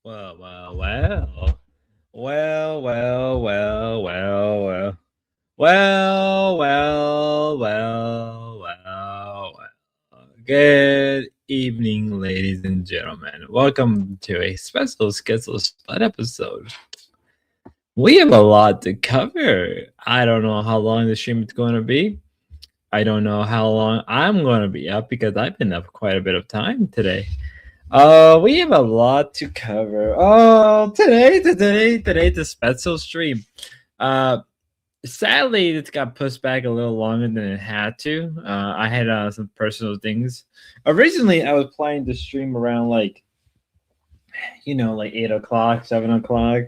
Well, well, well. Well, well, well, well, well. Well, well, well, well, well. Good evening, ladies and gentlemen. Welcome to a special Schedule Split episode. We have a lot to cover. I don't know how long the stream is going to be. I don't know how long I'm going to be up because I've been up quite a bit of time today. We have a lot to cover. Oh, today, the special stream. Uh, Sadly, it got pushed back a little longer than it had to. I had some personal things. Originally, I was planning to stream around like 8 o'clock, 7 o'clock.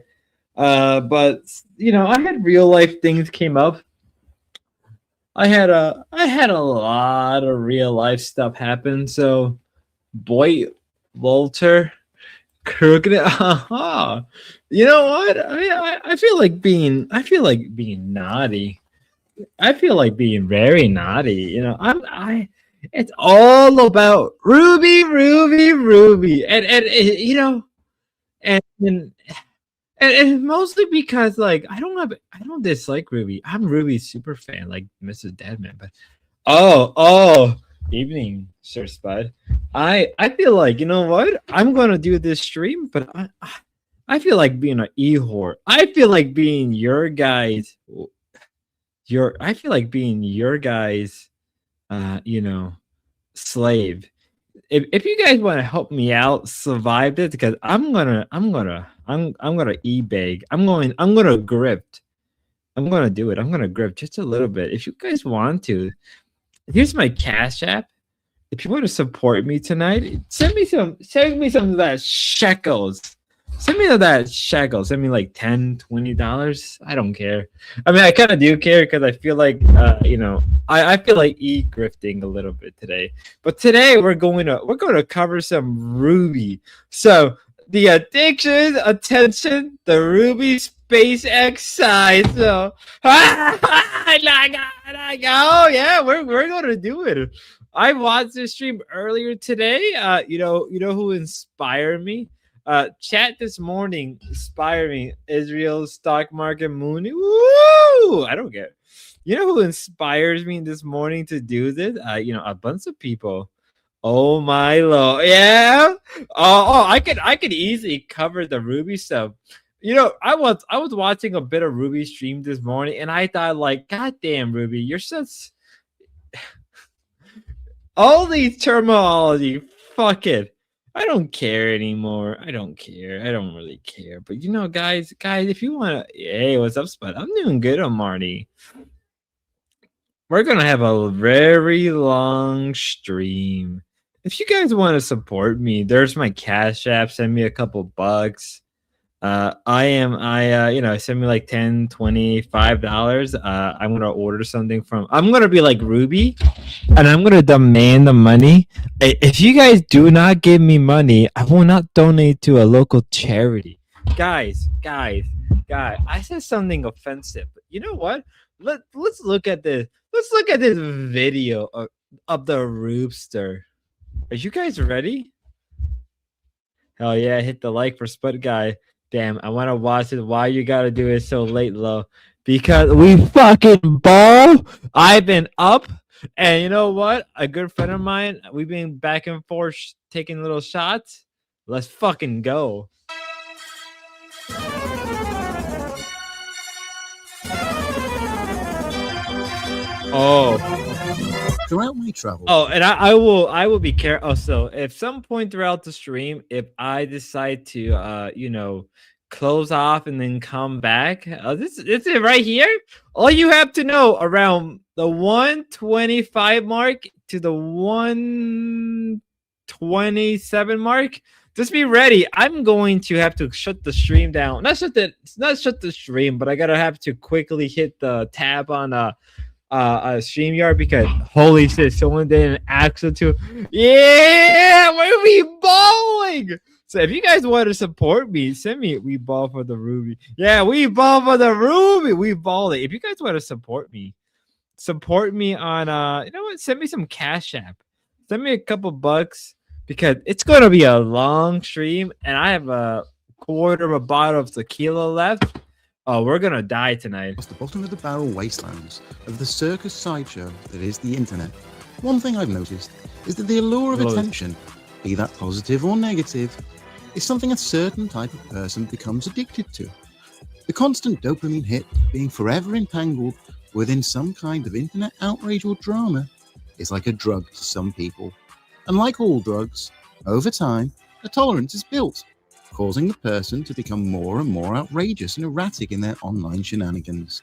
But I had real life things came up. I had a lot of real life stuff happen. So, boy, Walter. Crooked. You know what? I feel like being naughty. I feel like being very naughty. It's all about Ruby, Ruby, Ruby, and and mostly because I don't dislike Ruby. I'm Ruby's super fan, like Mrs. Deadman. But oh, evening, Sir Spud. I feel like, you know what? I'm gonna do this stream, but I feel like being an e-whore. I feel like being your guys. I feel like being your guys. Slave. If you guys want to help me out, survive this, because I'm gonna e-beg. I'm gonna grift. I'm gonna do it. I'm gonna grift just a little bit. If you guys want to, here's my Cash App. If you want to support me tonight, send me some of that shekels. Send me that shekels. Send me like $10, $20. I don't care. I mean, I kind of do care because I feel like I feel like grifting a little bit today. But today we're going to cover some Ruby. So the addiction, attention, the Ruby SpaceX side. So oh yeah, we're gonna do it. I watched this stream earlier today. You know who inspired me? Chat this morning inspired me. Israel's stock market Mooney. Woo! I don't get it. You know who inspires me this morning to do this? A bunch of people. Oh my lord. Yeah. I could easily cover the Ruby stuff. I was watching a bit of Ruby stream this morning and I thought, like, God damn, Ruby, you're such all these terminology. Fuck it. I don't care anymore. I don't care. I don't really care. But guys, if you want to, hey, what's up, Spud? I'm doing good on Marty. We're gonna have a very long stream. If you guys want to support me, there's my Cash App. Send me a couple bucks. Send me like $10, $20, $5. I'm gonna order something I'm gonna be like Ruby, and I'm gonna demand the money. If you guys do not give me money, I will not donate to a local charity. Guys, I said something offensive, but you know what? Let's look at this. Let's look at this video of the Roopster. Are you guys ready? Hell yeah, hit the like for Spud Guy. Damn, I want to watch it. Why you gotta do it so late, Lo? Because we fucking ball. I've been up, and you know what? A good friend of mine, we've been back and forth taking little shots. Let's fucking go. Throughout my travels. Oh, and I will be careful. Also, if some point throughout the stream, if I decide to close off and then come back, this is it right here. All you have to know around the 125 mark to the 127 mark. Just be ready. I'm going to have to shut the stream down. Not shut the stream, but I gotta have to quickly hit the tab on StreamYard because holy shit, someone did an axle too. Yeah, we're we balling. So if you guys want to support me, send me we ball for the Ruby. Yeah, we ball for the Ruby. We ball it. If you guys want to support me on you know what? Send me some Cash App. Send me a couple bucks because it's gonna be a long stream and I have quarter of a bottle of tequila left. Oh, we're gonna die tonight. Across the bottom of the barrel wastelands of the circus sideshow that is the internet, one thing I've noticed is that the allure of attention, be that positive or negative, is something a certain type of person becomes addicted to. The constant dopamine hit of being forever entangled within some kind of internet outrage or drama is like a drug to some people. And like all drugs, over time, a tolerance is built, causing the person to become more and more outrageous and erratic in their online shenanigans.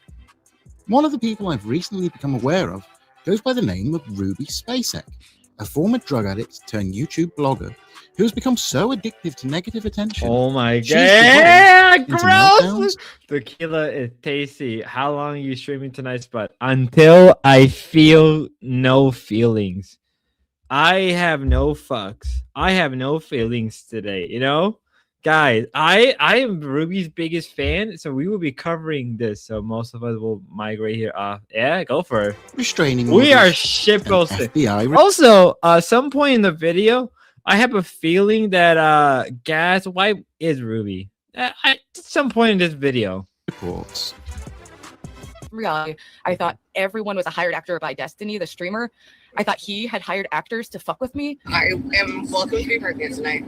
One of the people I've recently become aware of goes by the name of Ruby Spacek, a former drug addict turned YouTube blogger who has become so addictive to negative attention. Oh my she's god, into gross! meltdowns. Tequila is tasty. How long are you streaming tonight, Spud? Until I feel no feelings. I have no fucks. I have no feelings today, you know? Guys, I am Ruby's biggest fan, so we will be covering this. So most of us will migrate here. Yeah, go for it. Restraining We orders are ship and ghosting. FBI Also, some point in the video, I have a feeling that Gas Wipe is Ruby. At some point in this video. reports. Reality, I thought everyone was a hired actor by Destiny, the streamer. I thought he had hired actors to fuck with me. I am welcome to be pregnant tonight.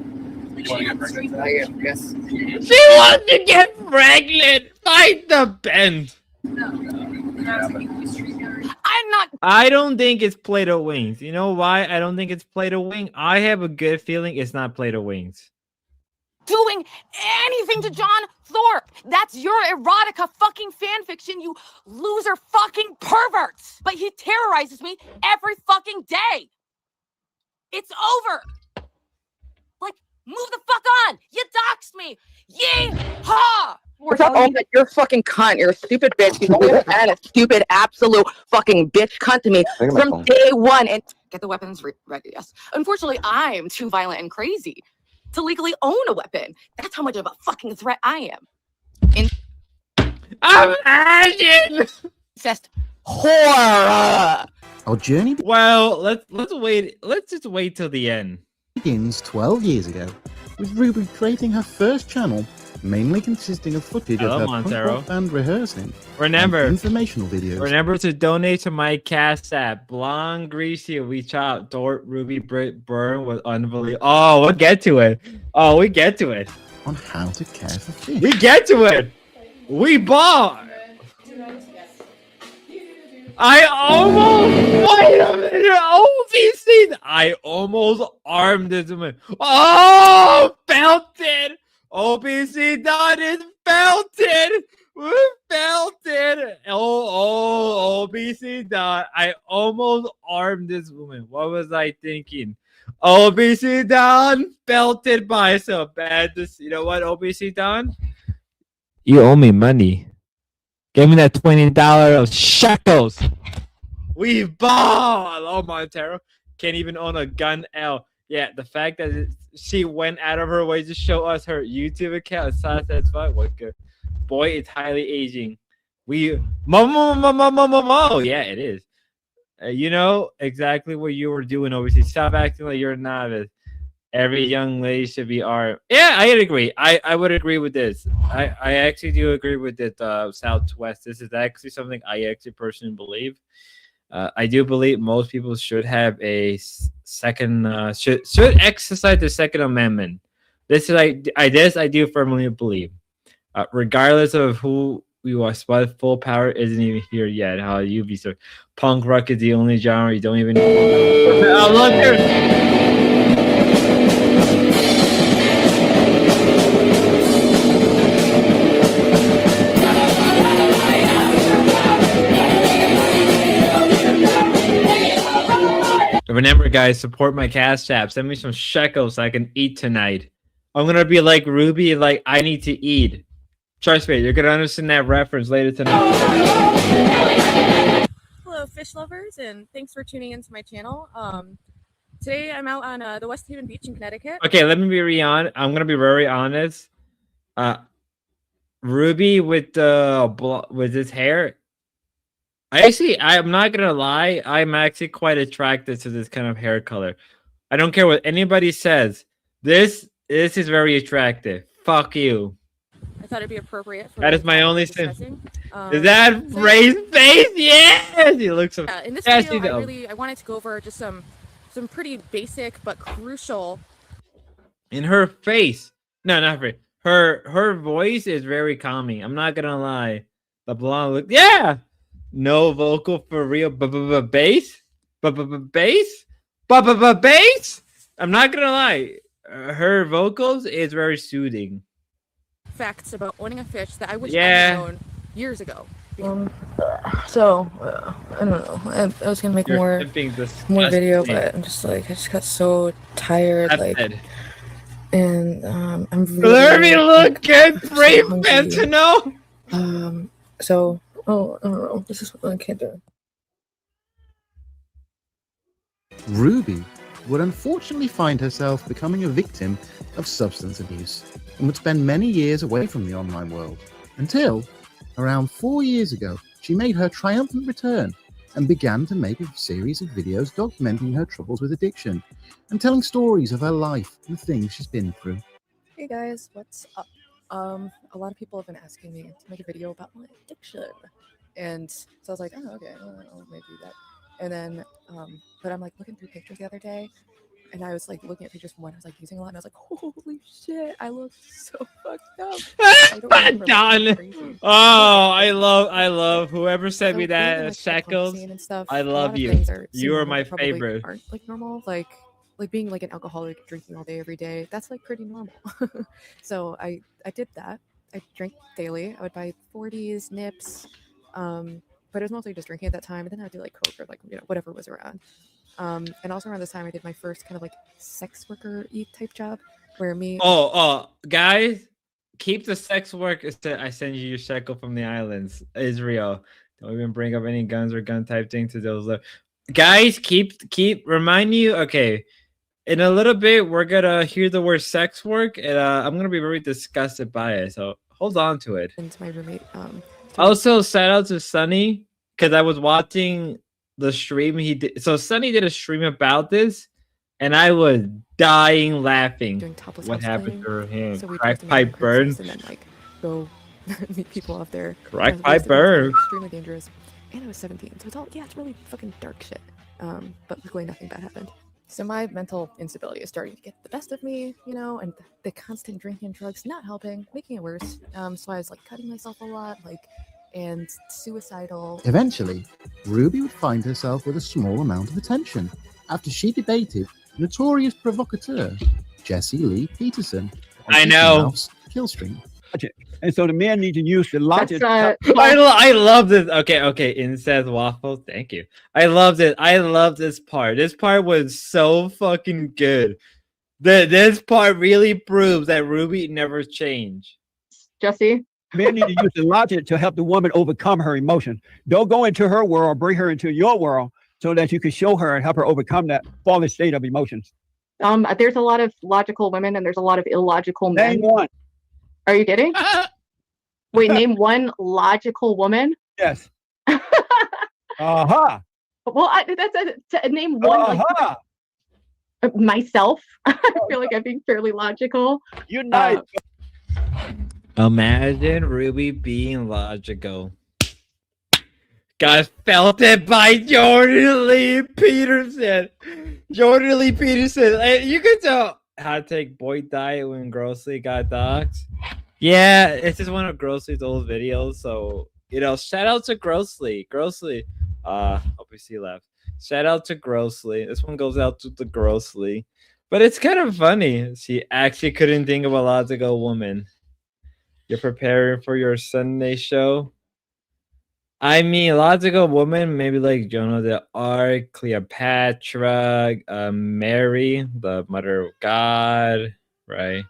You want to get pregnant? I am, yes. She wants to get pregnant. Fight the bend. I'm not I don't think it's Play-Doh wings. You know why I don't think it's Play-Doh wing? I have a good feeling it's not Play-Doh wings. doing anything to John Thorpe. That's your erotica fucking fan fiction, you loser fucking perverts. But he terrorizes me every fucking day. It's over. Like, move the fuck on. You doxed me. Yee-haw. What's up? Oh, you're a fucking cunt. You're a stupid bitch. You've always been a stupid, absolute fucking bitch cunt to me from day one. And Get the weapons ready, yes. Unfortunately, I'm too violent and crazy to legally own a weapon. That's how much of a fucking threat I am. Imagine. Incest horror. Our journey Well, let's wait. Let's just wait till the end. begins 12 years ago, with Ruby creating her first channel, mainly consisting of footage Hello, of her Montero. punk rock band rehearsing, Remember, and informational videos. remember to donate to my cast app. Blonde Greasy, we chop. Dort, Ruby, Brit, Burn was unbelievable. Oh, we'll get to it. Oh, we get to it. on how to care for fish. We get to it. We ball. I almost wait a minute. OVC. I almost armed this woman. Oh, belted. OBC done is belted. We belted. Oh, OBC done. I almost armed this woman. What was I thinking? OBC done belted by so bad. This, you know what, OBC done? You owe me money. Give me that $20 of shekels. We ball. Hello, Montero. Can't even own a gun. L. Yeah, the fact that she went out of her way to show us her YouTube account is as fuck. What good? Boy, it's highly aging. We mo. Yeah, it is. You know exactly what you were doing. Obviously, stop acting like you're a novice. Every young lady should be armed. Yeah, I agree. I would agree with this. I actually do agree with it. Southwest. This is actually something I actually personally believe. I do believe most people should have a second. Should exercise the Second Amendment. This is I do firmly believe. Regardless of who you are, Spud Full Power isn't even here yet. How you be so? Punk rock is the only genre you don't even. Oh, look there. Remember, guys, support my Cash App. Send me some shekels so I can eat tonight. I'm gonna be like Ruby, like I need to eat. Trust me, you're gonna understand that reference later tonight. Hello, fish lovers, and thanks for tuning into my channel. Today I'm out on the West Haven Beach in Connecticut. Okay, let me be I'm gonna be very honest. Ruby with his hair. I'm not gonna lie. I'm actually quite attracted to this kind of hair color. I don't care what anybody says. This is very attractive. Fuck you. I thought it'd be appropriate. For That is my what only we're sin. discussing. Is that so- Ray's face? Yes! He looks so in this Cassie, video, though. I wanted to go over just some pretty basic but crucial. in her face. No, not her. Her voice is very calming. I'm not gonna lie. The blonde look, yeah. No vocal for real. Bass, bass, bass. I'm not gonna lie. Her vocals is very soothing. Facts about owning a fish that I wish I Yeah. had known years ago. So I don't know. I was gonna make You're more flipping video, disgusting. but I'm just like I just got so tired. That's like, it. and I'm Let me really look good. so Brave hungry. fentanyl. So I don't know. This is what I can't do. Ruby would unfortunately find herself becoming a victim of substance abuse and would spend many years away from the online world until, around 4 years ago, she made her triumphant return and began to make a series of videos documenting her troubles with addiction and telling stories of her life and the things she's been through. Hey guys, what's up? A lot of people have been asking me to make a video about my addiction, and so I was like, oh, okay, I'll maybe do that. And then, but I'm like looking through pictures the other day, and I was like looking at pictures from when I was like using a lot, and I was like, holy shit, I look so fucked up. I don't remember, like, Done. crazy. Oh, I love whoever sent me So being in, that like, the punk Shekels. scene and stuff, I a lot love of you. things are You seem are normal my that probably favorite. Aren't like normal, like being like an alcoholic, drinking all day every day. That's like pretty normal. So I did that. I drank daily. I would buy 40s, nips, but it was mostly just drinking at that time. And then I would do like coke or like whatever was around. And also around this time, I did my first kind of like sex worker type job, where me. Oh, guys, keep the sex work. I send you your shekel from the islands, Israel. Don't even bring up any guns or gun type thing to those. Guys, keep remind you. Okay, in a little bit, we're gonna hear the word sex work, and I'm gonna be very disgusted by it. So hold on to it. And my roommate. Also, shout out to Sunny because I was watching the stream he did. So Sunny did a stream about this, and I was dying laughing. Doing topless What happened cosplaying. to him? So we Crack pipe burn. and then like go meet people out there. Crack It was pipe burn. extremely dangerous. And I was 17, so it's all it's really fucking dark shit. But luckily nothing bad happened. So my mental instability is starting to get the best of me, and the constant drinking and drugs not helping, making it worse. So I was like cutting myself a lot, and suicidal. Eventually, Ruby would find herself with a small amount of attention after she debated notorious provocateur Jesse Lee Peterson on I Mickey know. Mouse Killstream. And so the man need to use the logic. I love this. Okay. Incest waffles. Thank you. I loved it. I love this part. This part was so fucking good. This part really proves that Ruby never changed. Jesse? Men need to use the logic to help the woman overcome her emotions. Don't go into her world, bring her into your world so that you can show her and help her overcome that fallen state of emotions. There's a lot of logical women and there's a lot of illogical men. Name one. Are you kidding? Wait, name one logical woman? Yes. Uh-huh. Well, to name one. Uh-huh. Like, myself. I feel like I'm being fairly logical. You're nice. Imagine Ruby being logical. Got felt it by Jordan Lee Peterson. Jordan Lee Peterson. You can tell how to take boy diet when Grossly got dogs. Yeah, it's just one of Grossly's old videos. So, shout out to Grossly. Grossly. Hope you see left. Shout out to Grossly. This one goes out to the Grossly. But it's kind of funny. She actually couldn't think of a logical woman. You're preparing for your Sunday show? I mean, logical woman, maybe like Joan of the Arc, Cleopatra, Mary, the Mother of God, right?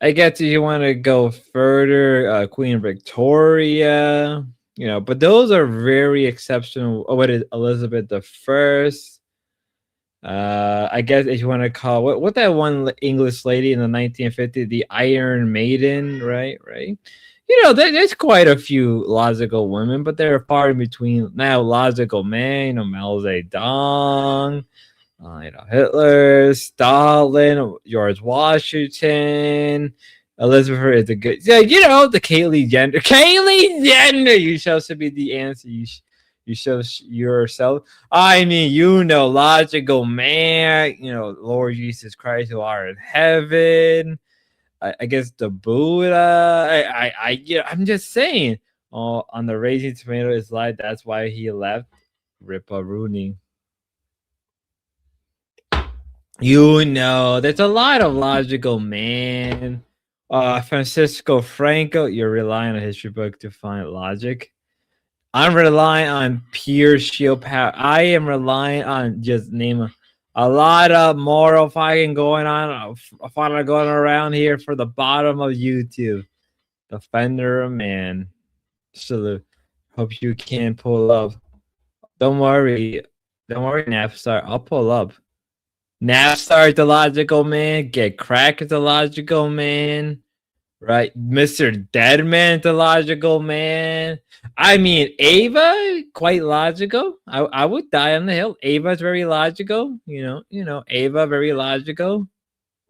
I guess if you want to go further, Queen Victoria, but those are very exceptional. Oh, what is Elizabeth the First? I guess if you want to call what that one English lady in the 1950s, the Iron Maiden, right? There's quite a few logical women, but they're far in between now. Logical man, Mao Zedong, Hitler, Stalin, George Washington, Elizabeth is a good. Yeah, the Kaylee Jenner. Kaylee Jenner. You shall be the answer. You show yourself. I mean, logical man. Lord Jesus Christ, who are in heaven. I guess the Buddha. I'm just saying. On the Raising Tomatoes slide, that's why he left. Ripa Rooney. There's a lot of logical man. Francisco Franco, you're relying on a history book to find logic. I'm relying on pure sheer power. I am relying on just name a lot of moral fighting going on around here for the bottom of YouTube. Defender of man. Salute. Hope you can pull up. Don't worry, Napstar. I'll pull up. Napstar, the logical man. Get Cracked, the logical man. Right, Mr. Deadman, the logical man. I mean, Ava, quite logical. I would die on the hill. Ava's very logical. Ava, very logical.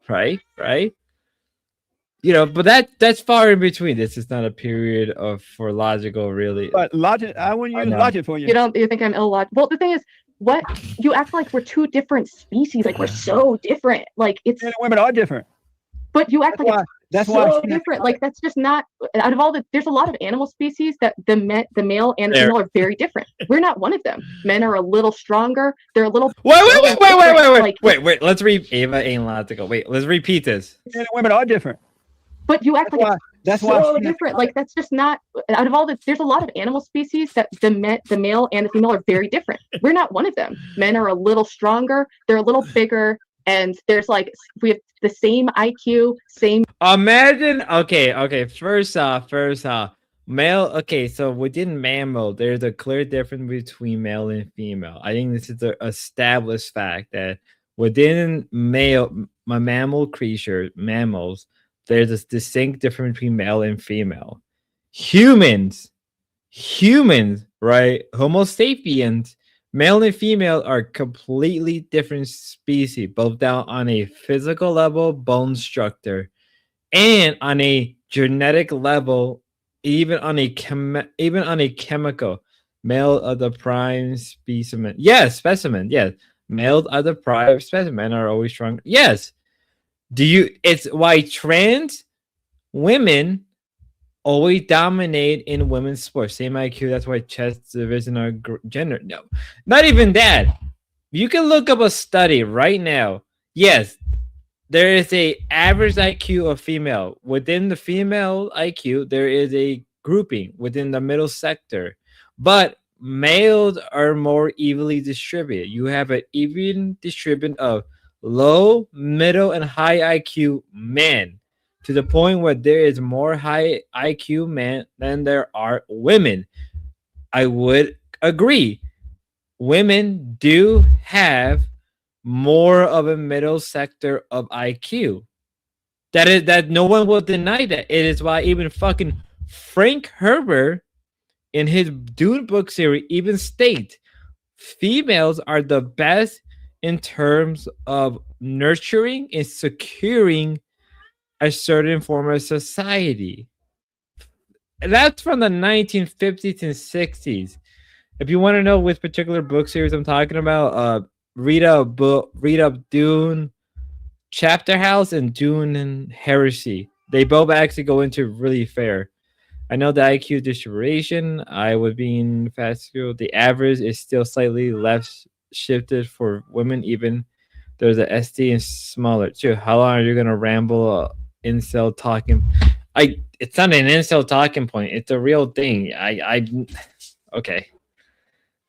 Right. But that's far in between. This is not a period for logical, really. But logic, I wouldn't use logic for you. You think I'm illogical? Well, the thing is, what you act like we're two different species. Like we're so different. Like it's. Men and women are different. But you act like that's so why different. Like that's just not. Out of all there's a lot of animal species that the male and the female are very different. We're not one of them. Men are a little stronger. They're a little. Wait. Let's read. Ava ain't logical. Wait, let's repeat this. Men and women are different. But you act like that's so different. Like that's just not. Out of all there's a lot of animal species that the male and the female are very different. We're not one of them. Men are a little stronger. They're a little bigger. And there's we have the same IQ, same. Imagine, okay. First off, male. Okay, so within mammal, there's a clear difference between male and female. I think this is an established fact that within mammal creatures, mammals, there's a distinct difference between male and female. Humans, right? Homo sapiens. Male and female are completely different species, both down on a physical level, bone structure, and on a genetic level, even on a chemical. Male of the prime specimen. Yes, specimen. Yes, male of the prime specimen are always strong. Yes. It's why trans women always dominate in women's sports. Same IQ. That's why chess division are gender. No, not even that. You can look up a study right now. Yes, there is a average IQ of female. Within the female IQ, there is a grouping within the middle sector. But males are more evenly distributed. You have an even distribution of low, middle, and high IQ men, to the point where there is more high IQ men than there are women. I would agree. Women do have more of a middle sector of IQ. That no one will deny that. It is why even fucking Frank Herbert in his Dune book series even state females are the best in terms of nurturing and securing a certain form of society. That's from the 1950s and 60s. If you want to know which particular book series I'm talking about, read up Dune Chapter House and Dune and Heresy. They both actually go into really fair. I know the IQ distribution. I would be in fast school. The average is still slightly less shifted for women. Even there's a ST and smaller too. How long are you gonna ramble? Incel talking. It's not an incel talking point. It's a real thing. Okay.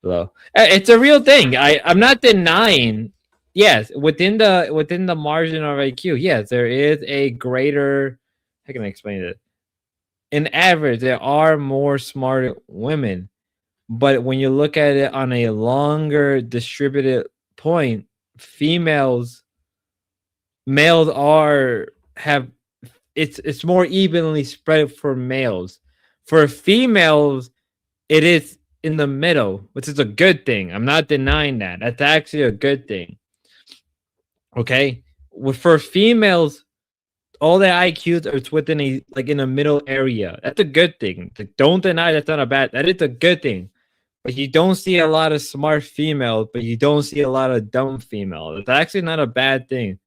Hello. It's a real thing. I'm not denying. Yes, within the margin of IQ, yes, there is a greater. How can I explain it? In average, there are more smart women, but when you look at it on a longer distributed point, males have. It's more evenly spread for males. For females, it is in the middle, which is a good thing. I'm not denying that. That's actually a good thing. Okay, for females, all the IQs are within in a middle area. That's a good thing. Like, don't deny that's not a bad. That is a good thing. But you don't see a lot of smart females, but you don't see a lot of dumb females. It's actually not a bad thing.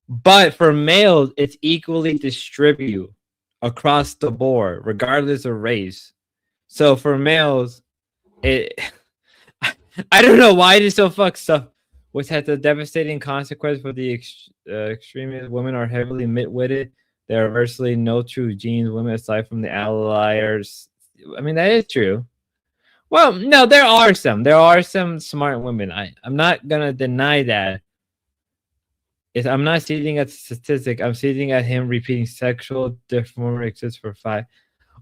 But for males, it's equally distributed across the board, regardless of race. So for males, I don't know why it is so fucked up, which has a devastating consequence for the extremist. Women are heavily mid-witted. There are virtually no true genes. Women, aside from the outliers. I mean, that is true. Well, no, there are some. There are some smart women. I'm not gonna deny that. I'm not stating a statistic. I'm stating at him repeating sexual deformity exists for 5.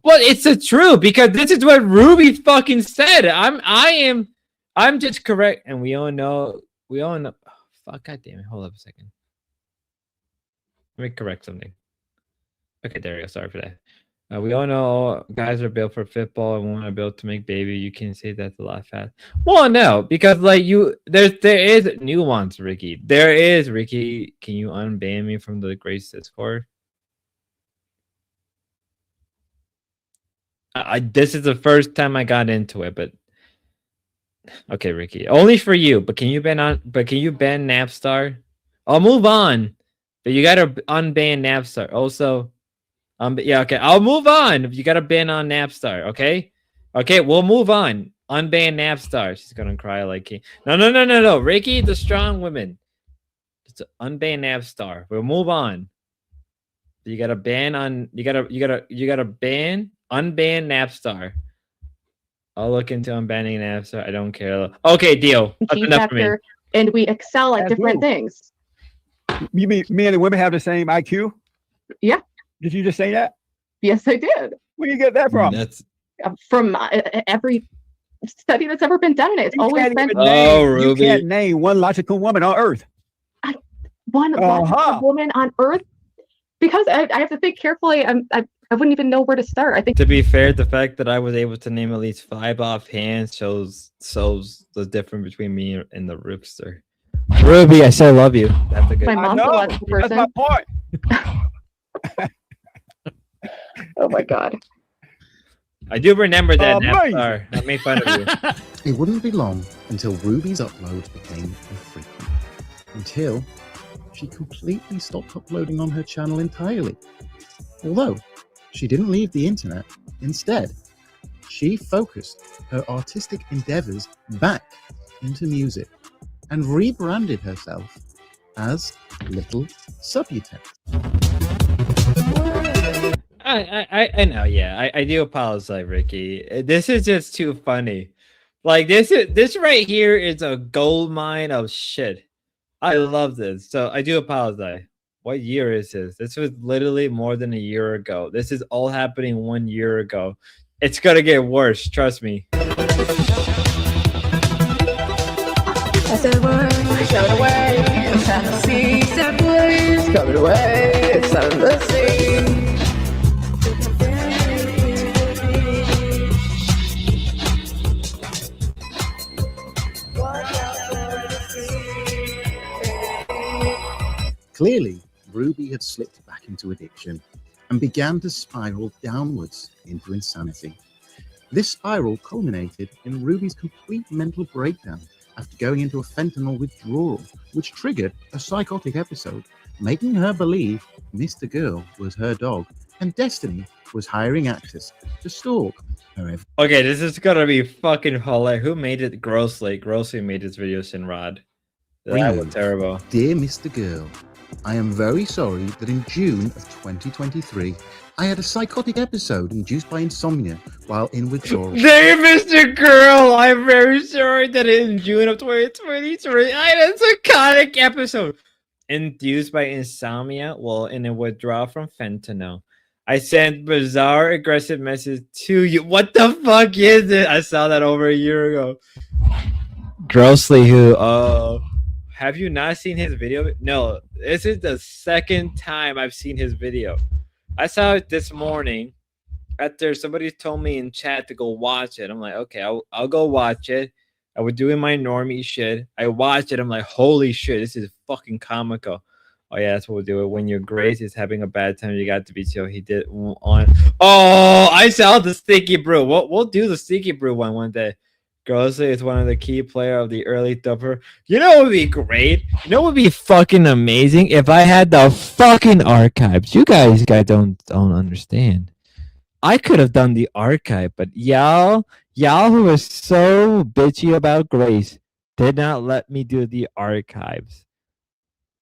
Well, it's the truth because this is what Ruby fucking said. I'm just correct, and we all know. Oh, fuck, god damn it! Hold up a second. Let me correct something. Okay, there we go. Sorry for that. We all know guys are built for football and women are built to make baby. You can say that's a lot fast. Well, no, because there is nuance, Ricky. There is, Ricky. Can you unban me from the Grace Discord? This is the first time I got into it, but okay, Ricky. Only for you, but can you ban Napstar? I'll move on, but you gotta unban Napstar. Also. Yeah, okay. I'll move on. You got to ban on Napstar, okay? Okay, we'll move on. Unban Napstar. She's gonna cry like he. No. Ricky, the strong woman. Just unban Napstar. We'll move on. You gotta ban on. You gotta unban Napstar. I'll look into unbanning Napstar. I don't care. Okay, deal. That's enough for me. And we excel at different things. You mean men and women have the same IQ? Yeah. Did you just say that? Yes, I did. Where do you get that from? That's from every study that's ever been done in it. It's always been. You can't name one logical woman on Earth. One logical woman on Earth? Because I have to think carefully. I wouldn't even know where to start. I think. To be fair, the fact that I was able to name at least 5 offhand shows the difference between me and the Rookster. Ruby, I still love you. That's a good. My mom's a logical person. That's my point. Oh my god. I do remember that. Napstar. I made fun of you. It wouldn't be long until Ruby's uploads became infrequent, until she completely stopped uploading on her channel entirely. Although she didn't leave the internet, instead, she focused her artistic endeavors back into music and rebranded herself as Little Subutex. I know, yeah. I do apologize, Ricky. This is just too funny. Like this right here is a gold mine of shit. I love this. So I do apologize. What year is this? This was literally more than a year ago. This is all happening 1 year ago. It's gonna get worse, trust me. I said, "Word, shout away, it's time to see, step away, it's coming away, it's time to see." Clearly, Ruby had slipped back into addiction and began to spiral downwards into insanity. This spiral culminated in Ruby's complete mental breakdown after going into a fentanyl withdrawal, which triggered a psychotic episode, making her believe Mr. Girl was her dog and Destiny was hiring actors to stalk her. Okay, this is gonna be fucking hilarious. Who made it? Grossly made this video, Sinrod. That was terrible. Dear Mr. Girl, I am very sorry that in June of 2023, I had a psychotic episode induced by insomnia while in withdrawal. Dear Mr. Girl, I'm very sorry that in June of 2023, I had a psychotic episode induced by insomnia while in a withdrawal from fentanyl. I sent bizarre, aggressive message to you. What the fuck is it? I saw that over a year ago. Grossly, have you not seen his video? No, this is the second time I've seen his video. I saw it this morning after somebody told me in chat to go watch it. I'm like, okay, I'll go watch it. I was doing my normie shit. I watched it. I'm like, holy shit, this is fucking comical. Oh yeah, that's what we'll do it. When your Grace is having a bad time, you got to be chill. He did on. Oh, I saw the Sticky Brew. We'll do the Sticky Brew one day. Grossly is one of the key player of the early Dupper. You know what would be great? You know what would be fucking amazing if I had the fucking archives. You guys don't understand. I could have done the archive, but y'all who are so bitchy about Grace did not let me do the archives.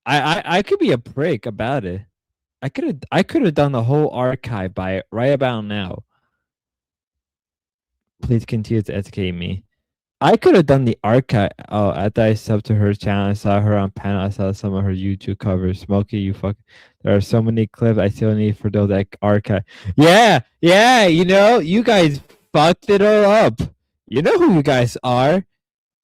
I could be a prick about it. I could have done the whole archive by right about now. Please continue to educate me. I could have done the archive. Oh, after I subbed to her channel, I saw her on panel. I saw some of her YouTube covers. Smokey, you fuck. There are so many clips I still need for those archive. Yeah. You know, you guys fucked it all up. You know who you guys are.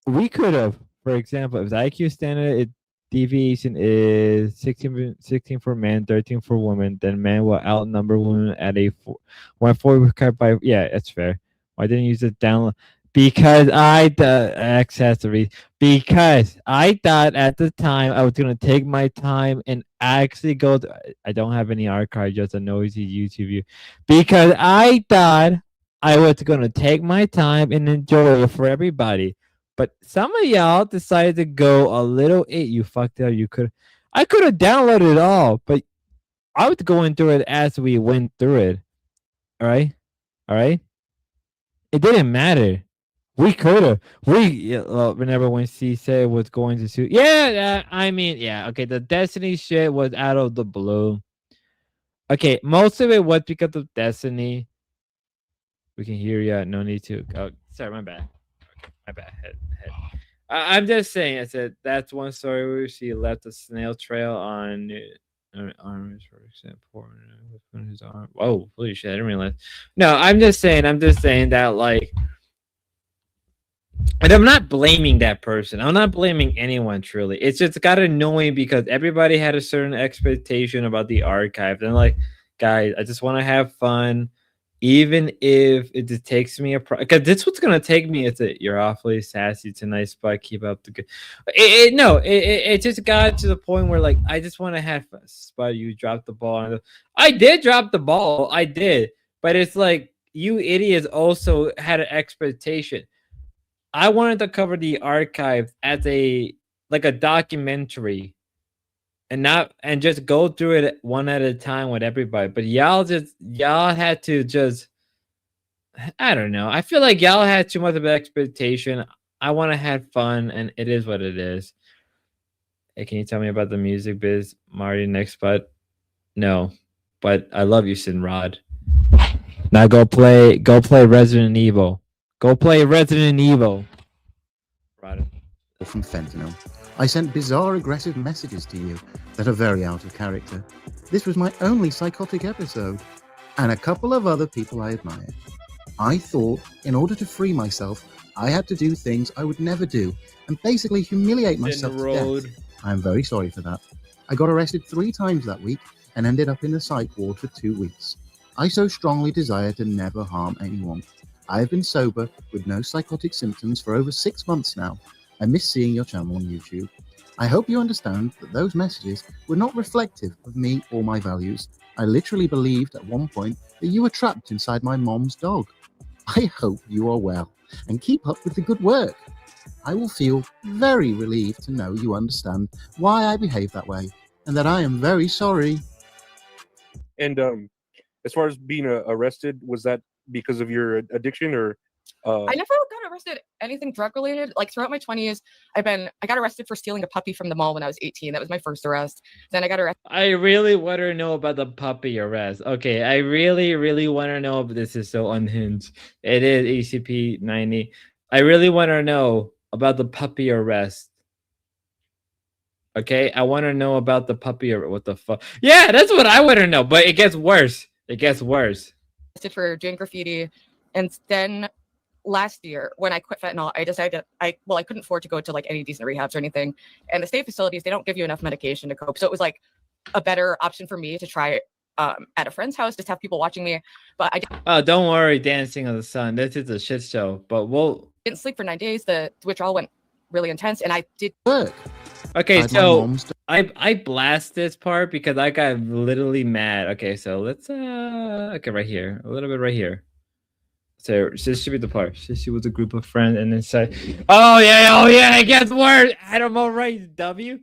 We could have, for example, if the IQ standard deviation is 16 for men, 13 for women, then men will outnumber women at a 140 cut by. Yeah, that's fair. Why didn't you use the download? Because accessories. Because I thought at the time I was gonna take my time and actually go. I don't have any archive, just a noisy YouTube view. Because I thought I was gonna take my time and enjoy it for everybody. But some of y'all decided to go a little. You fucked up. I could have downloaded it all, but I was going through it as we went through it. All right. It didn't matter. We could have. Whenever when C said was going to sue. Yeah, I mean, yeah. Okay, the Destiny shit was out of the blue. Okay, most of it was because of Destiny. We can hear you. No need to. Oh, sorry, my bad. My bad. Head. I'm just saying. I said that's one story where she left a snail trail on arms, for example. His arm. Oh, holy shit! I didn't realize. No, I'm just saying that like. And I'm not blaming that person. I'm not blaming anyone, truly. It's just got annoying because everybody had a certain expectation about the archive. And like, guys, I just want to have fun. Even if it just takes me because this what's going to take me. You're awfully sassy tonight, Spot. Keep up the good. It just got to the point where like, I just want to have fun. Spot, you dropped the ball. I did drop the ball. I did. But it's like, you idiots also had an expectation. I wanted to cover the archive as a documentary and just go through it one at a time with everybody. But y'all had to just, I don't know. I feel like y'all had too much of an expectation. I want to have fun, and it is what it is. Hey, can you tell me about the music biz, Marty, next spot? No, but I love you, Sinrod. Now go play Resident Evil. Go play Resident Evil. Right. From fentanyl. I sent bizarre aggressive messages to you that are very out of character. This was my only psychotic episode, and a couple of other people I admired. I thought, in order to free myself, I had to do things I would never do, and basically humiliate myself to death. I am very sorry for that. I got arrested 3 times that week, and ended up in the psych ward for 2 weeks. I so strongly desire to never harm anyone. I have been sober with no psychotic symptoms for over 6 months now. I miss seeing your channel on YouTube. I hope you understand that those messages were not reflective of me or my values. I literally believed at one point that you were trapped inside my mom's dog. I hope you are well and keep up with the good work. I will feel very relieved to know you understand why I behave that way and that I am very sorry. And as far as being arrested, was that because of your addiction or I never got arrested anything drug related. Like throughout my 20s, I got arrested for stealing a puppy from the mall when I was 18. That was my first arrest. Then I got arrested. I really want to know about the puppy arrest. Okay, I really want to know if this is so unhinged. It is ECP 90. I really want to know about the puppy arrest. Okay, I want to know about the puppy or what the fuck. Yeah, that's what I want to know. But it gets worse. It gets worse. For doing graffiti, and then last year when I quit fentanyl, I decided I couldn't afford to go to like any decent rehabs or anything, and the state facilities, they don't give you enough medication to cope, so it was like a better option for me to try at a friend's house, just have people watching me. But I Oh, don't worry, Dancing of the Sun. This is a shit show, but we'll. didn't sleep for 9 days. The withdrawal went really intense, and I did. Look, Okay, Tried my so mom's- I blast this part because I got literally mad. Okay, so let's okay, right here, a little bit right here. So this should be the part. She was a group of friends, and then say, oh yeah, it gets worse. Animal rights W,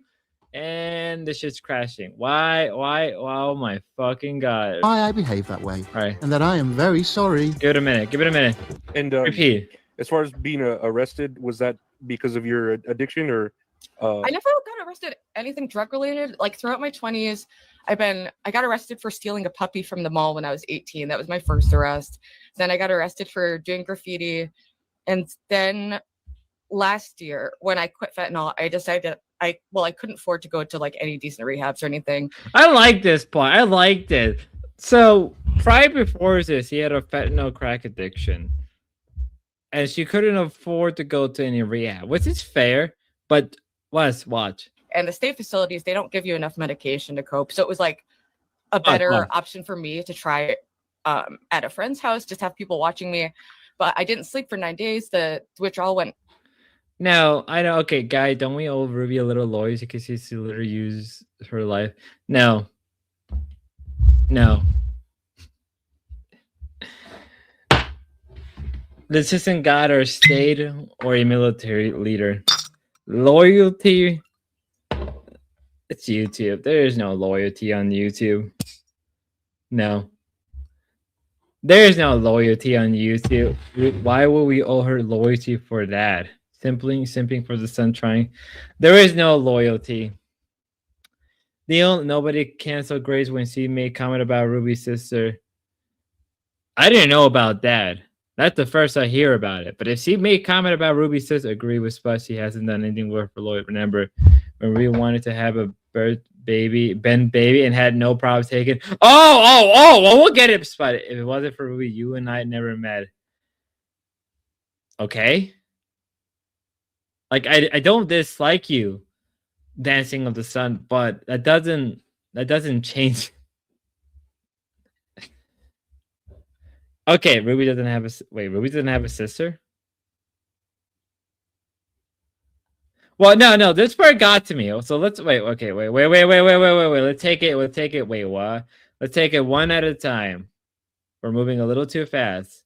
and the shit's crashing. Why? Oh my fucking god! why I behave that way, All right, and that I am very sorry. give it a minute. Give it a minute. And Repeat. as far as being arrested, was that because of your addiction or? I never got arrested anything drug related. Like throughout my 20s, I got arrested for stealing a puppy from the mall when I was 18. That was my first arrest. Then I got arrested for doing graffiti. And then last year when I quit fentanyl, I decided I couldn't afford to go to like any decent rehabs or anything. I like this part. I liked it. So prior before this, he had a fentanyl crack addiction, and she couldn't afford to go to any rehab, which is fair. But watch. And the state facilities, they don't give you enough medication to cope. So it was like a better wow. option for me to try at a friend's house, just have people watching me. But I didn't sleep for 9 days. The withdrawal went. No, I know. Okay, guy, don't we owe Ruby a little loyalty because she's literally used her life? No. This isn't God or state or a military leader. Loyalty. It's YouTube. There is no loyalty on YouTube. No. There is no loyalty on YouTube. Why would we owe her loyalty for that? Simping for the sun trying. There is no loyalty. Nobody canceled Grace when she made comment about Ruby's sister. I didn't know about that. That's the first I hear about it. But if she made comment about Ruby's sister, agree with Spud. She hasn't done anything worth for Lloyd. Remember, when we wanted to have a Ben baby, and had no problem taking. Well, we'll get it, Spud. If it wasn't for Ruby, you and I never met. Okay. Like I don't dislike you, Dancing of the Sun, but that doesn't change. Okay, Ruby doesn't have a sister? Well, no, this part got to me. So let's wait. Okay, wait. Let's take it. Wait, what? Let's take it one at a time. We're moving a little too fast.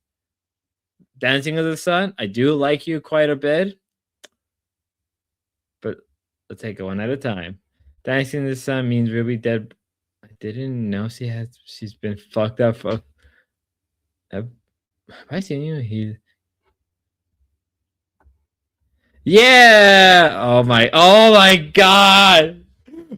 Dancing of the Sun, I do like you quite a bit. But let's take it one at a time. Dancing of the Sun means Ruby dead. I didn't know she's been fucked up for. Have I seen you? Yeah. Oh my god.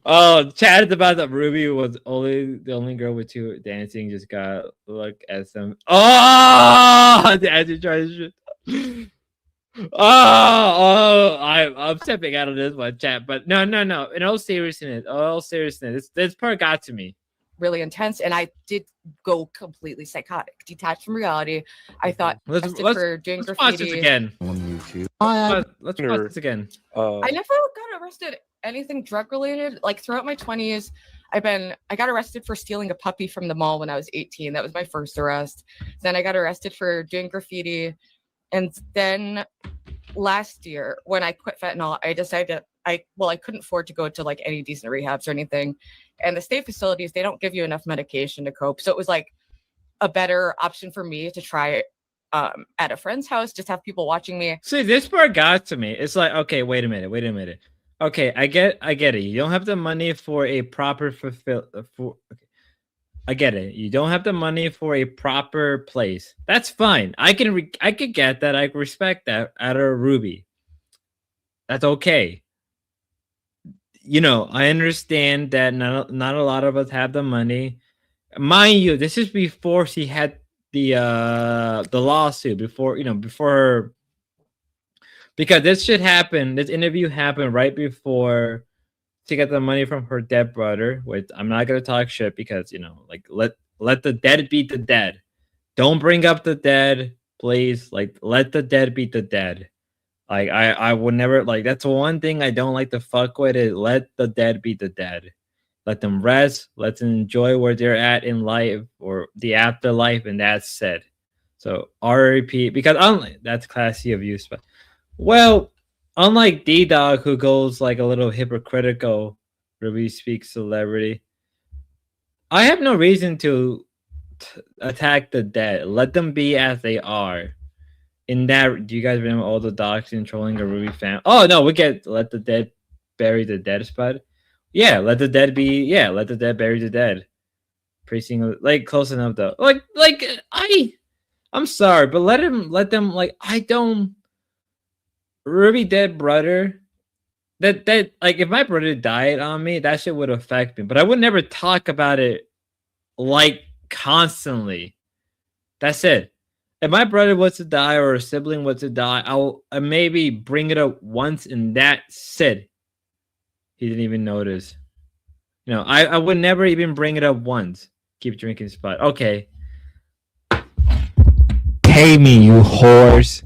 Oh, chat about that Ruby was the only girl with two dancing. Just got look at some. Oh, the anti-trust. I'm stepping out of this one, chat. But no. In all seriousness, this part got to me. Really intense, and I did go completely psychotic, detached from reality. I thought Let's for doing watch graffiti. this again. On YouTube. Let's watch this again. I never got arrested anything drug related. Like throughout my 20s, I got arrested for stealing a puppy from the mall when I was 18. That was my first arrest. Then I got arrested for doing graffiti, and then last year when I quit fentanyl, I decided I couldn't afford to go to like any decent rehabs or anything. And the state facilities, they don't give you enough medication to cope. So it was like a better option for me to try at a friend's house, just have people watching me. See, this part got to me. It's like, okay, wait a minute. Okay, I get it. You don't have the money for a proper I get it. You don't have the money for a proper place. That's fine. I can get that. I respect that out of Ruby. That's okay. You know, I understand that not a lot of us have the money. Mind you, this is before she had the lawsuit, before her, because this interview happened right before she got the money from her dead brother, which I'm not gonna talk shit because like let the dead beat the dead. Don't bring up the dead, please. Like, let the dead beat the dead. Like, I would never, like, that's one thing I don't like to fuck with, is let the dead beat the dead. let them rest, let them enjoy where they're at in life or the afterlife, and that's it. So RIP, because unlike that's classy of you, but well, unlike D Dog who goes like a little hypocritical, Ruby speaks celebrity. I have no reason to attack the dead. Let them be as they are. In that, do you guys remember all the docs and trolling a Ruby fan? Oh no, we get let the dead bury the dead, Spud. Yeah, let the dead be. Yeah, let the dead bury the dead. Preaching like close enough though. I'm sorry, but let them like I don't. Ruby dead brother. That like if my brother died on me, that shit would affect me. But I would never talk about it like constantly. That's it. If my brother was to die or a sibling was to die, I'll maybe bring it up once and that's it. He didn't even notice. You know, I would never even bring it up once. Keep drinking, Spot. Okay. Pay me, you whores.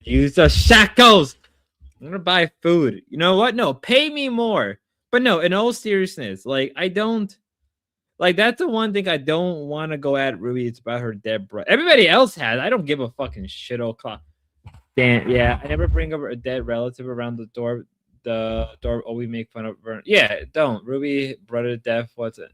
Use the shackles. I'm gonna buy food. You know what? No, pay me more. But no, in all seriousness, like I don't like that's the one thing I don't want to go at Ruby. It's about her dead brother. Everybody else has. I don't give a fucking shit. Damn, yeah. I never bring up a dead relative around the door. The door. Oh, we make fun of her. Yeah, don't. Ruby brother death. What's it?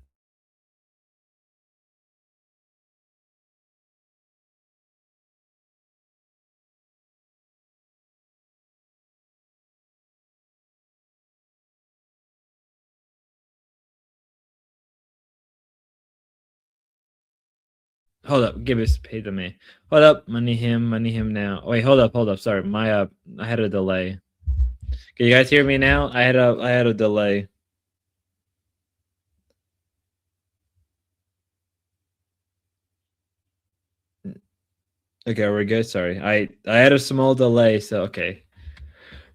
Hold up, give us pay to me. Hold up, money him now. Wait, hold up. Sorry, my I had a delay. Can you guys hear me now? I had a delay. Okay, we're good. Sorry, I had a small delay, so okay.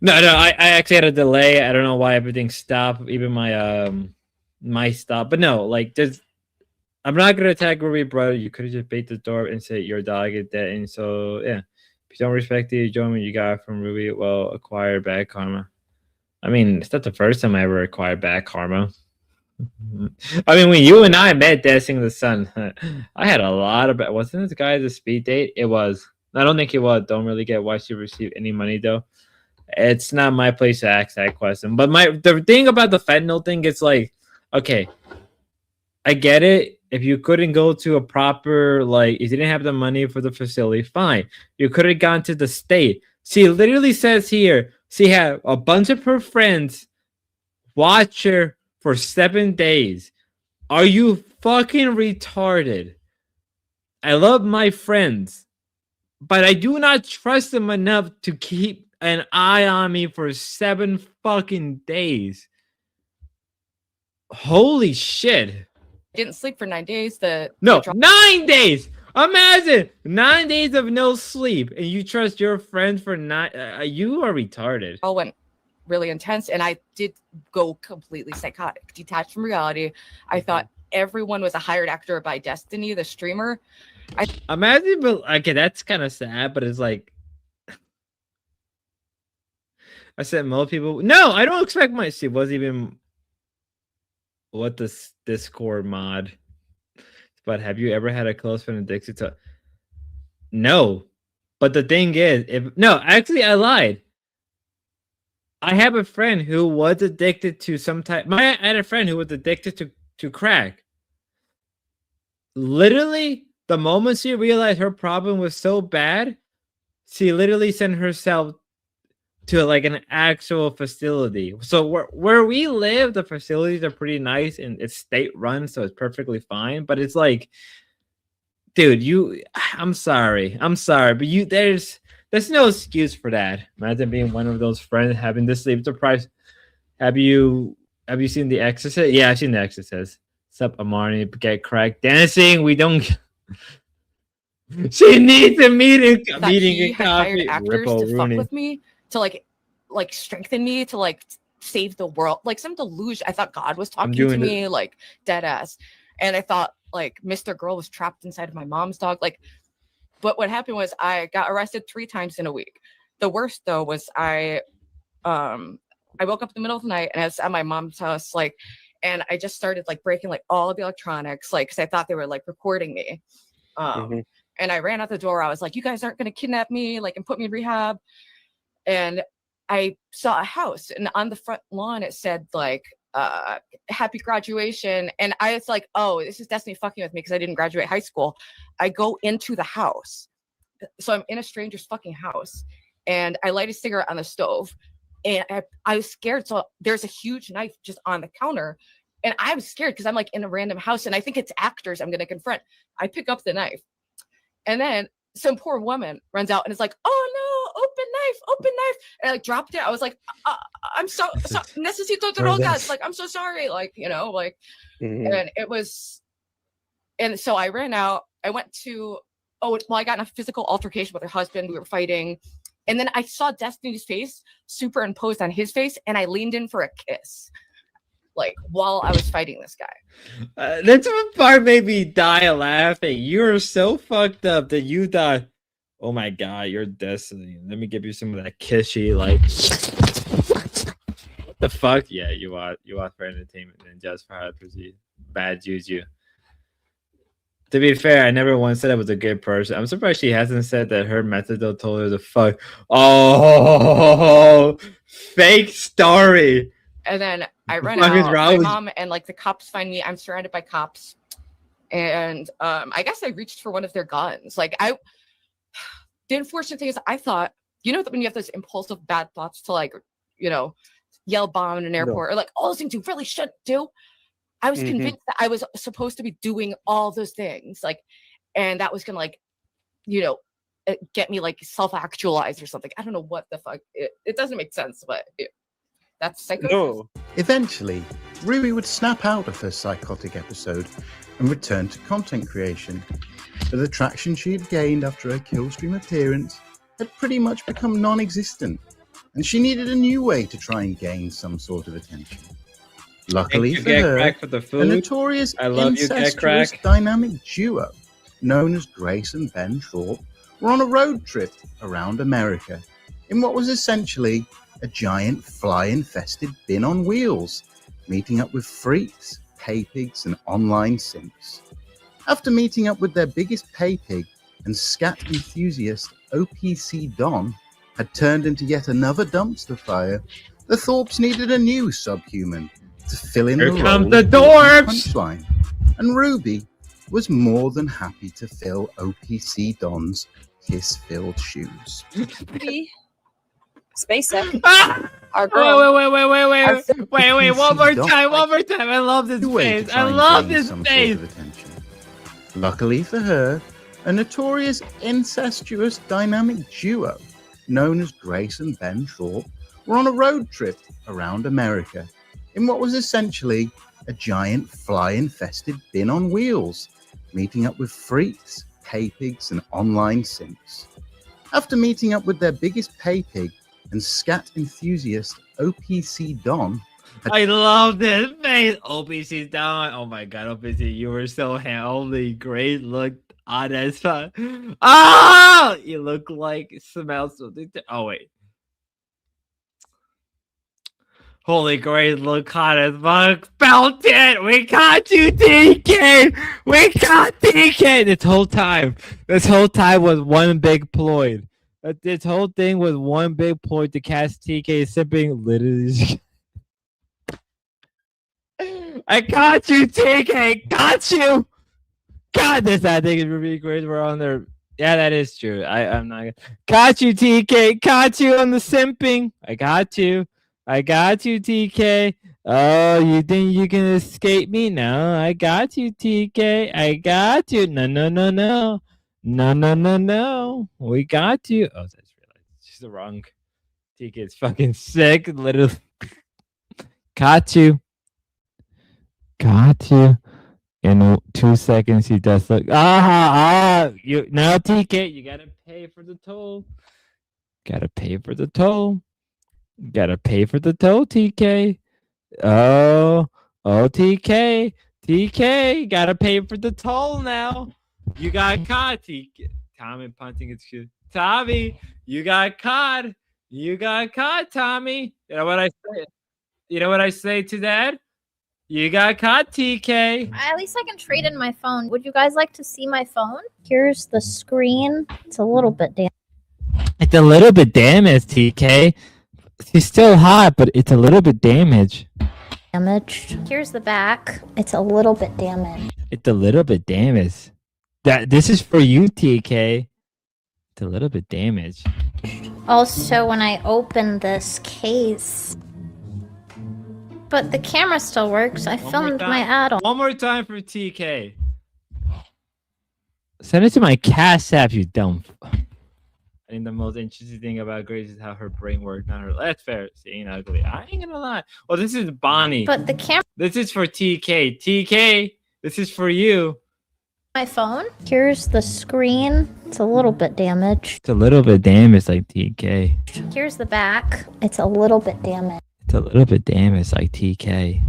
No, I actually had a delay. I don't know why everything stopped, even my stop. But no, like there's. I'm not gonna attack Ruby, brother. You could have just bait the door and say your dog is dead. And so yeah, if you don't respect the enjoyment you got from Ruby, well, acquire bad karma. I mean, it's not the first time I ever acquired bad karma. I mean, when you and I met Dancing in the Sun, I had a lot of bad. Wasn't this guy the speed date? It was. I don't think it was. Don't really get why she received any money though. It's not my place to ask that question. But the thing about the fentanyl thing, it's like, okay, I get it. If you couldn't go to a proper, like, if you didn't have the money for the facility, fine. You could have gone to the state. She literally says here, she had a bunch of her friends watch her for 7 days. Are you fucking retarded? I love my friends, but I do not trust them enough to keep an eye on me for 7 fucking days. Holy shit. Didn't sleep for 9 days. 9 days. Imagine 9 days of no sleep, and you trust your friends for 9. You are retarded. All went really intense, and I did go completely psychotic, detached from reality. I thought everyone was a hired actor by Destiny, the streamer. Imagine, but okay, that's kind of sad, but it's like I said, most people. No, I don't expect my. She wasn't even. What this Discord mod? But have you ever had a close friend addicted to? No, but the thing is, actually, I lied. I have a friend who was addicted to some type. I had a friend who was addicted to crack. Literally, the moment she realized her problem was so bad, she literally sent herself to like an actual facility. So where we live, the facilities are pretty nice and it's state run, so it's perfectly fine. But it's like, dude, I'm sorry, but there's no excuse for that. Imagine being one of those friends having to sleep deprived. Have you seen The Exorcist? Yeah, I've seen The Exorcist. Sup, Amari, get cracked dancing. We don't. She needs a meeting and coffee. Actors to fuck with me. To like strengthen me to like save the world, like some delusion. I thought God was talking to me, like dead ass, and I thought like Mr. Girl was trapped inside of my mom's dog. Like, but what happened was I got arrested 3 times in a week. The worst though was I woke up in the middle of the night and I was at my mom's house, like, and I just started like breaking like all the electronics, like because I thought they were like recording me. And I ran out the door. I was like, "You guys aren't gonna kidnap me, like, and put me in rehab." And I saw a house, and on the front lawn it said like happy graduation. And I was like, oh, this is Destiny fucking with me because I didn't graduate high school. I go into the house. So I'm in a stranger's fucking house, and I light a cigarette on the stove, and I was scared. So there's a huge knife just on the counter, and I was scared because I'm like in a random house, and I think it's actors I'm going to confront. I pick up the knife, and then some poor woman runs out and is like, oh no, open knife. And I like dropped it. I was like, I'm so necesito drogas. Like, I'm so sorry. Like, you know, like, and it was, and so I ran out. I went to, I got in a physical altercation with her husband. We were fighting. And then I saw Destiny's face superimposed on his face, and I leaned in for a kiss, like, while I was fighting this guy. That's what part made me die laughing. You're so fucked up that you thought, oh my god, you're Destiny. Let me give you some of that kishy, like, the fuck? Yeah, you are for entertainment and just for how to proceed. Bad juju. To be fair, I never once said I was a good person. I'm surprised she hasn't said that her methadone told her to fuck. Oh, fake story. And then I run out. My mom and like the cops find me. I'm surrounded by cops, and I guess I reached for one of their guns. Like the unfortunate thing is, I thought, you know, that when you have those impulsive bad thoughts to, like, you know, yell bomb in an airport or like all those things you really shouldn't do. I was convinced that I was supposed to be doing all those things, like, and that was gonna, like, you know, get me like self-actualized or something. I don't know what the fuck. It doesn't make sense, but that's psychosis. No. Eventually, Ruby would snap out of her psychotic episode and return to content creation. But the traction she had gained after her Killstream appearance had pretty much become non-existent, and she needed a new way to try and gain some sort of attention. Luckily for her, a notorious incestuous dynamic duo known as Grace and Ben Thorpe were on a road trip around America in what was essentially a giant fly-infested bin on wheels, meeting up with freaks, pay pigs, and online simps. After meeting up with their biggest pay pig and scat enthusiast, OPC Don, had turned into yet another dumpster fire, the Thorpes needed a new subhuman to fill in the role of the punchline, and Ruby was more than happy to fill OPC Don's kiss-filled shoes. SpaceX. Our girl. Wait, one more time. I love this face. I love this face. Luckily for her, a notorious incestuous dynamic duo known as Grace and Ben Thorpe were on a road trip around America in what was essentially a giant fly-infested bin on wheels, meeting up with freaks, pay pigs, and online simps. After meeting up with their biggest pay pig and scat enthusiast, OPC Don, I love this face. OPC Don. Oh my god, OPC, you were so holy great. Look honest. Ah, you look like smells. Oh wait. Holy great, look hot as fuck. Felt it! We got you, TK! We got TK! This whole time was one big ploy. This whole thing was one big ploy to cast TK sipping literally. I got you, TK! Got you! God, this I think is really great. We're on there. Yeah, that is true. I'm not. Got you, TK! Got you on the simping! I got you, TK. Oh, you think you can escape me? No, I got you, TK. I got you. No. We got you. Oh, that's realized. She's the wrong. TK is fucking sick. Literally. Got you. In 2 seconds, he does look. You now, TK. You gotta pay for the toll. TK. Oh, TK, gotta pay for the toll now. You got caught, TK. Tommy punting his shoe. Tommy, you got caught. Tommy. You know what I say to that? You got caught, TK. At least I can trade in my phone. Would you guys like to see my phone? Here's the screen. It's a little bit It's a little bit damaged, TK. She's still hot, but it's a little bit damaged. damaged. Here's the back. It's a little bit damaged. It's a little bit damaged. This is for you, TK. It's a little bit damaged. Also, when I open this case... But the camera still works. I filmed my ad on. One more time for TK. Send it to my Cash App, you dumb. I think the most interesting thing about Grace is how her brain works, not her. That's fair. She ain't ugly. I ain't gonna lie. Well, this is Bonnie. But the camera. This is for TK. TK, this is for you. My phone. Here's the screen. It's a little bit damaged. It's a little bit damaged, like TK. Here's the back. It's a little bit damaged. It's a little bit damaged, like TK.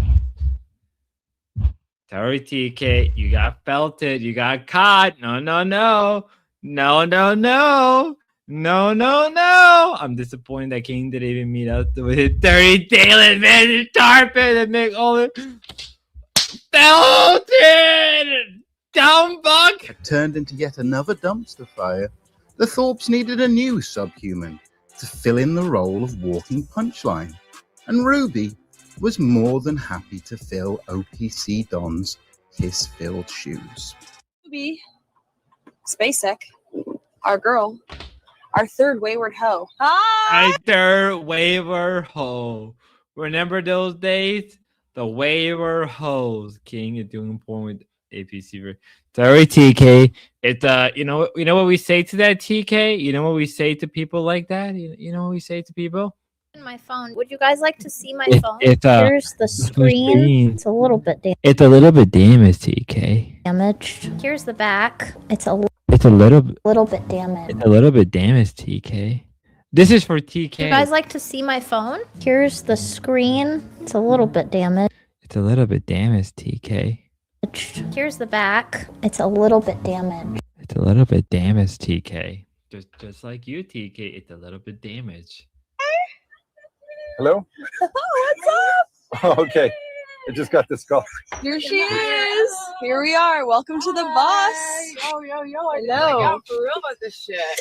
Sorry, TK. You got felted. You got caught. No, no, no. No, no, no. No, no, no. I'm disappointed that King didn't even meet up with his dirty tail man and tarpon and make all the felted. Dumb buck. Had turned into yet another dumpster fire. The Thorpes needed a new subhuman to fill in the role of walking punchline. And Ruby was more than happy to fill OPC Don's kiss-filled shoes. Ruby, Spacek, our girl, our third wayward hoe. I third waiver hoe. Remember those days? The waiver hoes. King is doing porn with APC. Sorry, TK. It's you know what we say to that, TK? You know what we say to people like that? You know what we say to people? My phone. Would you guys like to see my phone? Here's the screen. It's a little bit It's a little bit damaged, TK. damaged. Here's the back. It's a little bit damaged. It's a little bit damaged, TK. This is for TK. Would you guys like to see my phone? Here's the screen. It's a little bit damaged. It's a little bit damaged, TK. Here's the back. It's a little bit damaged. It's a little bit damaged, TK. Just like you, TK. It's a little bit damaged. Hello? What's up? Okay. I just got this call. Here she is. Here we are. Welcome to the bus. Yo, I Hello. got for real about this shit.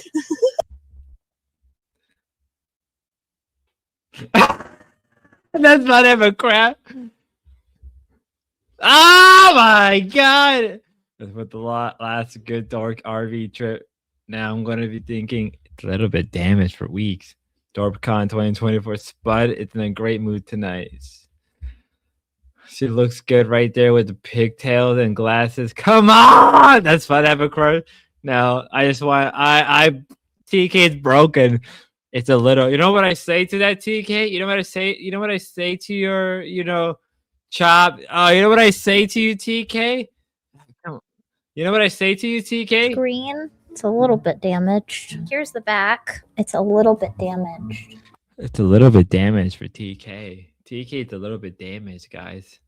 That's not even crap. Oh my god! That's what the last good dark RV trip. Now I'm gonna be thinking it's a little bit damaged for weeks. DorpCon 2024 Spud. It's in a great mood tonight. She looks good right there with the pigtails and glasses. Come on! That's fun, Evercrow. No, I just want TK's broken. It's a little. You know what I say to that, TK? You know what I say? You know what I say to your, Chop? You know what I say to you, TK? You know what I say to you, TK? Screen. It's a little bit damaged. Here's the back. It's a little bit damaged. It's a little bit damaged for TK. TK, it's a little bit damaged, guys.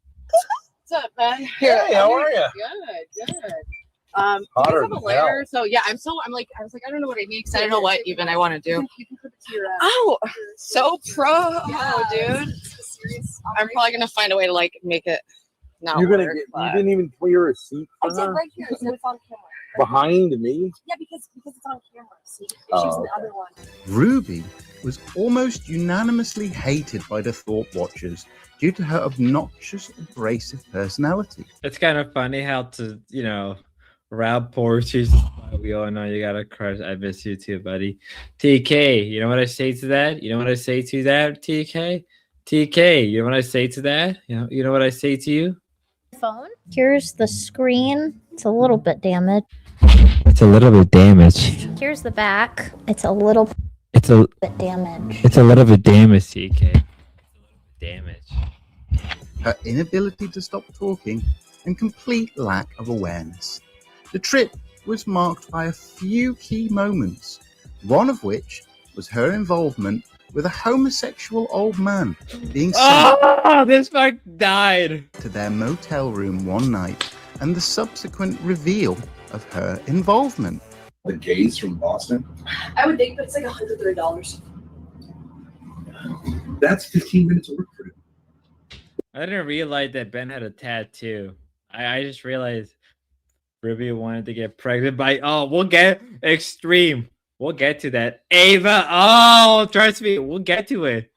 What's up, man? Hey, how are ya? Good. Hotter I have a than layer, hell. so yeah, I was like, I don't know what I need because I don't know what even I want to do. You can put it to your so pro, dude. I'm probably gonna find a way to make it not You're gonna work, get, but- you didn't even clear a seat I for did her? right here, so it's on camera. Behind me? Yeah, because it's on camera. See, if Oh, she was in okay. the other one. Ruby was almost unanimously hated by the Thorpe watchers due to her obnoxious, abrasive personality. It's kind of funny how Ralph Porches. We all know you got a crush. I miss you too, buddy. TK, you know what I say to that? You know what I say to that, TK? TK, you know what I say to that? You know what I say to you? Phone. Here's the screen. It's a little bit damaged. It's a little bit damaged. Here's the back. It's a little It's a bit damaged. It's a little bit damaged, TK. Damage. Her inability to stop talking and complete lack of awareness. The trip was marked by a few key moments, one of which was her involvement with a homosexual old man being sent This fuck died. to their motel room one night and the subsequent reveal of her involvement. The gays from Boston? I would think, but it's like $130. That's 15 minutes of work for him. I didn't realize that Ben had a tattoo. I just realized Ruby wanted to get pregnant by. Oh, we'll get extreme. We'll get to that. Ava. Oh, trust me, we'll get to it.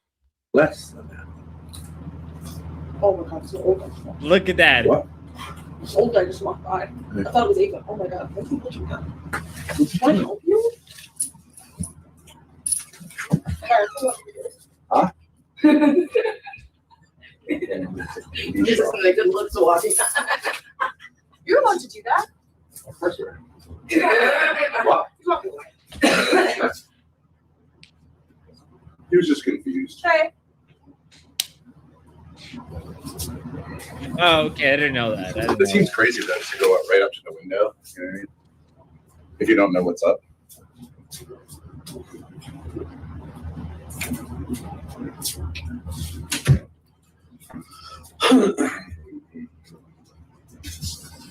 Less than that. Oh my god, so old. Look at that. What? This old guy just walked by. I thought it was Ava. Oh my god, what's he looking at? Can I help you? Huh? This is my good looks walking. You're allowed to do that. Of course you are. What? He was just confused. Okay. Oh, okay. I didn't know that. I didn't It know seems that. crazy though to go up right up to the window. You know what I mean? If you don't know what's up.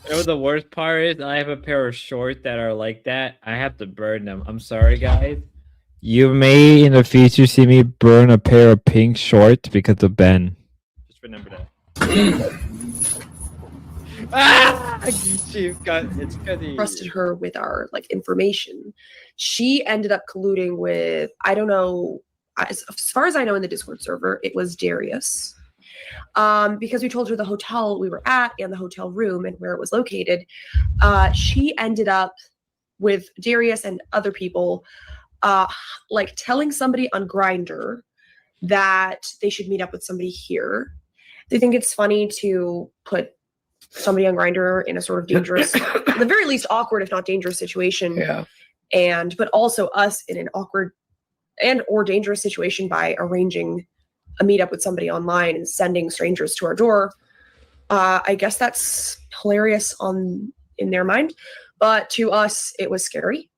You know what the worst part is? I have a pair of shorts that are like that. I have to burn them. I'm sorry, guys. You may in the future see me burn a pair of pink shorts because of Ben. Just remember that. It's gonna Trusted her with our like information. She ended up colluding with, I don't know, as far as I know in the Discord server, it was Darius. Because we told her the hotel we were at and the hotel room and where it was located. She ended up with Darius and other people like telling somebody on Grindr that they should meet up with somebody here. They think it's funny to put somebody on Grindr in a sort of dangerous, at the very least awkward, if not dangerous situation. Yeah. But also us in an awkward and or dangerous situation by arranging a meetup with somebody online and sending strangers to our door. I guess that's hilarious in their mind, but to us it was scary.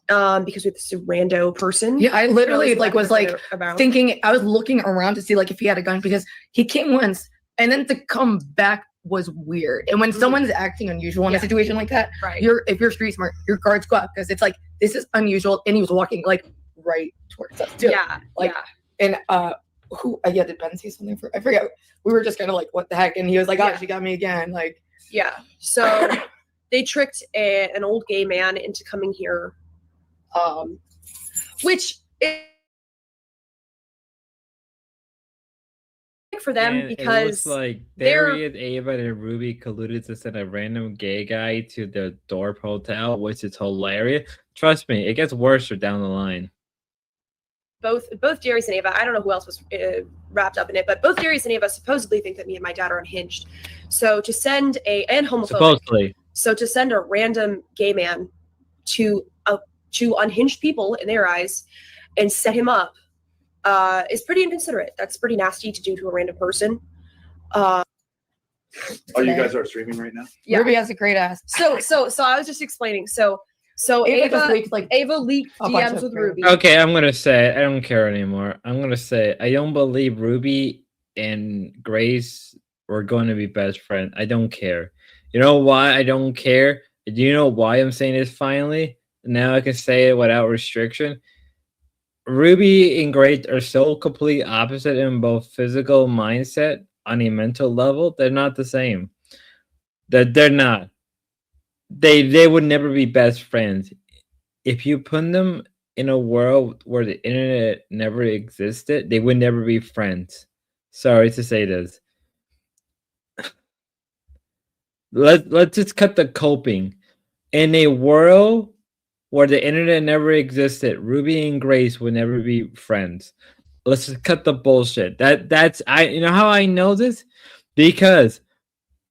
Because with this rando person. Yeah, I literally was about. thinking, I was looking around to see like if he had a gun because he came once and then to come back was weird. And when someone's acting unusual in a situation like that, right. If you're street smart, your guards go up because it's like this is unusual. And he was walking like right towards us too. Yeah. And did Ben say something I forget. We were just kind of like, what the heck? And he was like, oh, she got me again. Like, yeah. So they tricked an old gay man into coming here. Which is for them And because it looks like they're Darius, Ava, and Ruby colluded to send a random gay guy to the Dorp Hotel, which is hilarious. Trust me, it gets worse down the line. both Darius and Ava. I don't know who else was wrapped up in it, but both Darius and Ava supposedly think that me and my dad are unhinged. So to send and homophobic. Supposedly. So to send a random gay man to unhinged people in their eyes and set him up is pretty inconsiderate. That's pretty nasty to do to a random person. Oh, you guys are streaming right now? Yeah. Ruby has a great ass. So I was just explaining. So Ava just Ava leaked a bunch DMs of with Ruby. Okay, I'm gonna say I don't care anymore. I'm gonna say I don't believe Ruby and Grace were going to be best friends. I don't care. You know why I don't care? Do you know why I'm saying this finally? Now I can say it without restriction. Ruby and Grace are so complete opposite in both physical mindset on a mental level. They're not the same. They're not. They would never be best friends. If you put them in a world where the internet never existed, they would never be friends. Sorry to say this. Let's just cut the coping. In a world where the internet never existed, Ruby and Grace would never be friends. Let's just cut the bullshit. That's you know how I know this? Because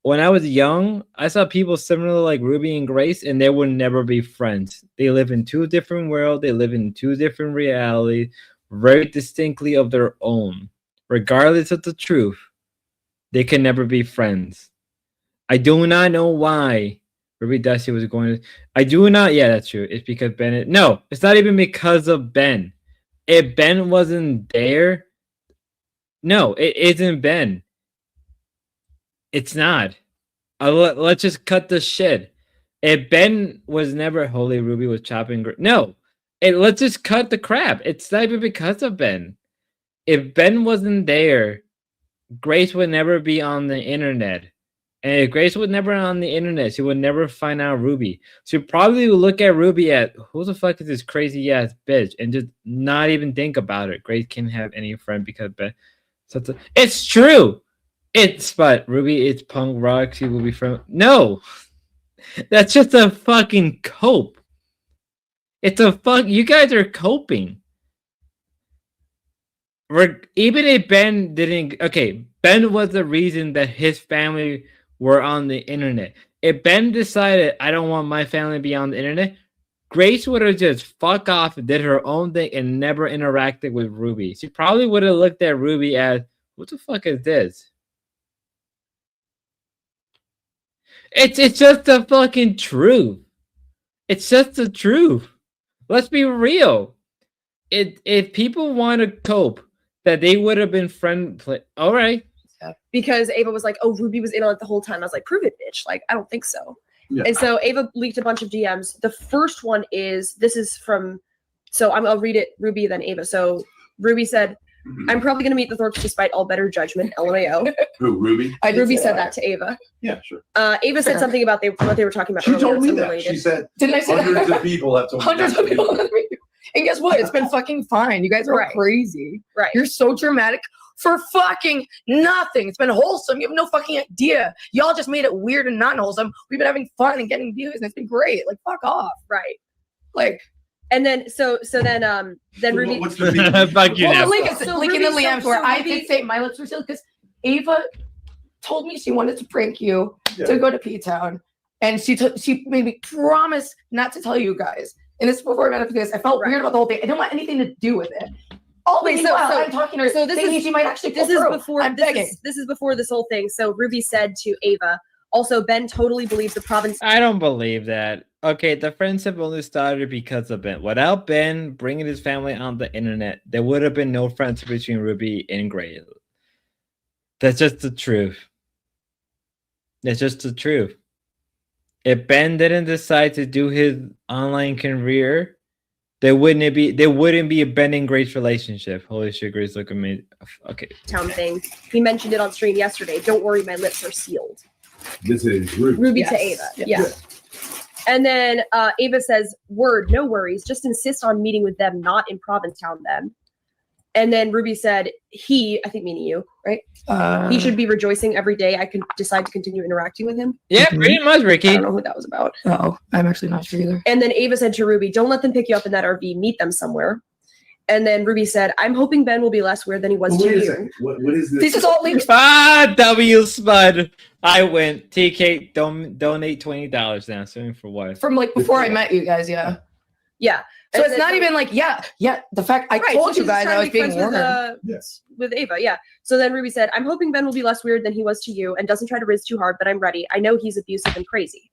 when I was young, I saw people similar like Ruby and Grace, and they would never be friends. They live in two different worlds. They live in two different realities, very distinctly of their own. Regardless of the truth, they can never be friends. I do not know why Ruby Dusty was going to. I do not. Yeah, that's true. It's because Ben. No, it's not even because of Ben. If Ben wasn't there, no, it isn't Ben. It's not. Let's just cut the shit. If Ben was never Holy Ruby was chopping. No, let's just cut the crap. It's not even because of Ben. If Ben wasn't there, Grace would never be on the internet. And if Grace would never on the internet, she would never find out Ruby. She probably would look at Ruby at who the fuck is this crazy ass bitch and just not even think about it. Grace can't have any friend because it's true. But Ruby, it's punk rock. She will be from No, that's just a fucking cope. It's a fuck. You guys are coping. Even if Ben didn't. Okay, Ben was the reason that his family were on the internet. If Ben decided I don't want my family to be on the internet, Grace would have just fuck off, did her own thing, and never interacted with Ruby. She probably would have looked at Ruby as, what the fuck is this? It's just the fucking truth. It's just the truth. Let's be real. If people want to cope, that they would have been all right. Because Ava was like, "Oh, Ruby was in on it the whole time." I was like, "Prove it, bitch!" Like, I don't think so. Yeah. And so Ava leaked a bunch of DMs. The first one is this is from. So I'll read it. Ruby, then Ava. So Ruby said, "I'm probably going to meet the Thorpes despite all better judgment." LMAO. Who, Ruby? Ruby said that to Ava. Yeah, sure. Ava said something about what they were talking about. She earlier. told me It's that. unrelated. She said Didn't I say that? hundreds of people have told me Hundreds that. of people. And guess what? It's been fucking fine. You guys are Right. crazy. Right. You're so dramatic for fucking nothing. It's been wholesome. You have no fucking idea. Y'all just made it weird and not wholesome. We've been having fun and getting views, and it's been great. Like, fuck off. Right. Like, and then then Ruby. What's the fuck you well, now. the link is So link in the Ruby- DMs so where I Ruby- did say my lips were sealed because Ava told me she wanted to prank you Yeah. to go to P-Town, and she made me promise not to tell you guys. And this is before I met up with this. I felt weird about the whole thing. I didn't want anything to do with it. Wait, so I'm talking to her. So this thinking is she might actually. this pull is through. before I'm this begging. is before this whole thing. So Ruby said to Ava, also Ben totally believes the province. I don't believe that. Okay, the friendship only started because of Ben. Without Ben bringing his family on the internet, there would have been no friendship between Ruby and Grace. That's just the truth. That's just the truth. If Ben didn't decide to do his online career, there wouldn't be a Ben and Grace relationship. Holy shit, Grace, look at me. Okay. Town thing. He mentioned it on stream yesterday. Don't worry, my lips are sealed. This is Ruby. Ruby to Ava. Yeah. And then Ava says, "Word, no worries. Just insist on meeting with them, not in Provincetown then." And then Ruby said, "He, I think meaning you, right? He should be rejoicing every day. I could decide to continue interacting with him." Yeah, pretty much, Ricky. I don't know who that was about. Oh, I'm actually not sure either. And then Ava said to Ruby, "Don't let them pick you up in that RV. Meet them somewhere." And then Ruby said, "I'm hoping Ben will be less weird than he was to Wait a you." second. What is this? This is all links. W Spud. I win. TK, donate $20 now. Assuming for what? From like before I met you guys, yeah. Yeah. So And it's then- not even like, yeah. The fact I Right, told so you she's guys trying I to was be being friends with, warned. Yes. with Ava, yeah. So then Ruby said, "I'm hoping Ben will be less weird than he was to you and doesn't try to riz too hard, but I'm ready. I know he's abusive and crazy."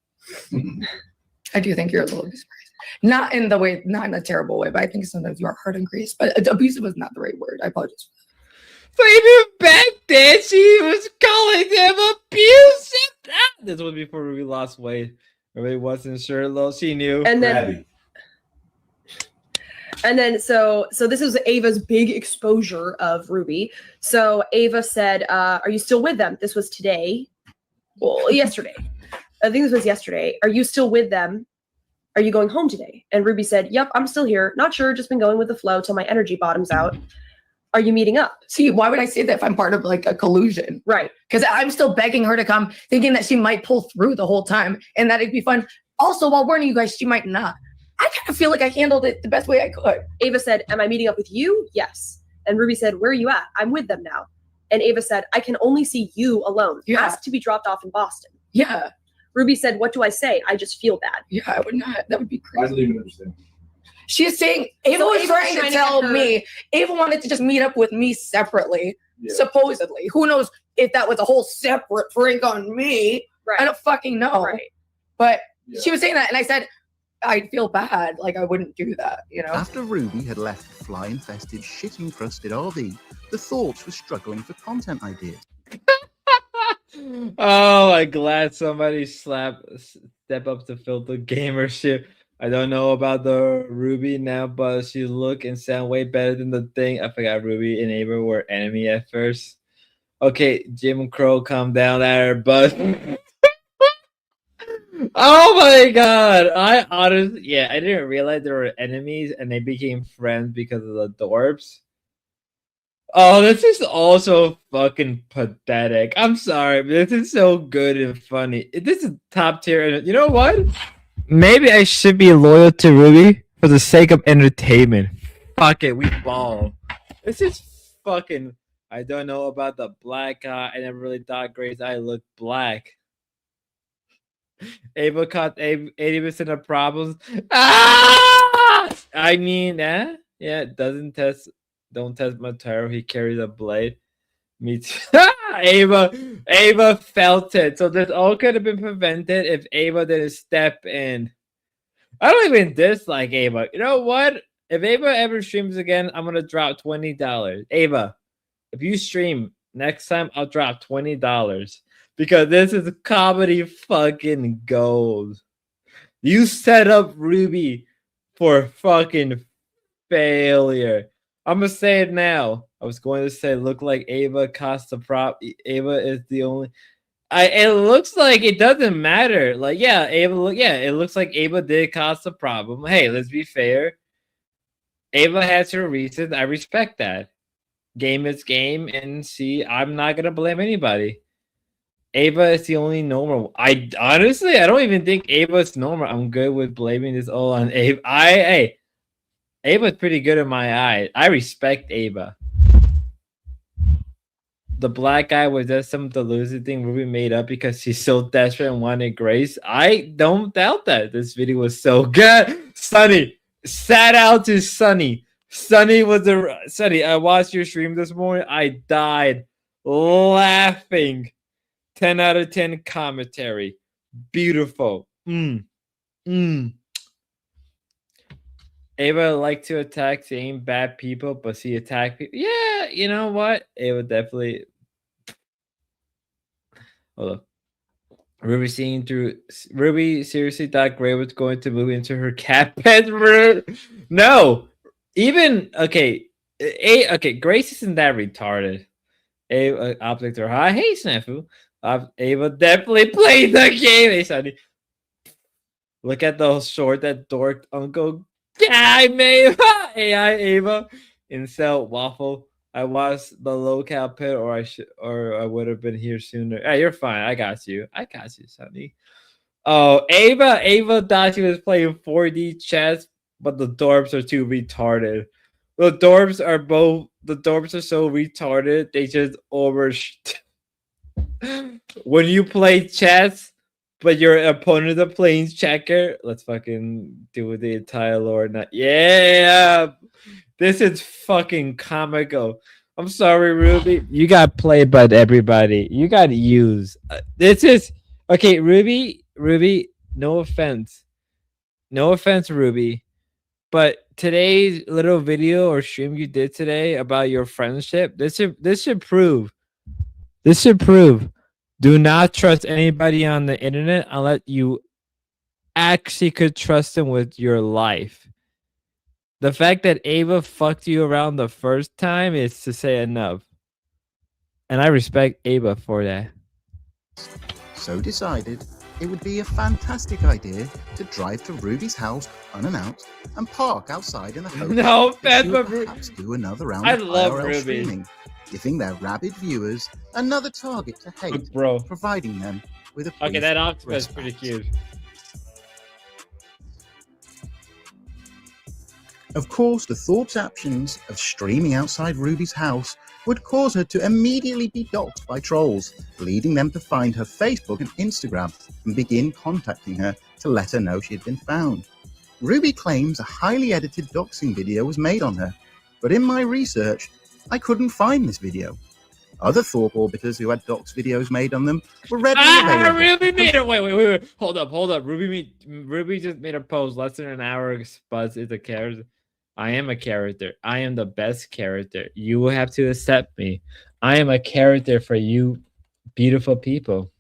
I do think you're a little bit crazy. Not in a terrible way, but I think sometimes you are hard and grease. But abusive is not the right word. I apologize. So even back then, she was calling them abusive. This was before Ruby lost weight. Ruby wasn't sure, though. She knew. And then so this is Ava's big exposure of Ruby. So Ava said, "Are you still with them?" This was today. Well, yesterday. I think this was yesterday. "Are you still with them? Are you going home today?" And Ruby said, "Yep, I'm still here. Not sure, just been going with the flow till my energy bottoms out. Are you meeting up?" See, why would I say that if I'm part of like a collusion? Right. Because I'm still begging her to come, thinking that she might pull through the whole time and that it'd be fun. Also, while warning you guys, she might not. I kind of feel like I handled it the best way I could. Ava said, "Am I meeting up with you?" "Yes." And Ruby said, "Where are you at?" "I'm with them now." And Ava said, "I can only see you alone. Yeah. Ask to be dropped off in Boston." Yeah. Ruby said, "What do I say? I just feel bad." Yeah, I would not. That would be I crazy. don't even understand. She is saying Ava So was Ava's trying to trying to tell get her- me. Ava wanted to just meet up with me separately, Yeah. supposedly. Who knows if that was a whole separate prank on me? Right. I don't fucking know. Right. But Yeah. she was saying that, and I said, I'd feel bad. Like, I wouldn't do that, you know? After Ruby had left the fly-infested, shit-encrusted RV, the Thorpes were struggling for content ideas. Oh, I'm glad somebody step up to filter gamer shit. I don't know about the Ruby now, but she look and sound way better than the thing. I forgot Ruby and Ava were enemy at first. Okay, Jim Crow, calm down there, bud. Oh my god! I honestly, I didn't realize there were enemies and they became friends because of the Dorps. Oh, this is also fucking pathetic. I'm sorry, but this is so good and funny. This is top tier. And you know what? Maybe I should be loyal to Ruby for the sake of entertainment. Fuck it, we ball. This is fucking. I don't know about the black eye. I never really thought Gray's eye looked black. Ava caught 80% of problems. Ah! I mean, yeah, don't test Motaro. He carries a blade. Me too. Ava felt it. So this all could have been prevented if Ava didn't step in. I don't even dislike Ava. You know what? If Ava ever streams again, I'm gonna drop $20. Ava, if you stream next time, I'll drop $20. Because this is comedy fucking gold. You set up Ruby for fucking failure. I'm gonna say it now. I was going to say look like Ava cost the prop. Ava is the only. It looks like it doesn't matter. Like Ava. It looks like Ava did cause the problem. Hey, let's be fair. Ava has her reasons. I respect that. Game is game, and see, I'm not gonna blame anybody. Ava is the only normal. I honestly, I don't even think Ava is normal. I'm good with blaming this all on Ava. Ava's pretty good in my eyes. I respect Ava. The black guy was just some delusive thing Ruby made up because she's so desperate and wanted Grace. I don't doubt that. This video was so good. Sunny, shout out to Sunny. Sunny, I watched your stream this morning. I died laughing. 10 out of 10 commentary. Beautiful. Ava like to attack saying bad people, but she attack people. Yeah, you know what? Ava definitely. Hold up. Ruby seeing through. Ruby seriously thought Gray was going to move into her cat pet room. No, even okay. Grace isn't that retarded. Ava objects are high. Hey, Snafu. Ava definitely played the game. Hey, Sonny. Look at the short that dorked Uncle Guy made. AI Ava. Incel Waffle. I watched the locale pit, or I would have been here sooner. Hey, you're fine. I got you, Sonny. Oh, Ava thought she was playing 4D chess, but the Dorps are too retarded. The Dorps are so retarded, they just when you play chess, but your opponent is playing checker, let's fucking do the entire lore. Yeah, this is fucking comical. I'm sorry, Ruby. You got played by everybody. You got used. This is okay, Ruby. No offense, Ruby. But today's little video or stream you did today about your friendship, this should prove. Do not trust anybody on the internet unless you actually could trust them with your life. The fact that Ava fucked you around the first time is to say enough. And I respect Ava for that. So decided it would be a fantastic idea to drive to Ruby's house unannounced and park outside in the hope No, that she would perhaps do another round I of love IRL Ruby. streaming, giving their rabid viewers another target to hate, bro. providing them with a Okay, brief that octopus is respite. pretty cute. Of course, the thoughts actions of streaming outside Ruby's house would cause her to immediately be doxxed by trolls, leading them to find her Facebook and Instagram and begin contacting her to let her know she had been found. Ruby claims a highly edited doxing video was made on her, but in my research, I couldn't find this video. Other Thorpe orbiters who had dox videos made on them were readily available. Ruby made it. Wait. Hold up. Ruby just made a post less than an hour. Spuzz is a character. I am a character. I am the best character. You will have to accept me. I am a character for you beautiful people.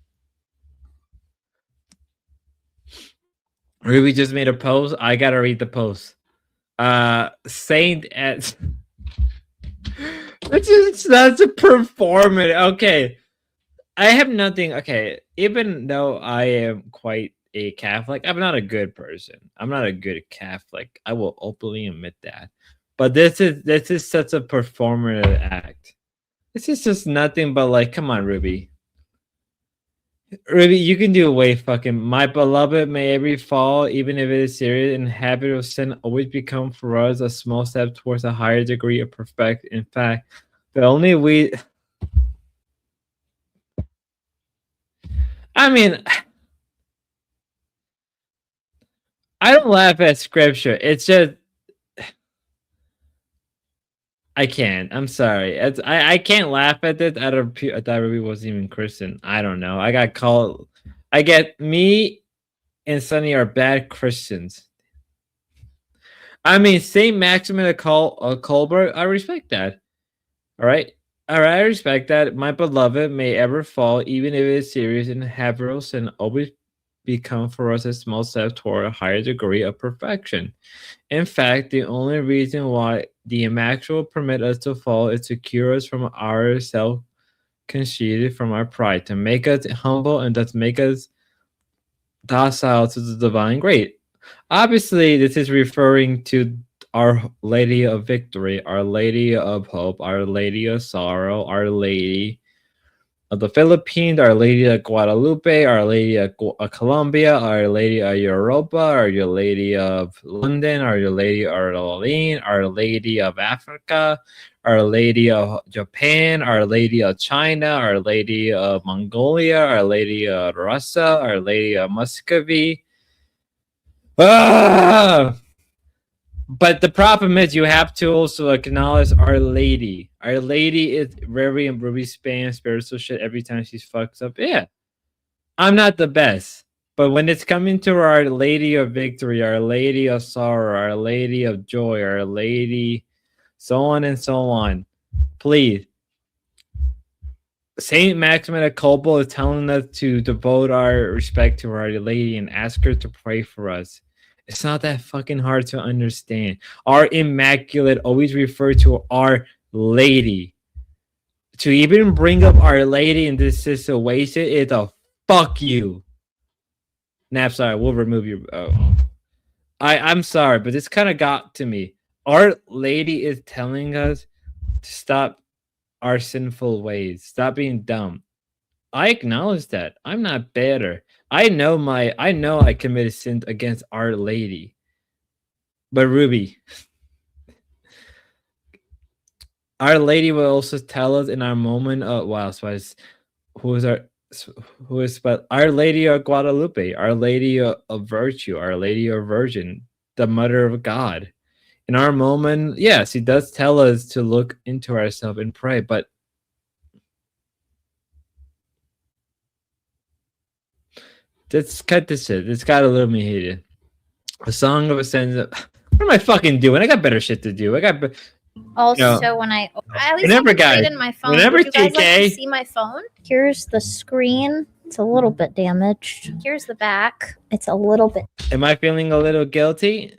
Ruby just made a post. I gotta read the post. Saint at That's a performance. Okay. I have nothing. Okay. Even though I am quite a Catholic, I'm not a good person. I'm not a good Catholic. I will openly admit that. But this is such a performative act. This is just nothing but like, come on, Ruby. Ruby, you can do way fucking. My beloved, may every fall, even if it is serious and habit of sin, always become for us a small step towards a higher degree of perfect. In fact, the only we. I mean, I don't laugh at scripture. It's just. I can't. I'm sorry. I can't laugh at this. I thought Ruby wasn't even Christian. I don't know. I got called. I get me and Sunny are bad Christians. I mean, Saint Maximin of Colberg. I respect that. All right. I respect that. My beloved may ever fall, even if it is serious and habitual, and always become for us a small step toward a higher degree of perfection. In fact, the only reason why the Immaculate permit us to fall is to cure us from our self-conceited, from our pride, to make us humble and thus make us docile to the divine grace. Obviously, this is referring to Our Lady of Victory, Our Lady of Hope, Our Lady of Sorrow, Our Lady of the Philippines, Our Lady of Guadalupe, Our Lady of Colombia, Our Lady of Europa, Our Lady of London, Our Lady of Orleans, Our Lady of Africa, Our Lady of Japan, Our Lady of China, Our Lady of Mongolia, Our Lady of Russia, Our Lady of Muscovy. Ah! But the problem is you have to also acknowledge Our Lady. Our Lady is very and Ruby spam spiritual shit every time she fucks up. Yeah. I'm not the best. But when it's coming to Our Lady of Victory, Our Lady of Sorrow, Our Lady of Joy, Our Lady, so on and so on, please. Saint Maximin of Colbo is telling us to devote our respect to Our Lady and ask her to pray for us. It's not that fucking hard to understand. Our Immaculate always refer to Our Lady. To even bring up Our Lady in this situation is a fuck you. Nap, sorry, we'll remove you. Oh. I'm sorry, but this kind of got to me. Our Lady is telling us to stop our sinful ways. Stop being dumb. I acknowledge that. I'm not better. I know I committed sin against Our Lady. But Ruby, Our Lady will also tell us in our moment of but Our Lady of Guadalupe, Our Lady of Virtue, Our Lady of Virgin, the Mother of God. In our moment, yes, he does tell us to look into ourselves and pray, but let's cut this shit. It's got a little me heated. A Song of Ascension. What am I fucking doing? I got better shit to do. Also, when I at least whenever, I can guys, play it in my phone. whenever Would you guys like TK to see my phone? Here's the screen. It's a little bit damaged. Here's the back. It's a little bit. Am I feeling a little guilty?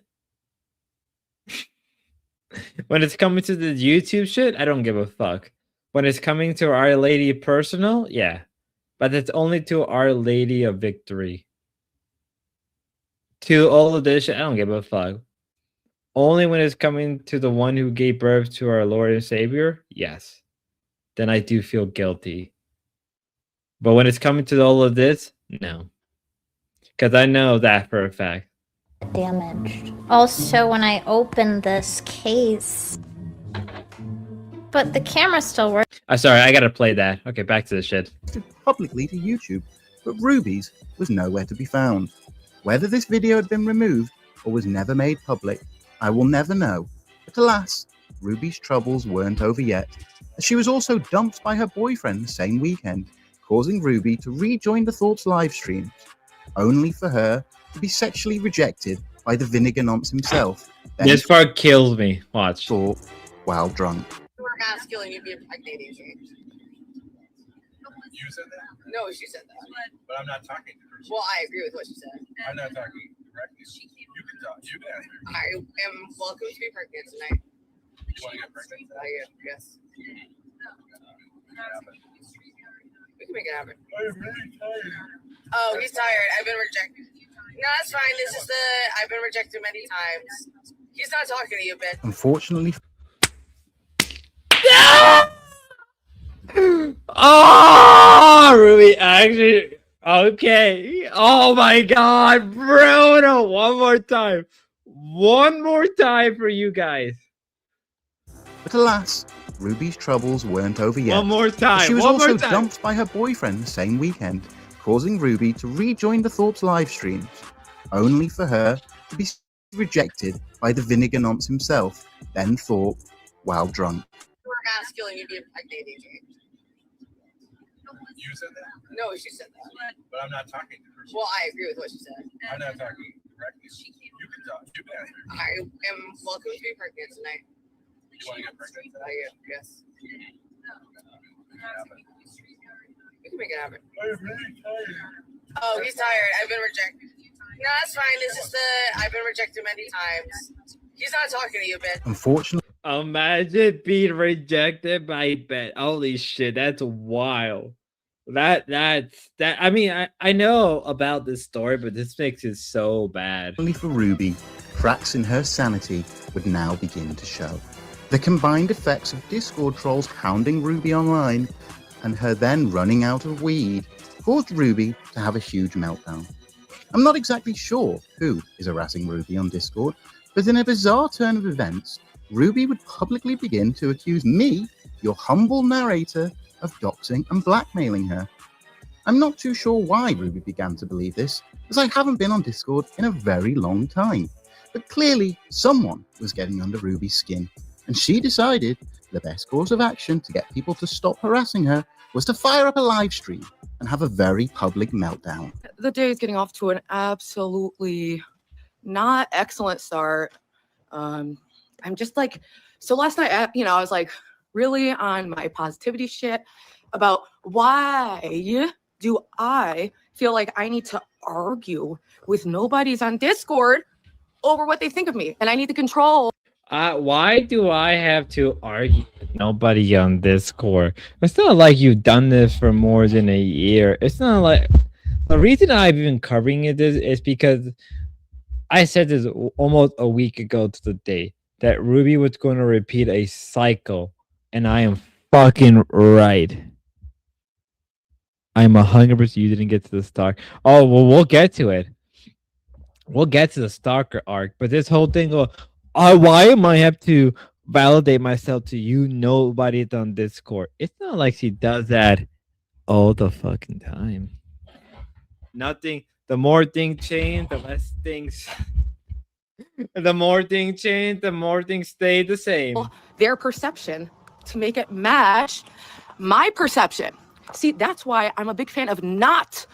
When it's coming to the YouTube shit, I don't give a fuck. When it's coming to Our Lady personal, yeah. But it's only to Our Lady of Victory. To all of this shit, I don't give a fuck. Only when it's coming to the one who gave birth to our Lord and Savior, yes. Then I do feel guilty. But when it's coming to all of this, no. Because I know that for a fact. Damaged. Also, when I open this case, but the camera still works. Sorry, I gotta play that. Okay, back to the shit. Publicly to YouTube, but Ruby's was nowhere to be found. Whether this video had been removed or was never made public, I will never know. But alas, Ruby's troubles weren't over yet, as she was also dumped by her boyfriend the same weekend, causing Ruby to rejoin the Thoughts live streams, only for her to be sexually rejected by the Vinegar Nonce himself. This part kills me. Watch. Thought while drunk. You were masculine, you'd be impregnating me. You said that? No, she said that. But I'm not talking to her. Well, I agree with what she said. I'm not talking directly. You can talk. You can ask her. I am welcome to be pregnant tonight. You want to get pregnant? I am, yes. We can make it happen. Oh, he's tired. I've been rejected. No, that's fine. This is I've been rejected many times. He's not talking to you, bitch. Unfortunately, Oh, Ruby, actually, okay. Oh my God, bro! No, one more time for you guys. but alas, Ruby's troubles weren't over yet. One more time. She was one also more time. dumped by her boyfriend the same weekend, causing Ruby to rejoin the Thorpe's live streams, only for her to be rejected by the Vinegar Nonce himself, Ben Thorpe, while drunk. We're masculine. You'd be impregnating me. You said that? No, she said that. But I'm not talking to her. Well, I agree with what she said. I'm not talking directly. You can talk. You can answer. I am welcome to be pregnant tonight. You want to get pregnant? I am, yes. We can make it happen. Oh, he's tired. I've been rejected. No, that's fine. This is I've been rejected many times. He's not talking to you, bitch. Unfortunately, Imagine being rejected by Ben. Holy shit, that's wild. That's I mean, I know about this story, but this makes it so bad. only for Ruby, cracks in her sanity would now begin to show. The combined effects of Discord trolls hounding Ruby online and her then running out of weed caused Ruby to have a huge meltdown. I'm not exactly sure who is harassing Ruby on Discord, but in a bizarre turn of events, Ruby would publicly begin to accuse me, your humble narrator, of doxing and blackmailing her. I'm not too sure why Ruby began to believe this, as I haven't been on Discord in a very long time. But clearly, someone was getting under Ruby's skin, and she decided the best course of action to get people to stop harassing her was to fire up a live stream and have a very public meltdown. The day is getting off to an absolutely not excellent start. I'm just like, so last night, I was like really on my positivity shit about why do I feel like I need to argue with nobody's on Discord over what they think of me, and I need to control. Why do I have to argue with nobody on Discord? It's not like you've done this for more than a year. It's not like the reason I've been covering it is because I said this almost a week ago to the day that Ruby was going to repeat a cycle, and I am fucking right. I'm 100%. You didn't get to the stalk. Oh well, we'll get to it. We'll get to the stalker arc, but this whole thing of why am I have to validate myself to you? Nobody's on Discord. It's not like she does that all the fucking time. Nothing. The more things change, the less things. The more things change, the more things stay the same. Their perception to make it match my perception. See, that's why I'm a big fan of not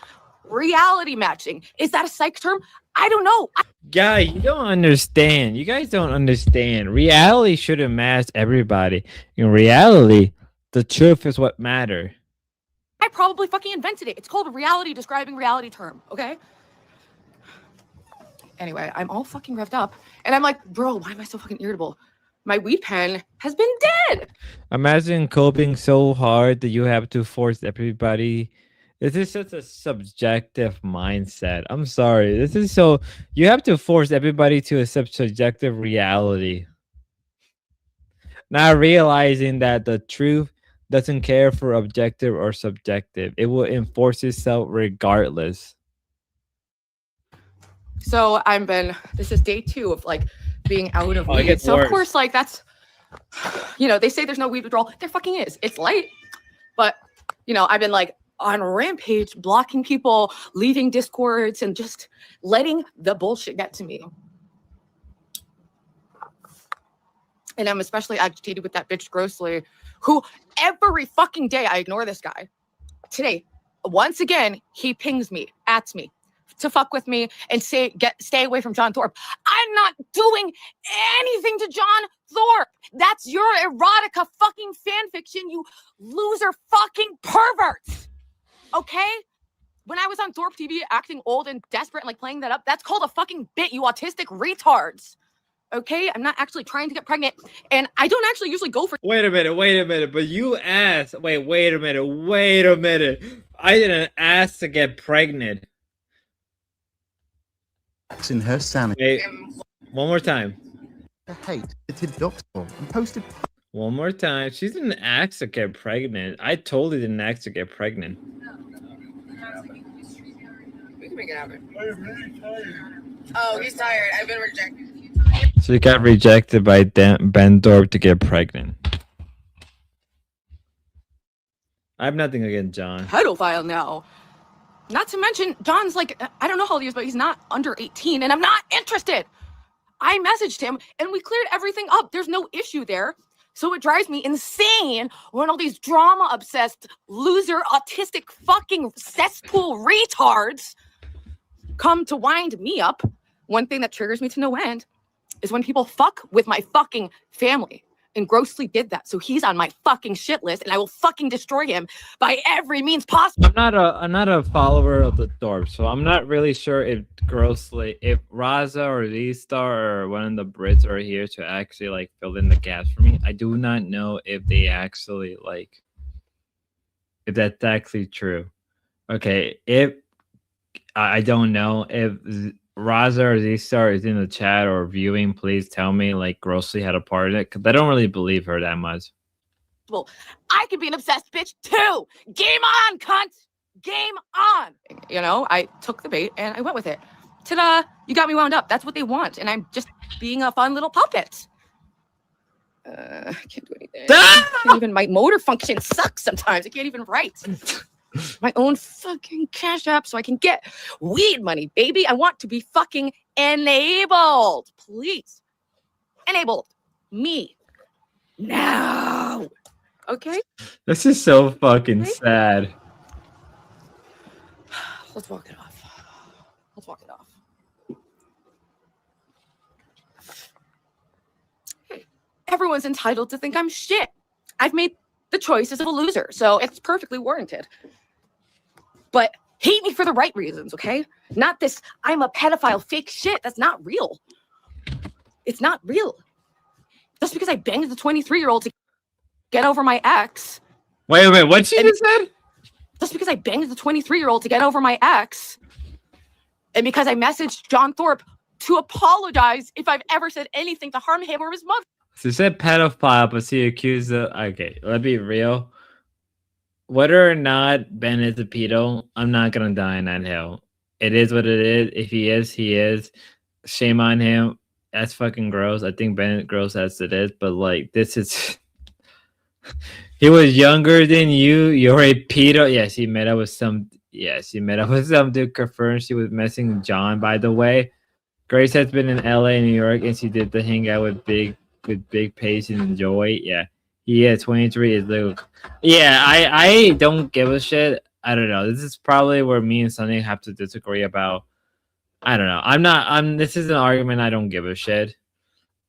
reality matching. Is that a psych term? I don't know. Guy, you don't understand. You guys don't understand. Reality shouldn't match everybody. In reality, the truth is what matters. I probably fucking invented it. It's called a reality describing reality term, okay? Anyway, I'm all fucking revved up. And I'm like, bro, why am I so fucking irritable? My weed pen has been dead. Imagine coping so hard that you have to force everybody. This is such a subjective mindset. I'm sorry. This is so... You have to force everybody to accept subjective reality. Not realizing that the truth doesn't care for objective or subjective. It will enforce itself regardless. So this is day 2 of like being out of weed. So of course, like that's, they say there's no weed withdrawal. There fucking is. It's light. But, I've been like on a rampage, blocking people, leaving Discords, and just letting the bullshit get to me. And I'm especially agitated with that bitch Grossly, who every fucking day I ignore this guy. Today, once again, he pings me, ats me, to fuck with me and stay away from John Thorpe. I'm not doing anything to John Thorpe. That's your erotica fucking fan fiction, you loser fucking perverts. Okay? When I was on Thorpe TV acting old and desperate and like playing that up, that's called a fucking bit, you autistic retards. Okay, I'm not actually trying to get pregnant, and I don't actually usually go for. Wait a minute. But you asked. Wait a minute. I didn't ask to get pregnant. It's in her sanity. Wait, one more time. The hate visited Doctor and posted. One more time. She didn't ask to get pregnant. I totally didn't ask to get pregnant. We can make it happen. Oh, he's tired. I've been rejected. She got rejected by Ben Dorp to get pregnant. I have nothing against John. Pedophile now. Not to mention, John's like, I don't know how old he is, but he's not under 18, and I'm not interested. I messaged him, and we cleared everything up. There's no issue there. So it drives me insane when all these drama-obsessed, loser, autistic, fucking cesspool retards come to wind me up. One thing that triggers me to no end is when people fuck with my fucking family, and grossly did that. So he's on my fucking shit list, and I will fucking destroy him by every means possible. I'm not a follower of the Dorp, so I'm not really sure if Raza or Z-Star or one of the Brits are here to actually like fill in the gaps for me. I do not know if they actually like if that's actually true. Okay, if I don't know if Raza or Z-Star is in the chat or viewing, please tell me like grossly had a part in it, because I don't really believe her that much. Well, I could be an obsessed bitch too. Game on, cunt. Game on. You know, I took the bait and I went with it. Ta-da! You got me wound up. That's what they want, and I'm just being a fun little puppet. I can't do anything. Even my motor function sucks sometimes. I can't even write my own fucking Cash App so I can get weed money, baby. I want to be fucking enabled. Please. Enabled. Me. Now. Okay? This is so fucking sad. Let's walk it off. Let's walk it off. Hey, everyone's entitled to think I'm shit. I've made the choices of a loser, so it's perfectly warranted. But hate me for the right reasons, okay? Not this, I'm a pedophile fake shit. That's not real. It's not real. Just because I banged the 23-year-old to get over my ex. Wait, what she just said? Just because I banged the 23-year-old to get over my ex. And because I messaged John Thorpe to apologize if I've ever said anything to harm him or his mother. She said pedophile, but she accused of... Okay, let's be real. Whether or not Ben is a pedo, I'm not gonna die in that hill. It is what it is. If he is, he is. Shame on him. That's fucking gross. I think Ben gross as it is, but like this is he was younger than you. You're a pedo. Yes, he met up with some dude confirmed she was messing with John, by the way. Grace has been in LA, New York, and she did the hangout with Big Pace and Joy. Yeah. Yeah, 23 is Luke. Yeah, I don't give a shit. I don't know. This is probably where me and Sunny have to disagree about. I don't know. This is an argument I don't give a shit.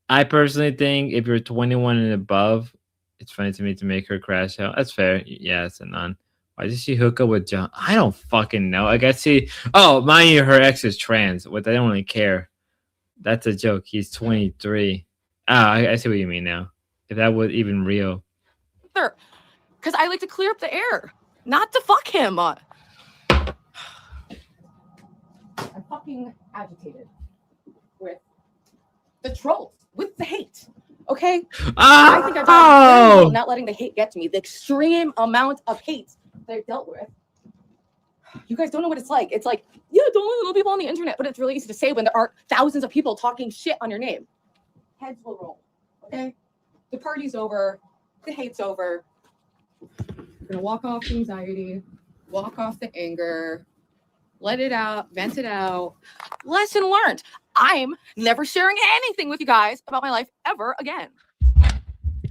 I personally think if you're 21 and above, it's funny to me to make her crash out. That's fair. Yeah, it's a none. Why did she hook up with John? I don't fucking know. I guess mind you, her ex is trans, but I don't really care. That's a joke. He's 23. I see what you mean now. If that was even real. Because I like to clear up the air, not to fuck him. I'm fucking agitated with the trolls, with the hate. Okay? I think I've done very well not letting the hate get to me. The extreme amount of hate that I've dealt with. You guys don't know what it's like. It's like, yeah, don't let little people on the internet, but it's really easy to say when there are thousands of people talking shit on your name. Heads will roll. Okay? The party's over. The hate's over. We're gonna walk off the anxiety, walk off the anger, let it out, vent it out. Lesson learned. I'm never sharing anything with you guys about my life ever again.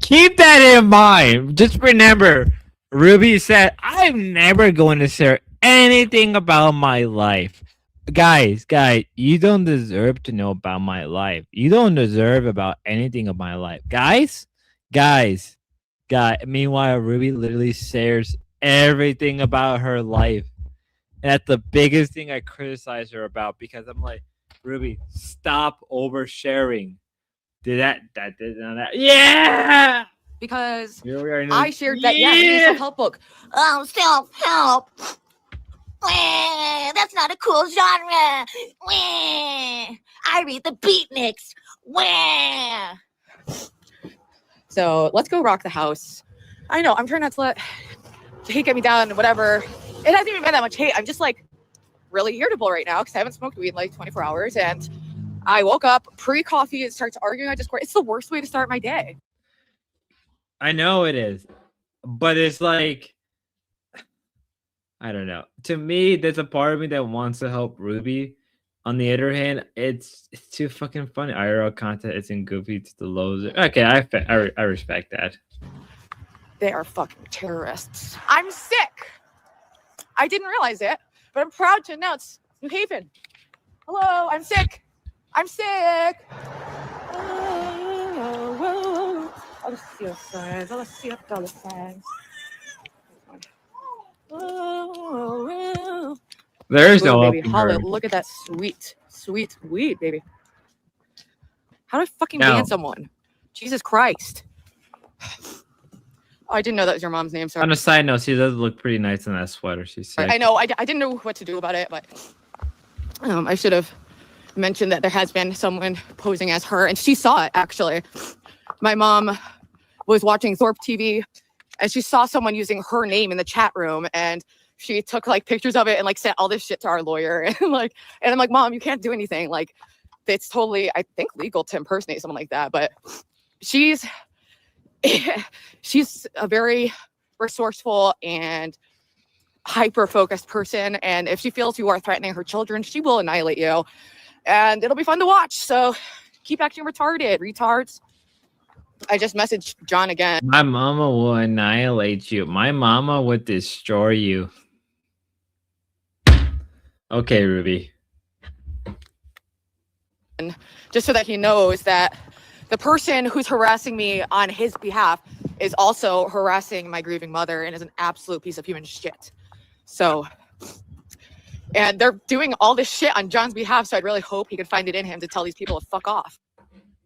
Keep that in mind. Just remember, Ruby said, I'm never going to share anything about my life. Guys, you don't deserve to know about my life. You don't deserve about anything of my life. Guys. Meanwhile, Ruby literally shares everything about her life. And that's the biggest thing I criticize her about, because I'm like, Ruby, stop oversharing. Did that did that? Yeah. Because Here we are in I the- shared that. Yeah, Yeah. self-help book. Oh, self-help. Wah, that's not a cool genre. Wah, I read the beatniks. Wah. So let's go rock the house. I know I'm trying not to let hate get me down. Whatever. It hasn't even been that much hate. I'm just like really irritable right now because I haven't smoked weed in like 24 hours, and I woke up pre-coffee and starts arguing on Discord. It's the worst way to start my day. I know it is, but it's like, I don't know. To me, there's a part of me that wants to help Ruby. On the other hand, it's too fucking funny. IRL content isn't goofy to the lows. Okay, I respect that. They are fucking terrorists. I'm sick. I didn't realize it, but I'm proud to announce New Haven. Hello, I'm sick. I'm sick. Oh, all the seal signs, all the seal dollar signs. Oh, There's no baby. open Holla, heart. look at that sweet, sweet weed, baby. How do I fucking No. ban someone? Jesus Christ. Oh, I didn't know that was your mom's name. Sorry. On a side note, she does look pretty nice in that sweater. She's sick. I know. I didn't know what to do about it, but I should have mentioned that there has been someone posing as her, and she saw it actually. My mom was watching Thorpe TV, and she saw someone using her name in the chat room, and she took like pictures of it and like sent all this shit to our lawyer, and I'm like, Mom, you can't do anything. Like, it's totally, I think, legal to impersonate someone like that, but she's a very resourceful and hyper-focused person, and if she feels you are threatening her children, she will annihilate you, and it'll be fun to watch. So keep acting retarded, retards. I just messaged John again. My mama will annihilate you. My mama would destroy you. Okay, Ruby. Just so that he knows that the person who's harassing me on his behalf is also harassing my grieving mother and is an absolute piece of human shit. So, and they're doing all this shit on John's behalf, so I'd really hope he could find it in him to tell these people to fuck off.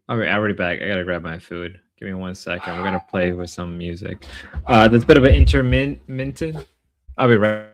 All right, I'll be back. I gotta grab my food. Give me 1 second. We're gonna play with some music. There's a bit of an intermittent. I'll be right.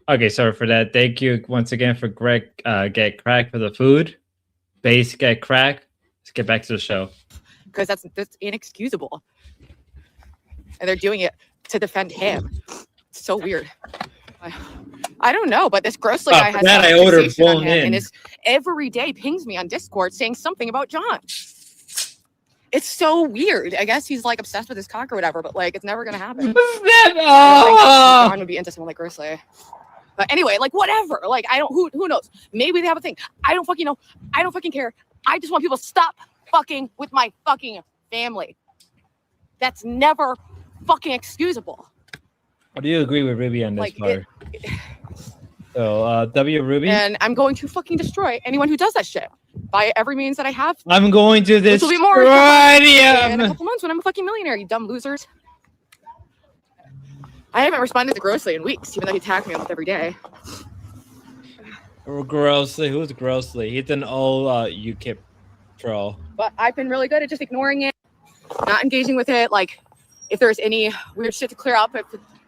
Okay, sorry for that. Thank you once again for Greg Get Crack for the food. Base Get Crack. Let's get back to the show. Because that's inexcusable. And they're doing it to defend him. It's so weird. I don't know, but this grossly guy has that some I ordered fixation on phone him in. and is every day pings me on Discord saying something about John. It's so weird. I guess he's like obsessed with his cock or whatever, but like it's never gonna happen. John would be into someone like Grossly. But anyway, like whatever. Like I don't who knows? Maybe they have a thing. I don't fucking know. I don't fucking care. I just want people to stop fucking with my fucking family. That's never fucking excusable. Do you agree with Ruby on this Like, part? So, W Ruby? And I'm going to fucking destroy anyone who does that shit by every means that I have. I'm going to Which will destroy be more in a him! couple months when I'm a fucking millionaire, you dumb losers. I haven't responded to Grossly in weeks, even though he tagged me almost every day. Grossly, who's Grossly? He's an old UKIP troll. But I've been really good at just ignoring it, not engaging with it. Like, if there's any weird shit to clear up,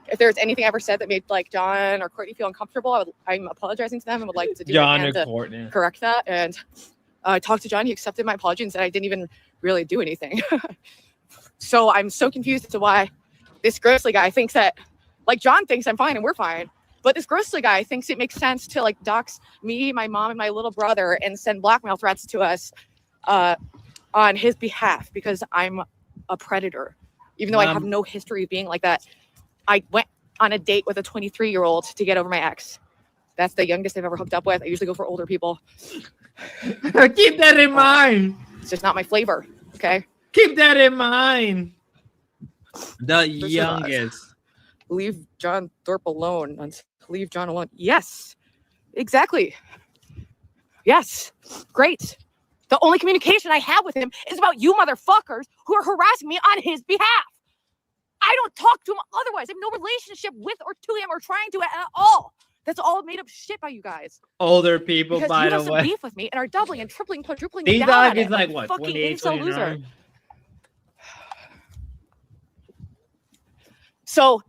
if there's anything I ever said that made like John or Courtney feel uncomfortable, I'm apologizing to them and would like to do John what I or can to Courtney. correct that. And I talked to John. He accepted my apology and said I didn't even really do anything. So I'm so confused as to why this Grossly guy thinks that, like, John thinks I'm fine and we're fine. But this Grossly guy thinks it makes sense to like dox me, my mom, and my little brother and send blackmail threats to us on his behalf because I'm a predator. Even though I have no history of being like that. I went on a date with a 23-year-old to get over my ex. That's the youngest I've ever hooked up with. I usually go for older people. Keep that in mind. It's just not my flavor. Okay. Keep that in mind. The youngest. Leave John Thorpe alone. Leave John alone. Yes. Exactly. Yes. Great. The only communication I have with him is about you motherfuckers who are harassing me on his behalf. I don't talk to him otherwise. I have no relationship with or to him or trying to at all. That's all made up shit by you guys. Older people, Because by you the have some way. beef with me and are doubling and tripling, quadrupling These me down on dog is it. like what? Fucking 28, incel loser. 29? So,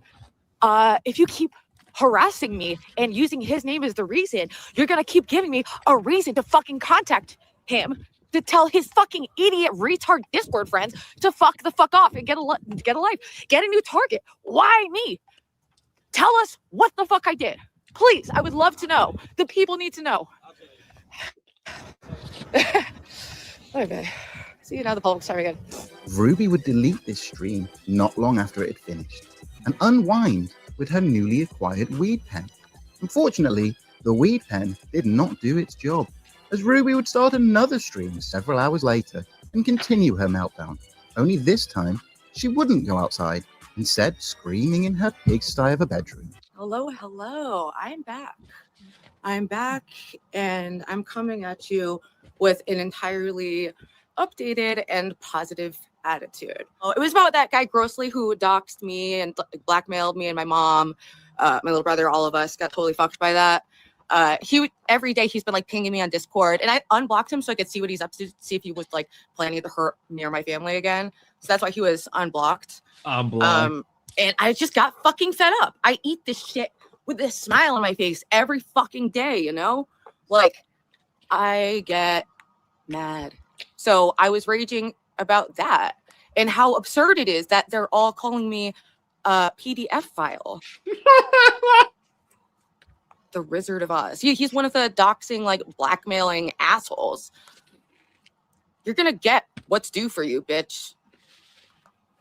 if you keep harassing me and using his name as the reason, you're gonna keep giving me a reason to fucking contact him to tell his fucking idiot retard Discord friends to fuck the fuck off and get a life, get a new target. Why me? Tell us what the fuck I did, please. I would love to know. The people need to know. Okay. See you now. The public's time again. Ruby would delete this stream not long after it had finished and unwind with her newly acquired weed pen. Unfortunately, the weed pen did not do its job, as Ruby would start another stream several hours later and continue her meltdown. Only this time, she wouldn't go outside, instead screaming in her pigsty of a bedroom. Hello, hello. I'm back. I'm back and I'm coming at you with an entirely updated and positive attitude. Oh, it was about that guy Grossly who doxed me and blackmailed me and my mom, my little brother, all of us got totally fucked by that. Every day he's been like pinging me on Discord, and I unblocked him so I could see what he's up to, see if he was like planning to hurt me or my family again. So that's why he was unblocked. And I just got fucking fed up. I eat this shit with this smile on my face every fucking day, you know? Like, I get mad. So I was raging about that and how absurd it is that they're all calling me a PDF file. The Wizard of Oz. He's one of the doxing, like, blackmailing assholes. You're gonna get what's due for you, bitch.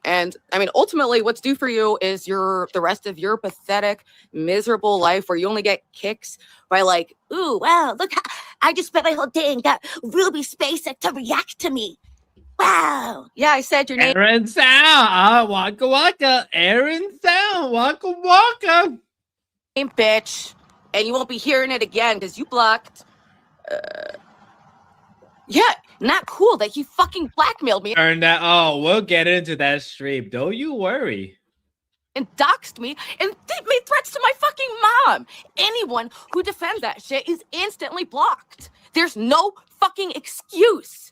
And I mean, ultimately, what's due for you is the rest of your pathetic, miserable life where you only get kicks by like, ooh, wow, look, I just spent my whole day and got Ruby SpaceX to react to me. Wow. Yeah, I said your name. Aaron Sound. Waka waka. Aaron Sound. Waka waka. Bitch. And you won't be hearing it again because you blocked. Yeah, not cool that he fucking blackmailed me. Turn that. Oh, we'll get into that stream. Don't you worry. And doxed me and made threats to my fucking mom. Anyone who defends that shit is instantly blocked. There's no fucking excuse.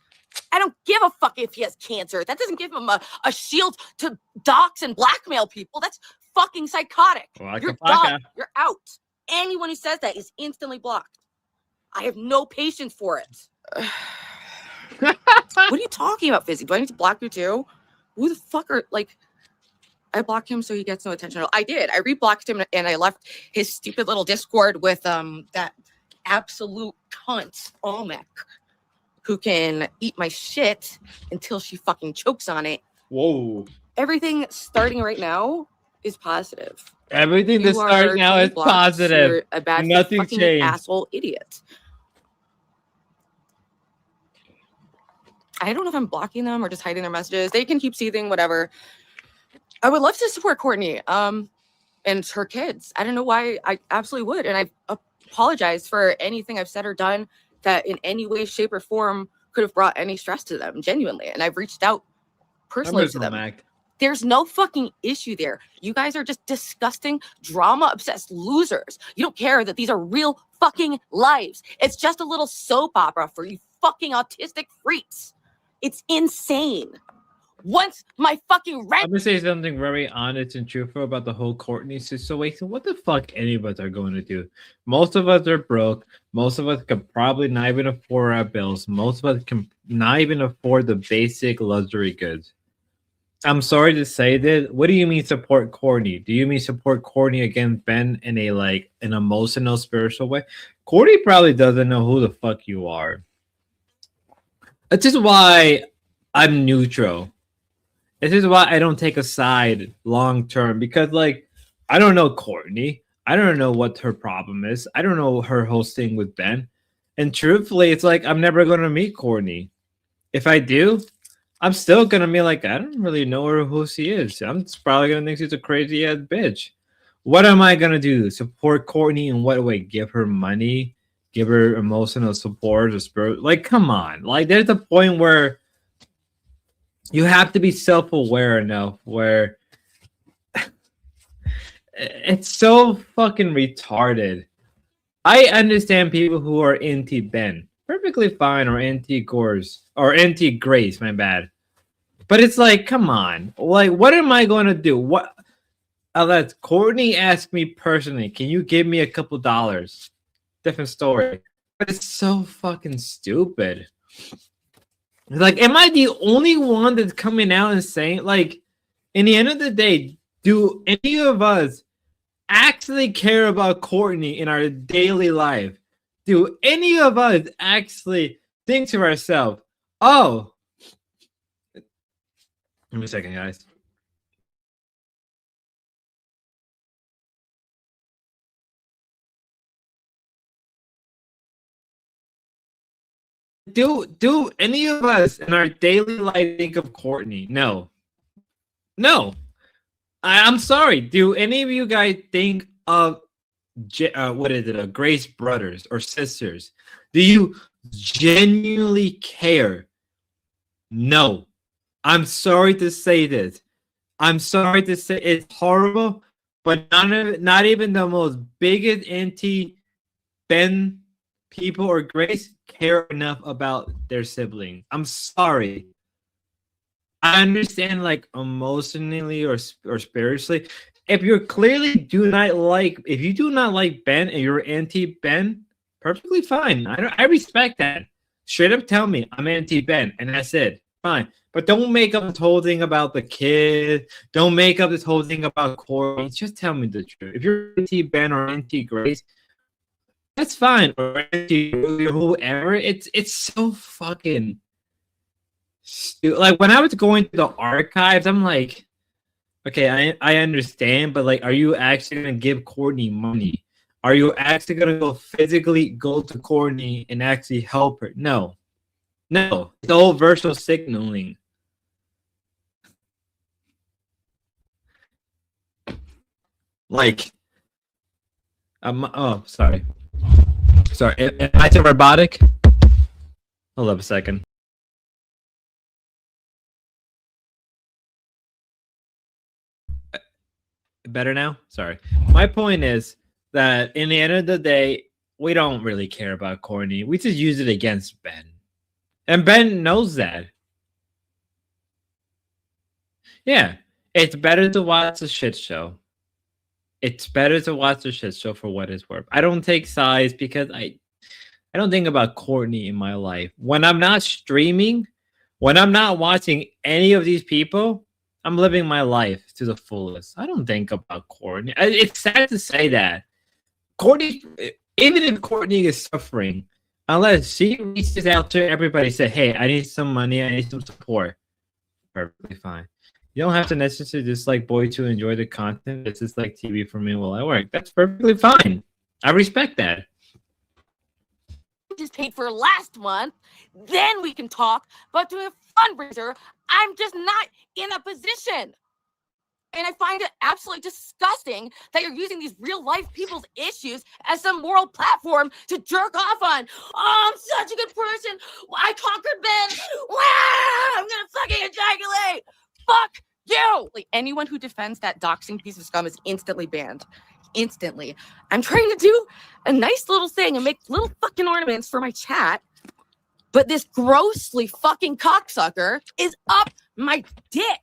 I don't give a fuck if he has cancer. That doesn't give him a shield to dox and blackmail people. That's fucking psychotic. You're done. You're out. Anyone who says that is instantly blocked. I have no patience for it. What are you talking about, Fizzy? Do I need to block you too? Who the fuck are, like, I blocked him so he gets no attention. I did. I reblocked him and I left his stupid little Discord with that absolute cunt, Olmec, who can eat my shit until she fucking chokes on it. Whoa. Everything starting right now is positive. Everything that's starting now is positive. You're a bad Nothing fucking changed. asshole idiot. I don't know if I'm blocking them or just hiding their messages. They can keep seething, whatever. I would love to support Courtney and her kids. I don't know why. I absolutely would. And I apologize for anything I've said or done that in any way, shape, or form could have brought any stress to them, genuinely. And I've reached out personally to them. There's no fucking issue there. You guys are just disgusting, drama-obsessed losers. You don't care that these are real fucking lives. It's just a little soap opera for you fucking autistic freaks. It's insane. Once my fucking rent. I'm gonna say something very honest and truthful about the whole Courtney situation. What the fuck any of us are going to do? Most of us are broke. Most of us can probably not even afford our bills. Most of us can not even afford the basic luxury goods. I'm sorry to say this. What do you mean support Courtney? Do you mean support Courtney against Ben in a like an emotional, spiritual way? Courtney probably doesn't know who the fuck you are. This is why I'm neutral. This is why I don't take a side long term, because like I don't know Courtney. I don't know what her problem is. I don't know her whole thing with Ben. And truthfully, it's like I'm never gonna meet Courtney. If I do, I'm still gonna be like, I don't really know her who she is. I'm just probably gonna think she's a crazy ass bitch. What am I gonna do? Support Courtney in what way? Give her money? Give her emotional support or spirit? Like, come on. Like, there's a point where you have to be self-aware enough where it's so fucking retarded. I understand people who are anti-Ben. Perfectly fine, or anti-Gores, or anti-Grace, my bad. But it's like, come on. Like, what am I going to do? What? Let Courtney ask me personally, can you give me a couple dollars? Different story. But it's so fucking stupid. Like, am I the only one that's coming out and saying, like, in the end of the day, do any of us actually care about Courtney in our daily life? Do any of us actually think to ourselves, oh, give me a second, guys. Do any of us in our daily life think of Courtney? No. No. I'm sorry. Do any of you guys think of what is it? Grace brothers or sisters? Do you genuinely care? No. I'm sorry to say this. I'm sorry to say it's horrible, but not even the most biggest anti-Ben people or Grace care enough about their sibling. I'm sorry. I understand, like, emotionally or spiritually. If you clearly do not like, if you do not like Ben and you're anti-Ben, perfectly fine. I respect that. Straight up tell me I'm anti-Ben and that's it. Fine. But don't make up this whole thing about the kid. Don't make up this whole thing about Courtney. Just tell me the truth. If you're anti-Ben or anti-Grace, that's fine. Or whoever. It's so fucking stupid. Like, when I was going to the archives, I'm like, okay, I understand, but like, are you actually gonna give Courtney money? Are you actually gonna physically go to Courtney and actually help her? No. No. It's all virtual signaling. Like, oh, sorry. Sorry, am I too robotic? Hold up a second. Better now? Sorry. My point is that in the end of the day, we don't really care about Courtney. We just use it against Ben. And Ben knows that. Yeah. It's better to watch a shit show. It's better to watch a shit show for what it's worth. I don't take sides because I don't think about Courtney in my life. When I'm not streaming, when I'm not watching any of these people, I'm living my life to the fullest. I don't think about Courtney. It's sad to say that. Courtney, even if Courtney is suffering, unless she reaches out to everybody and says, hey, I need some money, I need some support, perfectly fine. You don't have to necessarily just like boy to enjoy the content. It's just like TV for me while I work. That's perfectly fine. I respect that. just paid for last month. Then we can talk. But to a fundraiser, I'm just not in a position. And I find it absolutely disgusting that you're using these real life people's issues as some moral platform to jerk off on. Oh, I'm such a good person. I conquered Ben. Wow, I'm gonna fucking ejaculate. Fuck you. Like, anyone who defends that doxing piece of scum is instantly banned. Instantly. I'm trying to do a nice little thing and make little fucking ornaments for my chat. But this grossly fucking cocksucker is up my dick.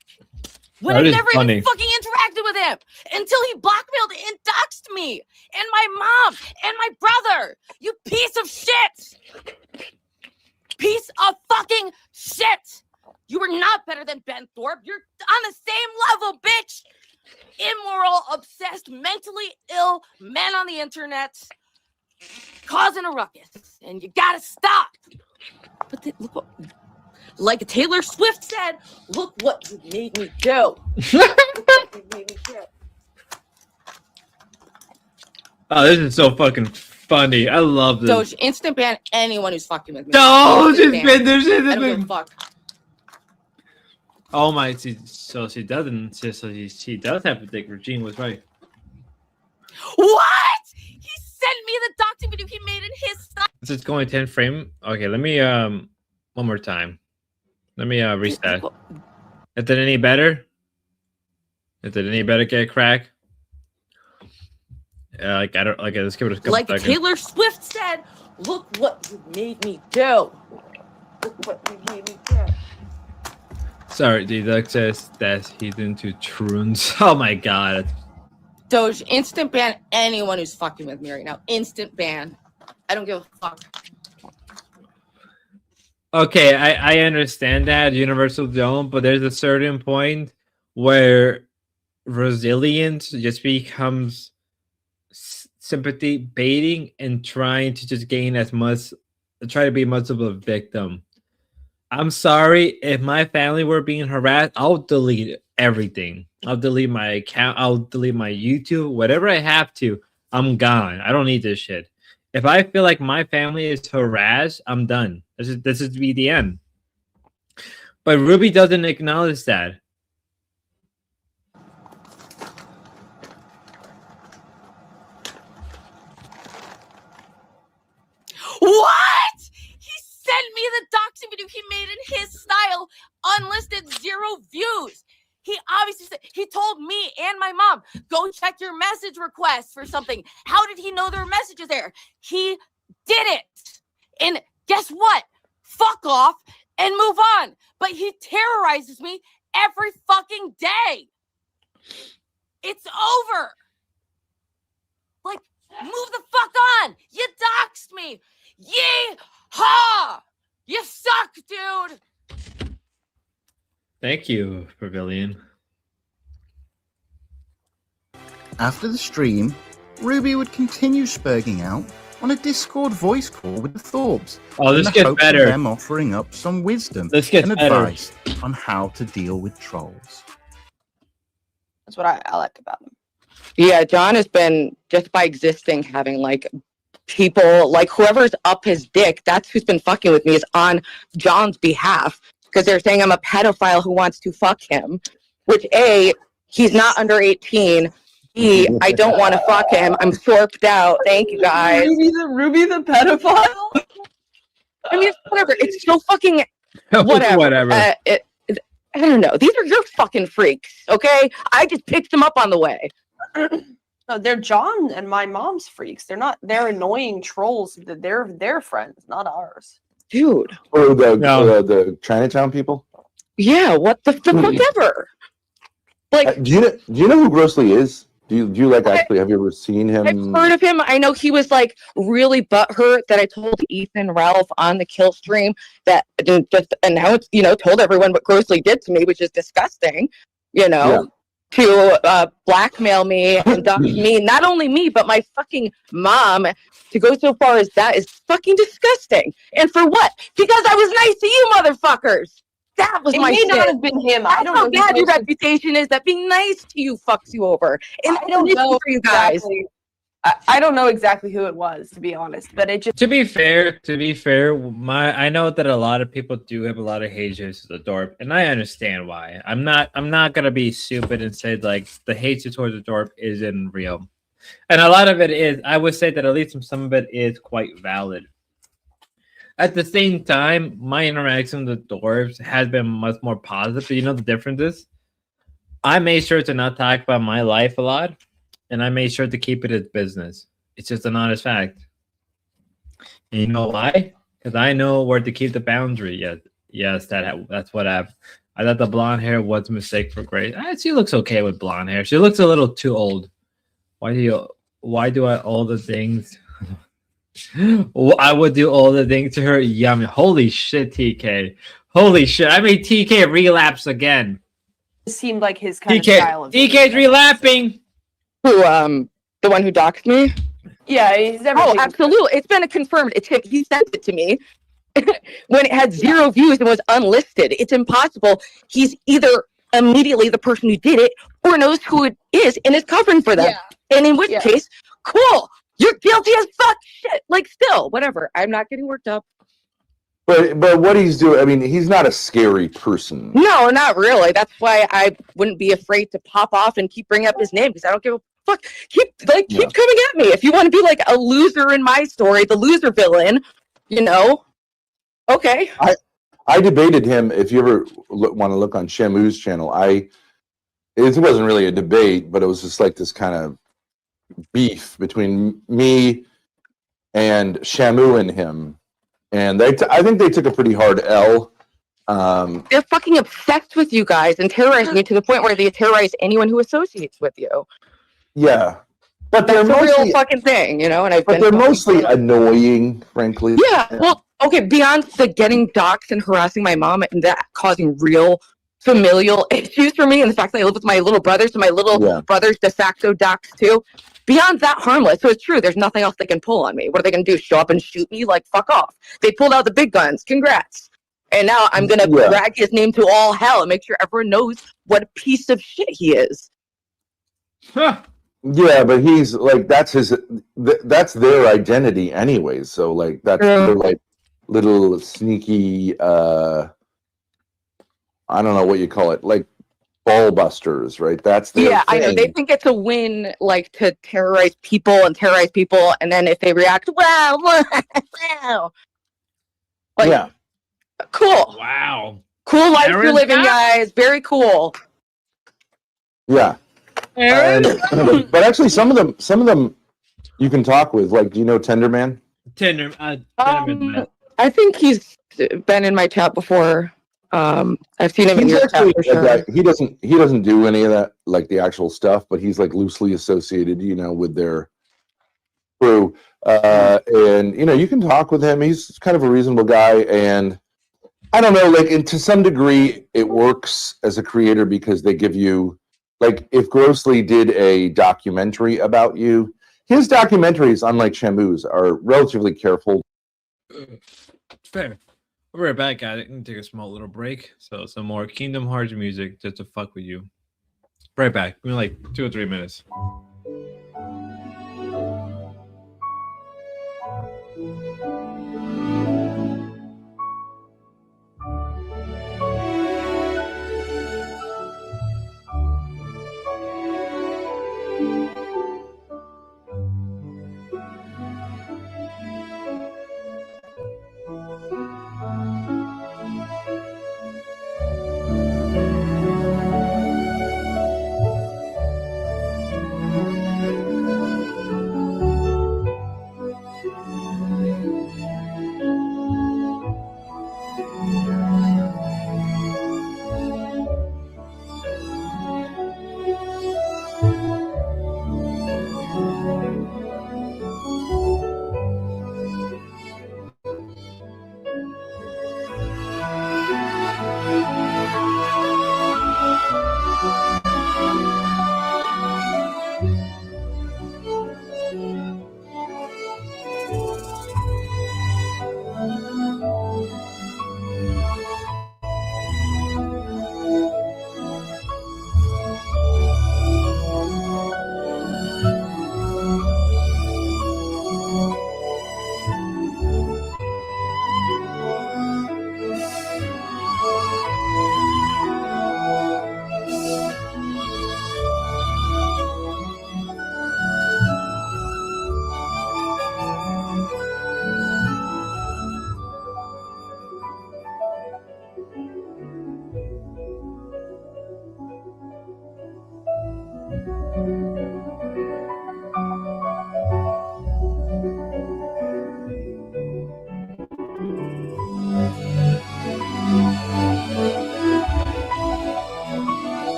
When I never even fucking interacted with him until he blackmailed and doxed me and my mom and my brother. You piece of shit. Piece of fucking shit. You are not better than Ben Thorpe. You're on the same level, bitch. Immoral, obsessed, mentally ill men on the internet causing a ruckus. And you gotta stop. But look what... Like Taylor Swift said, look what you made me do. Oh, this is so fucking funny. I love this. Doge, instant ban anyone who's fucking with me. Doge, Instant ban. there's I don't give a fuck. Oh my, so she doesn't. So she does have to think Regine was right. What? He sent me the doxing video he made in his style. This is going 10 frame. Okay, let me one more time. Let me reset. Is it any better? Is it any better, get crack? Like I don't like. Let's give it a couple Like seconds. Taylor Swift said, look what you made me do. Look what you made me do. Sorry, Deduct says that he's into Troons. Oh my god. Doge, instant ban anyone who's fucking with me right now. Instant ban. I don't give a fuck. Okay, I understand that Universal don't, but there's a certain point where resilience just becomes sympathy baiting and trying to just gain as much, try to be much of a victim. I'm sorry if my family were being harassed. I'll delete everything. I'll delete my account. I'll delete my YouTube. Whatever I have to. I'm gone. I don't need this shit. If I feel like my family is harassed, I'm done. This is be the end. But Ruby doesn't acknowledge that. What? He sent me the doxing video he made in his style, unlisted, 0 views. He obviously said, he told me and my mom, go check your message requests for something. How did he know there were messages there? He did it. And guess what? Fuck off and move on. But he terrorizes me every fucking day. It's over. Like, move the fuck on. You doxed me. Yee-haw. You suck, dude. Thank you, Pavilion. After the stream, Ruby would continue spurging out on a Discord voice call with the Thorpes. Oh, this in the gets hopes of better. them offering up some wisdom This gets and better. advice on how to deal with trolls. That's what I like about him. Yeah, John has been, just by existing, having like people, like whoever's up his dick, that's who's been fucking with me, is on John's behalf. Because they're saying I'm a pedophile who wants to fuck him. Which, A, he's not under 18. B, I don't want to fuck him. I'm sorped out. Thank you, guys. Ruby the pedophile? I mean, whatever. It's so fucking... Whatever. Whatever. I don't know. These are your fucking freaks, okay? I just picked them up on the way. No, they're John and my mom's freaks. They're annoying trolls. They're their friends, not ours. Dude. Oh, the Chinatown people? Yeah, what the fuck ever? Like, do you know who Grossly is? Do you like actually have you ever seen him? I've heard of him. I know he was like really butthurt that I told Ethan Ralph on the kill stream that just announced, told everyone what Grossly did to me, which is disgusting, to blackmail me and dox me, not only me, but my fucking mom. To go so far as that is fucking disgusting. And for what? Because I was nice to you motherfuckers. That was It my may shit. not have been him. I That's don't how know. bad your reputation is, that being nice to you fucks you over. And I don't know for you guys. exactly I don't know exactly who it was, to be honest, but it just To be fair, I know that a lot of people do have a lot of haters to the Dorp, and I understand why. I'm not gonna be stupid and say like the hatred towards the Dorp isn't real, and a lot of it is. I would say that at least some of it is quite valid. At the same time, my interaction with the Dorps has been much more positive. But you know the difference is, I made sure to not talk about my life a lot. And I made sure to keep it as business. It's just an honest fact. And you know why? Because I know where to keep the boundary. Yes, that's what I thought the blonde hair was a mistake for Grace. She looks okay with blonde hair. She looks a little too old. Why do I all the things? I would do all the things to her. Yummy. Holy shit, TK. Holy shit. I made TK relapse again. it seemed like his kind of style of TK's relapsing. Who, the one who doxed me? Yeah, he's Oh, absolutely. It's been confirmed. It's him. He sent it to me when it had 0 views and was unlisted. It's impossible. He's either immediately the person who did it or knows who it is and is covering for them. Yeah. And in which case, cool. You're guilty as fuck shit. Like, still, whatever. I'm not getting worked up. But what he's doing, I mean, he's not a scary person. No, not really. That's why I wouldn't be afraid to pop off and keep bringing up his name because I don't give a fuck. Keep coming at me. If you want to be like a loser in my story, the loser villain, you know, okay. I debated him. If you ever want to look on Shamu's channel, it wasn't really a debate, but it was just like this kind of beef between me and Shamu and him. And I think they took a pretty hard L. They're fucking obsessed with you guys and terrorizing you to the point where they terrorize anyone who associates with you. Yeah, but That's they're a mostly real fucking thing, you know. And but they're mostly annoying, frankly. Yeah, well, okay, beyond the getting doxxed and harassing my mom and that causing real familial issues for me and the fact that I live with my little brother, so my little brother's de facto doxxed too. Beyond that, harmless. So it's true. There's nothing else they can pull on me. What are they going to do? Show up and shoot me? Like, fuck off. They pulled out the big guns. Congrats. And now I'm going to drag his name to all hell and make sure everyone knows what a piece of shit he is. Yeah, but he's like that's their identity anyway. So like that's their like little sneaky. I don't know what you call it, like ball busters, right? That's their thing. I know. They think it's a win, like to terrorize people, and then if they react, wow, like, yeah, cool, wow, cool life you're Aaron, living, guys. Very cool. Yeah. Aaron? But actually, some of them you can talk with. Like, do you know Tenderman? Tenderman. I think he's been in my chat before. I've seen him in your chat for sure. He doesn't do any of that, like the actual stuff, but he's like loosely associated, you know, with their crew. And you know, you can talk with him. He's kind of a reasonable guy, and I don't know, like, and to some degree, it works as a creator because they give you, like, if Grossly did a documentary about you, his documentaries, unlike Shamu's, are relatively careful. Fair. We'll be right back, guys. I'm gonna take a small little break. So some more Kingdom Hearts music just to fuck with you. Right back. Give me like 2 or 3 minutes.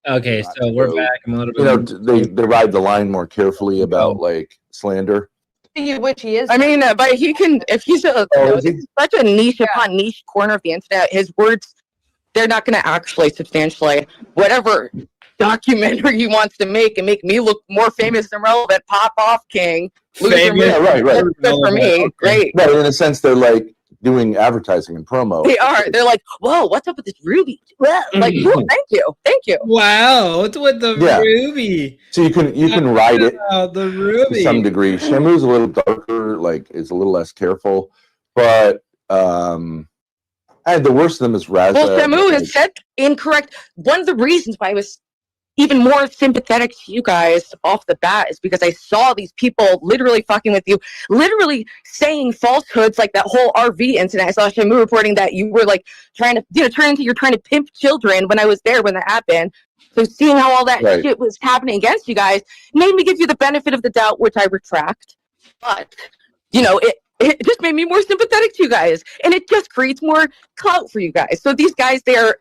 Okay, so we're back. I'm a little bit. They ride the line more carefully about like slander. Speaking of which, he is. I mean, but he can, if he's this is such a niche upon niche corner of the internet, his words, they're not going to actually substantiate whatever documentary he wants to make and make me look more famous and relevant. Pop off, King. Yeah, right. Good for me. Great. Right, in a sense, they're like doing advertising and promo. They are. They're like, whoa, what's up with this Ruby? Well, like, cool, thank you. Wow, what's with the Ruby? So you can ride it The Ruby to some degree. Shamu's a little darker, like is a little less careful, but and the worst of them is Raza. Well, Shamu has said incorrect. One of the reasons why I was even more sympathetic to you guys off the bat is because I saw these people literally fucking with you, literally saying falsehoods like that whole RV incident. I saw Shamu reporting that you were like trying to, you're trying to pimp children when I was there when that happened. So seeing how all that shit was happening against you guys made me give you the benefit of the doubt, which I retract. But, it just made me more sympathetic to you guys. And it just creates more clout for you guys. So these guys, they are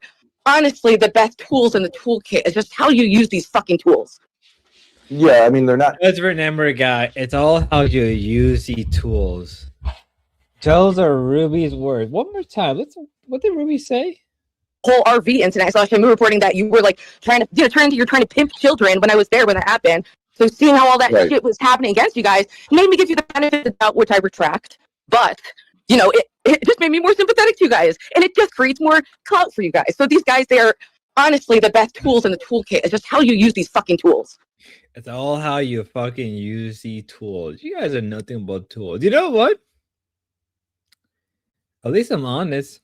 honestly the best tools in the toolkit. It's just how you use these fucking tools. Yeah, I mean, they're not. Let's remember, guy, it's all how you use the tools. Those are Ruby's words. One more time. What did Ruby say? Whole RV incident. I saw Shamu reporting that you were like trying to pimp children when I was there when that happened. So seeing how all that shit was happening against you guys made me give you the benefit of the doubt, which I retract. But it just made me more sympathetic to you guys, and it just creates more clout for you guys. So these guys, they are honestly the best tools in the toolkit. It's just how you use these fucking tools. It's all how you fucking use the tools. You guys are nothing but tools. You know what? At least I'm honest.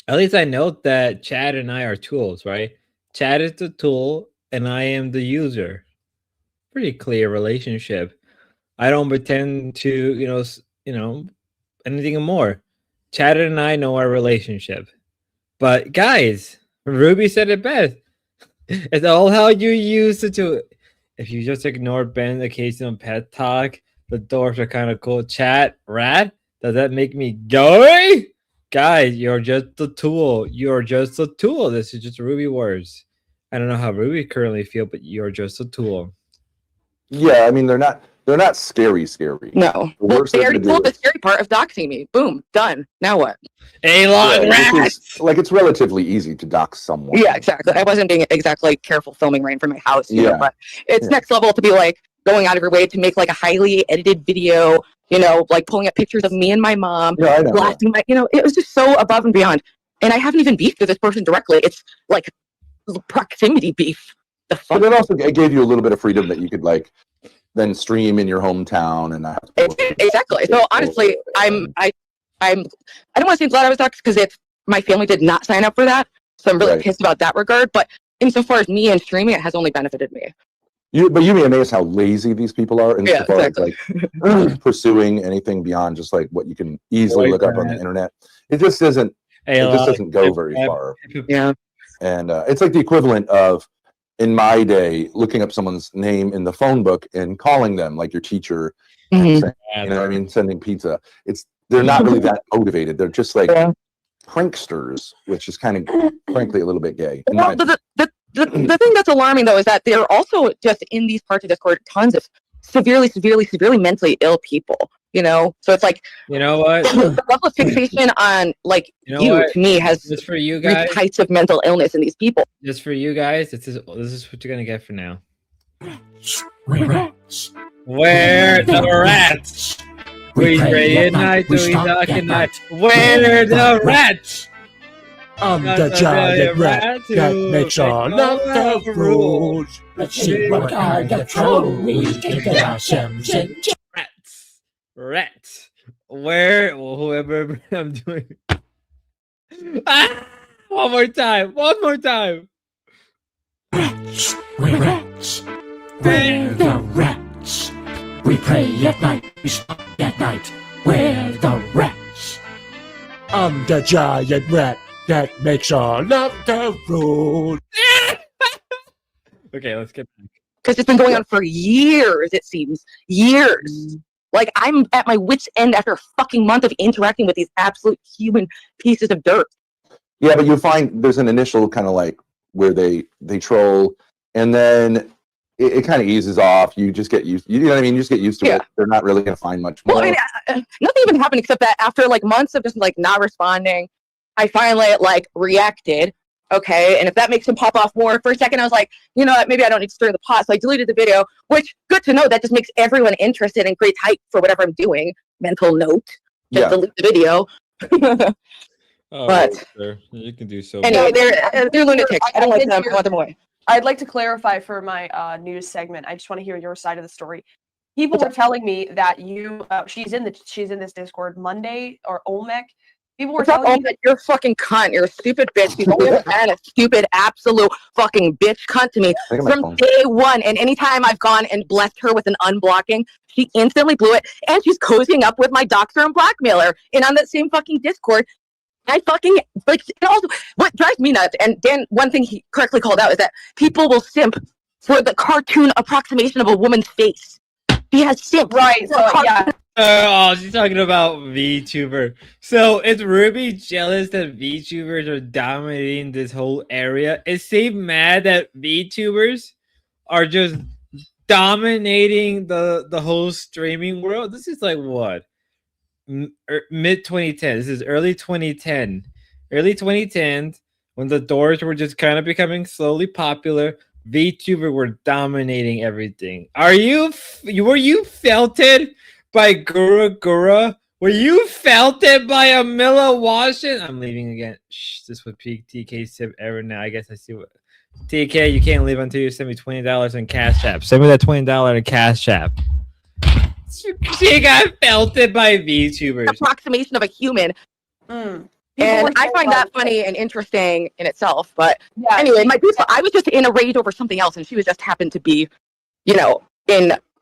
At least I know that Chad and I are tools, right? Chad is the tool, and I am the user. Pretty clear relationship. I don't pretend to, anything more. Chad and I know our relationship. But guys, Ruby said it best. It's all how you use it to. If you just ignore Ben's occasional pet talk, the dwarfs are kind of cool. Chat, rat, does that make me gay? Guys, you're just a tool. You're just a tool. This is just Ruby words. I don't know how Ruby currently feel, but you're just a tool. Yeah, I mean, they're not scary. No. Well, they already pulled the scary part of doxing me. Boom, done. Now what? It's relatively easy to dox someone. Yeah, exactly. I wasn't being exactly careful filming right in front of my house, but it's next level to be like going out of your way to make like a highly edited video, like pulling up pictures of me and my mom, blasting my, it was just so above and beyond. And I haven't even beefed with this person directly. It's like proximity beef. But it also gave you a little bit of freedom that you could like then stream in your hometown and exactly. So honestly, I don't want to say glad I was doxxed because my family did not sign up for that, so I'm really pissed about that regard. But insofar as me and streaming, it has only benefited me. You'd be amazed how lazy these people are insofar as like pursuing anything beyond just like what you can easily look up on the internet. It just doesn't. It just doesn't go very far. Yeah. And it's like the equivalent of, in my day, looking up someone's name in the phone book and calling them like your teacher, and saying, sending pizza. They're not really that motivated. They're just like pranksters, which is kind of, frankly, a little bit gay. Well, the thing that's alarming though is that there are also just in these parts of Discord tons of severely mentally ill people. So it's like, you know what, the level of fixation on like to me has just for you guys types of mental illness in these people. Just for you guys, this is what you're gonna get for now. Rats. Where the rats? We pray at night, we talk at night. Where the rats? I'm the giant rat that makes all of the rules. Let's see what kind of trouble we can get ourselves in. Rats. Whoever I'm doing. One more time. Rats. We're rats. We're the rats. We pray at night, we stop at night. We're the rats. I'm the giant rat that makes all of the rules. Okay, let's get back. Because it's been going on for years, it seems. Years. Like, I'm at my wit's end after a fucking month of interacting with these absolute human pieces of dirt. Yeah, but you find there's an initial kind of like where they troll, and then it kind of eases off. You just get used. You know what I mean? You just get used to it. They're not really going to find much more. Well, I mean, nothing even happened except that after like months of just like not responding, I finally like reacted. Okay, and if that makes him pop off more, for a second I was like, you know what, maybe I don't need to stir the pot, so I deleted the video. Which, good to know, that just makes everyone interested and creates hype for whatever I'm doing. Mental note, just delete the video. Oh, But sure. You can do so. anyway, they're lunatics. I don't like them. I want them away. I'd like to clarify for my news segment. I just want to hear your side of the story. People were telling me that you, she's in this Discord, Monday or Olmec. People were telling me that you're a fucking cunt. You're a stupid bitch. You've always been a stupid, absolute fucking bitch cunt to me from day one. And anytime I've gone and blessed her with an unblocking, she instantly blew it. And she's cozying up with my doxer and blackmailer. And on that same fucking Discord, I fucking like. And also, what drives me nuts, and Dan, one thing he correctly called out is that people will simp for the cartoon approximation of a woman's face. He has simp, right? So yeah. Oh, she's talking about VTuber. So is Ruby jealous that VTubers are dominating this whole area? Is she mad that VTubers are just dominating the whole streaming world? This is like what? Mid 2010. This is early 2010. Early 2010, when the doors were just kind of becoming slowly popular. VTuber were dominating everything. Were you felted by Gura Gura? Were you felted by Amila Washington? I'm leaving again. Shh, this would peak TK tip ever now. I guess I see what TK, you can't leave until you send me $20 in Cash App. Send me that $20 in Cash App. She got felted by VTubers. Approximation of a human. And I find that funny and interesting in itself. But anyway, I was just in a rage over something else, and she was just happened to be,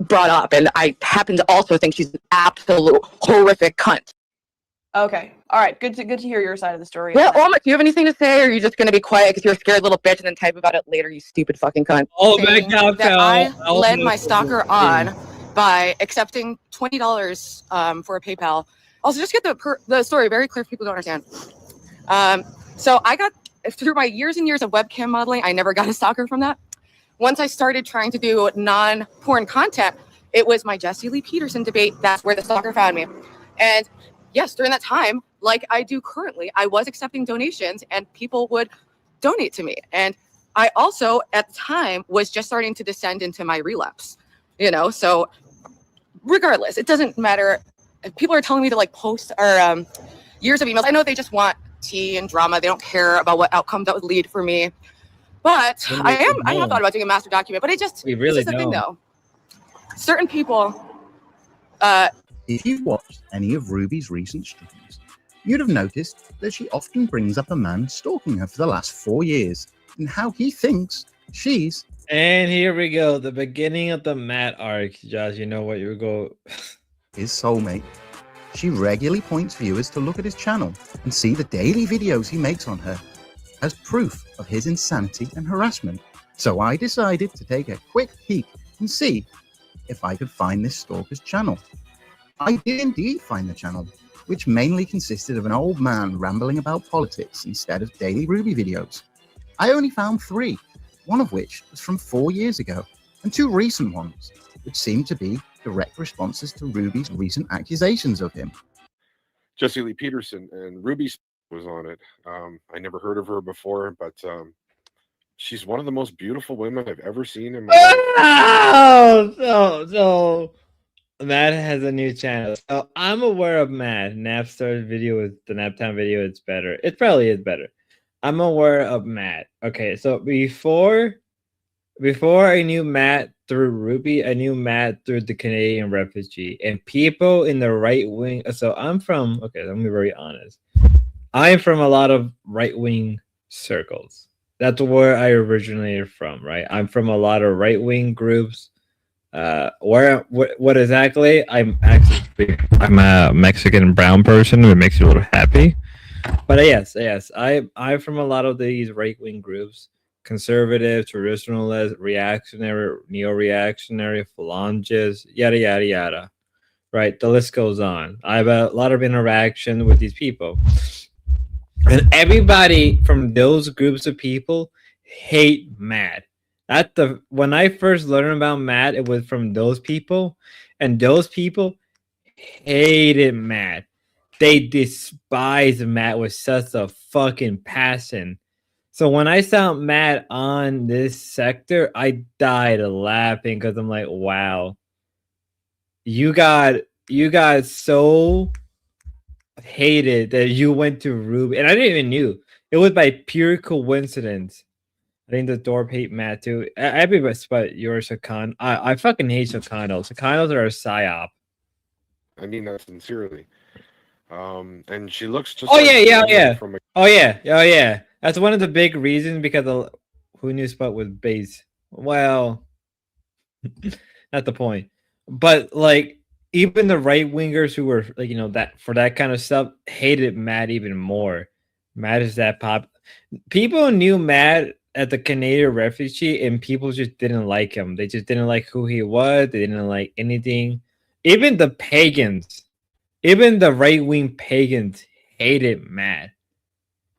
brought up, and I happen to also think she's an absolute horrific cunt. Okay, all right, good to hear your side of the story. Yeah, Olma, do you have anything to say, or are you just gonna be quiet because you're a scared little bitch and then type about it later, you stupid fucking cunt? That I led my stalker on by accepting $20 for a PayPal. Also, just get the story very clear for people who don't understand. So I got, through my years and years of webcam modeling, I never got a stalker from that. Once I started trying to do non-porn content, it was my Jesse Lee Peterson debate. That's where the stalker found me. And yes, during that time, like I do currently, I was accepting donations and people would donate to me. And I also, at the time, was just starting to descend into my relapse. So regardless, it doesn't matter. If people are telling me to like post or years of emails, I know they just want tea and drama. They don't care about what outcome that would lead for me. But I have thought about doing a master document, but this is the thing though. Certain people. If you've watched any of Ruby's recent streams, you'd have noticed that she often brings up a man stalking her for the last 4 years and how he thinks she's. And here we go, the beginning of the Matt arc. Josh, you know what you go. His soulmate. She regularly points viewers to look at his channel and see the daily videos he makes on her as proof of his insanity and harassment. So I decided to take a quick peek and see if I could find this stalker's channel. I did indeed find the channel, which mainly consisted of an old man rambling about politics instead of daily Ruby videos. I only found 3, one of which was from 4 years ago, and 2 recent ones, which seemed to be direct responses to Ruby's recent accusations of him. Jesse Lee Peterson, and Ruby was on it. I never heard of her before, but she's one of the most beautiful women I've ever seen in my life. So Matt has a new channel. So I'm aware of Matt. Napstar's video is the Naptown video. It's better. It probably is better. I'm aware of Matt. Okay, so before I knew Matt through Ruby, I knew Matt through the Canadian refugee and people in the right wing. So I'm from, okay, let me be very honest. I'm from a lot of right wing circles. That's where I originated from, right? I'm from a lot of right wing groups. What exactly? I'm a Mexican brown person, which makes you a little happy. But yes, I'm from a lot of these right wing groups. Conservative, traditionalist, reactionary, neo-reactionary, phalanges, yada, yada, yada. Right? The list goes on. I have a lot of interaction with these people. And everybody from those groups of people hate Matt. When I first learned about Matt, it was from those people, and those people hated Matt. They despised Matt with such a fucking passion. So when I saw Matt on this sector, I died laughing because I'm like, wow, you got so hated that you went to Ruby, and I didn't even knew. It was by pure coincidence. I think the Thorpe hate Matt too. Everybody but you're Shakan. I fucking hate Shakanos. Shakanos are a psyop. I mean that sincerely. And she looks just. Oh like yeah. From a, Oh yeah. That's one of the big reasons because who knew Spud was base. Well, not the point. But like even the right wingers who were like that for that kind of stuff hated Matt even more. Matt is that pop. People knew Matt at the Canadian refugee, and people just didn't like him. They just didn't like who he was. They didn't like anything. Even the pagans, even the right wing pagans hated Matt.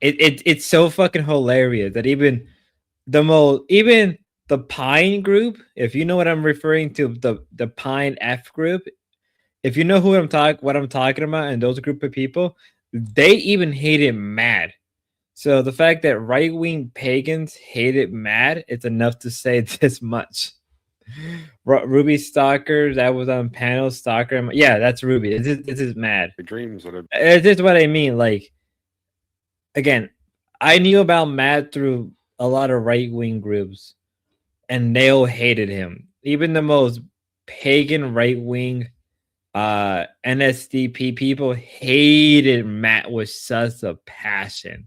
It's so fucking hilarious that even the Pine group, if you know what I'm referring to, the Pine F group, if you know what I'm talking about, and those group of people, they even hated Matt. So the fact that right wing pagans hated Matt, it's enough to say this much. Ruby Stalker, that was on panel Stalker. Yeah, that's Ruby. This is Matt. Dreams that It's just what I mean. Like, again, I knew about Matt through a lot of right wing groups, and they all hated him. Even the most pagan right wing NSDP people hated Matt with such a passion.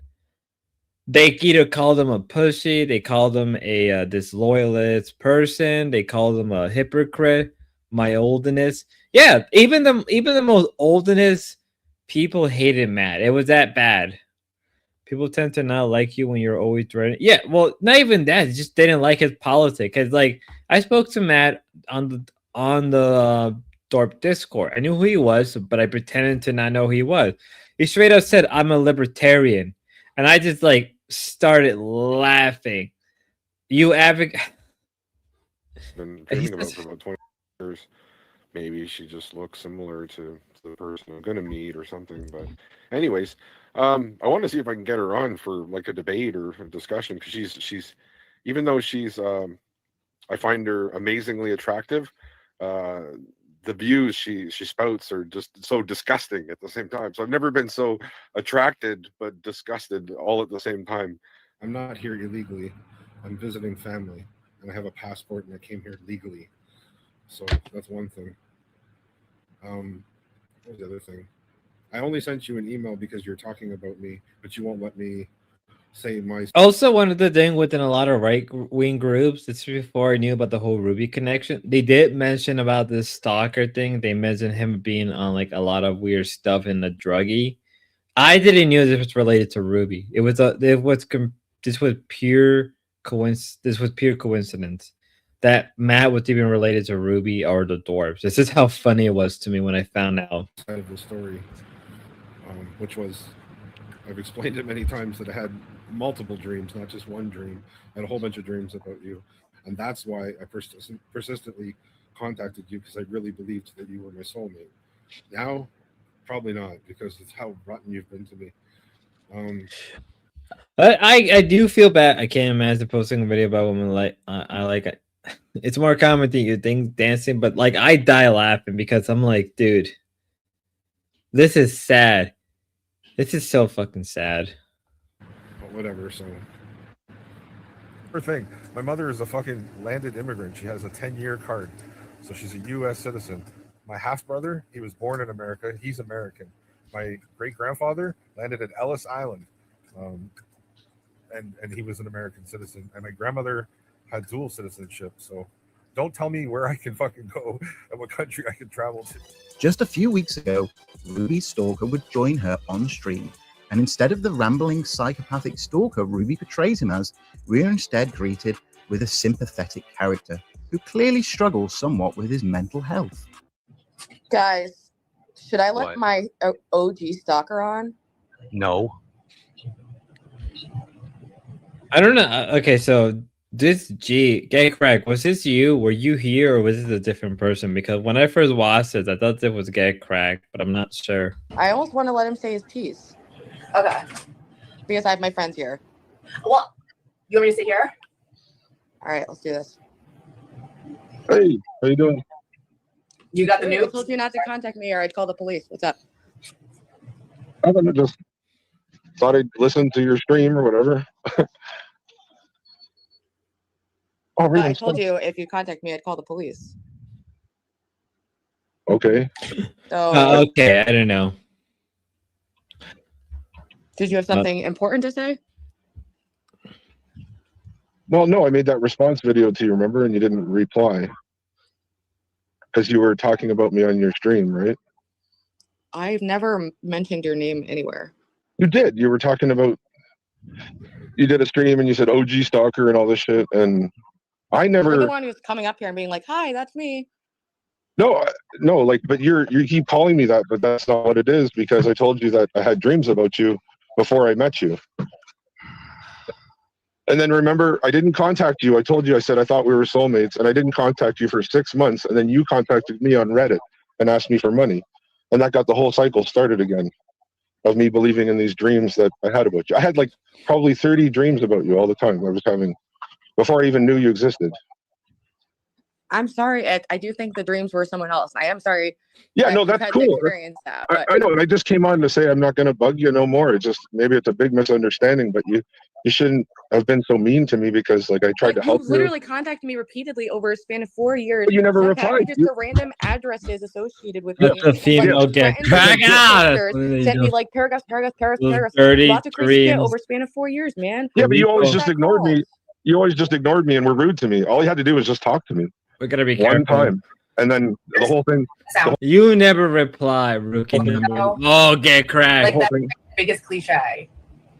They either called him a pussy, they called him a disloyalist person, they called him a hypocrite, my oldness. Yeah, even the most oldest people hated Matt. It was that bad. People tend to not like you when you're always threatening. Yeah, well, not even that. They just didn't like his politics. Cause like I spoke to Matt on the Thorpe Discord. I knew who he was, but I pretended to not know who he was. He straight up said, "I'm a libertarian," and I just like started laughing. You advocate. Been dreaming about for about 20 years. Maybe she just looks similar to the person I'm gonna meet or something. But anyways, I want to see if I can get her on for like a debate or a discussion, because she's even though she's I find her amazingly attractive. The views she spouts are just so disgusting at the same time. So I've never been so attracted but disgusted all at the same time. I'm not here illegally. I'm visiting family, and I have a passport, and I came here legally. So that's one thing. What was the other thing? I only sent you an email because you're talking about me, but you won't let me say my. Also, one of the thing within a lot of right wing groups, this is before I knew about the whole Ruby connection. They did mention about this stalker thing. They mentioned him being on like a lot of weird stuff in the druggie. I didn't know this was related to Ruby. This was pure coincidence that Matt was even related to Ruby or the Dwarves. This is how funny it was to me when I found out. Side of the story, which was, I've explained it many times that I had multiple dreams, not just one dream. I had a whole bunch of dreams about you, and that's why I persistently contacted you, because I really believed that you were my soulmate. Now, probably not, because it's how rotten you've been to me. I do feel bad. I can't imagine posting a video about women like I like it. It's more common than you think, dancing, but like I die laughing because I'm like, dude, this is sad. This is so fucking sad. But whatever. So, first thing, my mother is a fucking landed immigrant. She has a 10-year card, so she's a U.S. citizen. My half brother, he was born in America. He's American. My great grandfather landed at Ellis Island. And he was an American citizen, and my grandmother had dual citizenship. So don't tell me where I can fucking go and what country I can travel to. Just a few weeks ago, Ruby Stalker would join her on stream, and instead of the rambling psychopathic stalker Ruby portrays him as, we are instead greeted with a sympathetic character who clearly struggles somewhat with his mental health. Guys, should I let What? my OG stalker on? No. I don't know. Okay, so this Get Crack, was this you? Were you here, or was this a different person? Because when I first watched it, I thought it was Get Crack, but I'm not sure. I almost want to let him say his piece Okay. because I have my friends here. Well, you want me to sit here? All right, let's do this. Hey, how you doing? You got the I news? told you not to contact me or I'd call the police. What's up? I just thought I'd listen to your stream or whatever. Oh, I really? told you if you contact me, I'd call the police. Okay. So, Okay, I don't know. did you have something important to say? Well, no, I made that response video to you, remember? And you didn't reply. Because you were talking about me on your stream, right? I've never mentioned your name anywhere. You did. You were talking about, you did a stream and you said OG Stalker and all this shit. And I You're never, the one who's coming up here and being like, "Hi, that's me." no, like, but you keep calling me that, but that's not what it is because I told you that I had dreams about you before I met you. And then remember, I didn't contact you. I told you, I said, I thought we were soulmates and I didn't contact you for 6 months. And then you contacted me on Reddit and asked me for money. And that got the whole cycle started again of me believing in these dreams that I had about you. I had like probably 30 dreams about you all the time I was having before I even knew you existed. I'm sorry, Ed. I do think the dreams were someone else. I am sorry. Yeah, that no, you've that's had to cool. experience that, but I know, and I just came on to say I'm not going to bug you no more. It's just maybe it's a big misunderstanding, but you shouldn't have been so mean to me because like I tried to you help you. literally contacted me repeatedly over a span of 4 years. But you never sent back replied. just to random addresses associated with Let me. the female get crack out. Sent me like paragraphs, Those lots of crazy shit 33 over a span of 4 years, man. Yeah, but you always Rico. just ignored me. You always just ignored me and were rude to me. All you had to do was just talk to me. We gotta be one careful. time, and then the whole thing. You never reply, rookie number. Oh, Get Crack. Like that's the biggest cliche.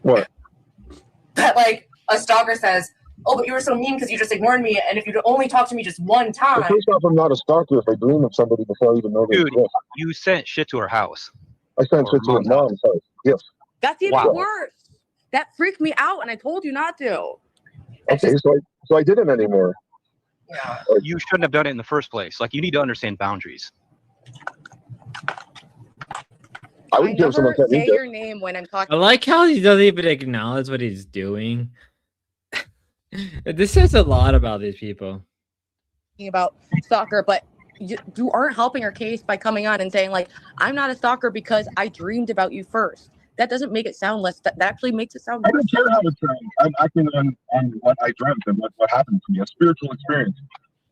What? That like a stalker says, "Oh, but you were so mean because you just ignored me, and if you'd only talked to me just one time." Well, first off, I'm not a stalker if I dream of somebody before I even know they Dude, exist. you sent shit to her house. I sent shit to her mom's house. Yes. That's even Wow. worse. That freaked me out, and I told you not to. Okay, so I didn't anymore. You shouldn't have done it in the first place. Like, you need to understand boundaries. I would give someone Never say technique. your name when I'm talking. I like how he doesn't even acknowledge what he's doing. This says a lot about these people. About stalker, but you aren't helping her case by coming on and saying like, "I'm not a stalker because I dreamed about you first." That doesn't make it sound less. That actually makes it sound I worse. don't care how it sounds. I'm acting on what I dreamt and what happened to me, a spiritual experience.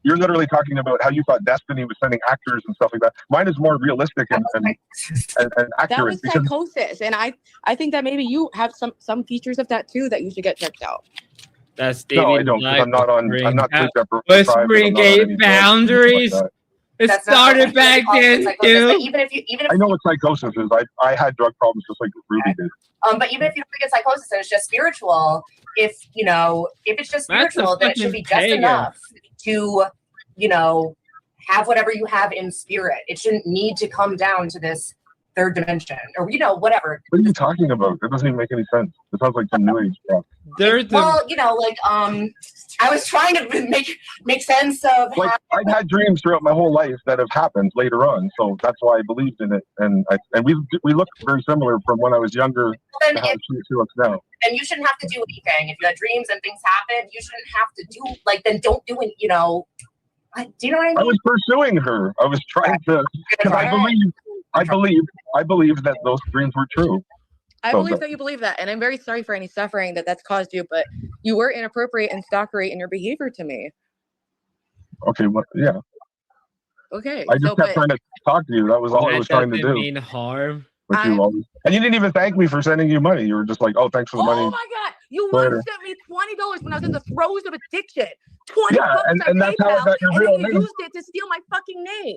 You're literally talking about how you thought Destiny was sending actors and stuff like that. Mine is more realistic and That accurate. was because psychosis, and I think that maybe you have some features of that too that you should get checked out. That's no, I David don't. 'Cause Black I'm not on. I'm not sleep deprived. and I'm Whispering not on gay any drugs boundaries. like that. It That's not started what back psychosis then, is. Psychosis, but too. even if I know what psychosis is. I had drug problems just like Ruby did. but even if you don't think it's psychosis and it's just spiritual, if it's just That's a spiritual, then it should fucking be just pagan. enough to have whatever you have in spirit. It shouldn't need to come down to this third dimension or whatever. What are you talking about? That doesn't even make any sense. It sounds like some new age stuff. Well, I was trying to make sense of Like I've had dreams throughout my whole life that have happened later on, so that's why I believed in it. And we look very similar from when I was younger Then to how she looks now. and you shouldn't have to do anything. If you had dreams and things happen, you shouldn't have to do then don't do it. Do you know what I mean? I was pursuing her. I was trying to. Because I believe that those dreams were true. I So believe that you believe that, and I'm very sorry for any suffering that's caused you. But you were inappropriate and stalkery in your behavior to me. Okay, well, yeah. Okay, I just so kept but trying to talk to you. That was all I was trying to do. Mean harm. But you always, and you didn't even thank me for sending you money. You were just like, "Oh, thanks for the money." oh my god, you Later. once sent me $20 when I was in the throes of addiction. $20 Yeah, and that's how I got your and real then you name. used it to steal my fucking name.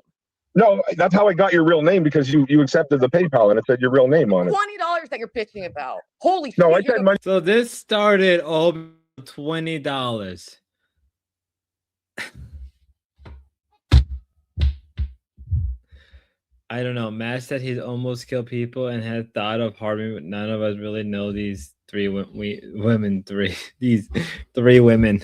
No, that's how I got your real name because you accepted the PayPal and it said your real name on it. $20 that you're bitching about. Holy No, shit! I you're said the- money. So this started all $20. I don't know. Matt said he's almost killed people and had thought of harming, but none of us really know these these three women.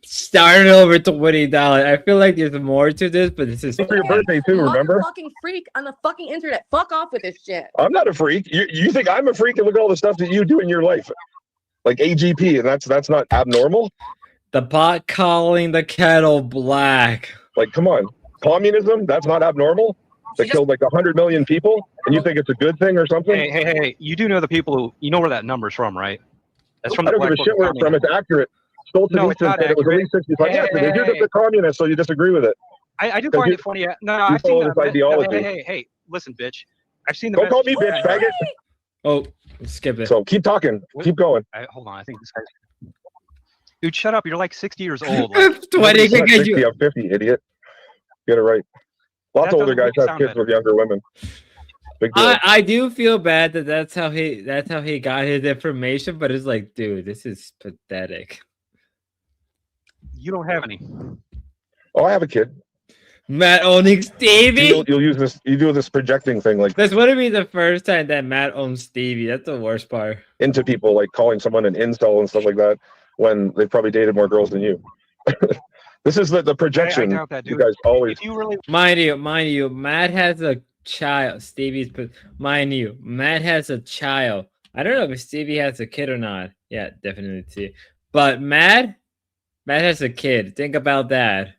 Starting over $20. I feel like there's more to this, but this is for your birthday too. Remember? Fucking freak on the fucking internet. Fuck off with this shit. I'm not a freak. You think I'm a freak? And look at all the stuff that you do in your life, like AGP, and that's not abnormal. The pot calling the kettle black. Like, come on, communism? That's not abnormal. They killed like 100 million people, and you think it's a good thing or something? Hey! You do know the people who you know where that number's from, right? That's from I the don't give a shit where it's from. It's accurate. No, it's not said it was at least 65. Hey, Yes, it is. You're just a communist, so you disagree with it. I do find it funny. No, I've seen follow this ideology. Hey, listen, bitch. I've seen the. Don't call me bitch, faggot. Oh, skip it. So keep talking. Keep going. Hold on. I think this guy's. Dude, shut up. You're like 60 years old. 20 can get you. I'm 50, idiot. Get it right. Lots of older guys have kids with younger women. Big deal. I do feel bad that's how he got his information, but it's like, dude, this is pathetic. You don't have any. Oh, I have a kid. Matt owning Stevie. You'll use this. You do this projecting thing, like this wouldn't be the first time that Matt owns Stevie. That's the worst part. Into people, like calling someone an incel and stuff like that, when they've probably dated more girls than you. This is the projection. I doubt that, dude. You guys always. If you really... Mind you, Matt has a child. Stevie's, mind you, Matt has a child. I don't know if Stevie has a kid or not. Yeah, definitely too. But Matt has a kid. Think about that.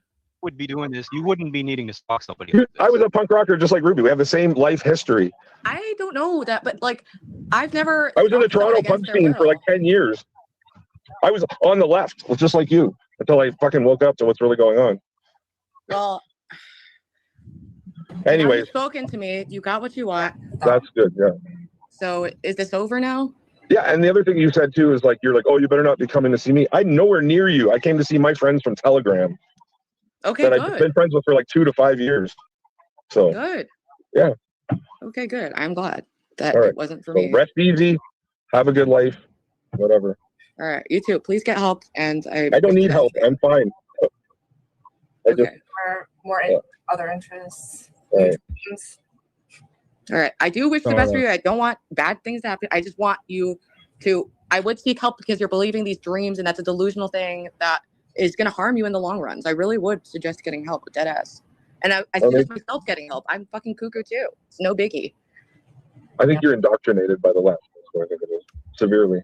Would be doing this. You wouldn't be needing to stalk somebody. I was a punk rocker just like Ruby. We have the same life history. I don't know that, but like, I've never. I was in the Toronto punk scene for like 10 years. I was on the left, just like you, until I fucking woke up to what's really going on. Well, anyways, you've spoken to me. You got what you want. That's good. Yeah. So is this over now? Yeah, and the other thing you said too is like you're like, oh, you better not be coming to see me. I'm nowhere near you. I came to see my friends from Telegram. Okay, that good. I've been friends with for like 2 to 5 years. So Good. yeah. Okay, good. I'm glad that All right. it wasn't for So me. rest easy. Have a good life. Whatever. All right, you too. Please get help. And I don't need help. I'm fine. I just, More other interests. all right. All right. I do wish the All best for right. you. I don't want bad things to happen. I just want you to. I would seek help because you're believing these dreams, and that's a delusional thing that is going to harm you in the long run. So I really would suggest getting help with dead ass. And I suggest myself getting help. I'm fucking cuckoo too. It's no biggie. I think you're indoctrinated by the left. That's what I think it is. Severely.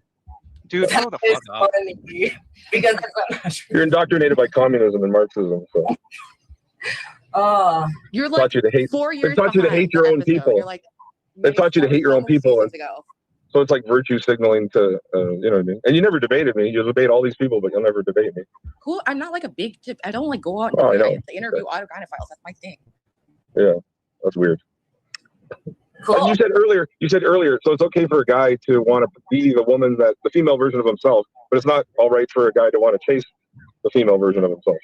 Dude, grow the fuck up. Because that's not true. You're indoctrinated by communism and Marxism. So You're taught you to hate. 4 They years taught you to behind hate your the own episode. people. You're like They taught you to hate your own people. And, ago. so it's like virtue signaling to, you know what I mean? And you never debated me. You debate all these people, but you'll never debate me. Cool. I'm not like a big tip. I don't like go out Oh, I and know. interview autogynophiles. That's my thing. Yeah, that's weird. And you said earlier, so it's okay for a guy to want to be the female version of himself, but it's not all right for a guy to want to chase the female version of himself.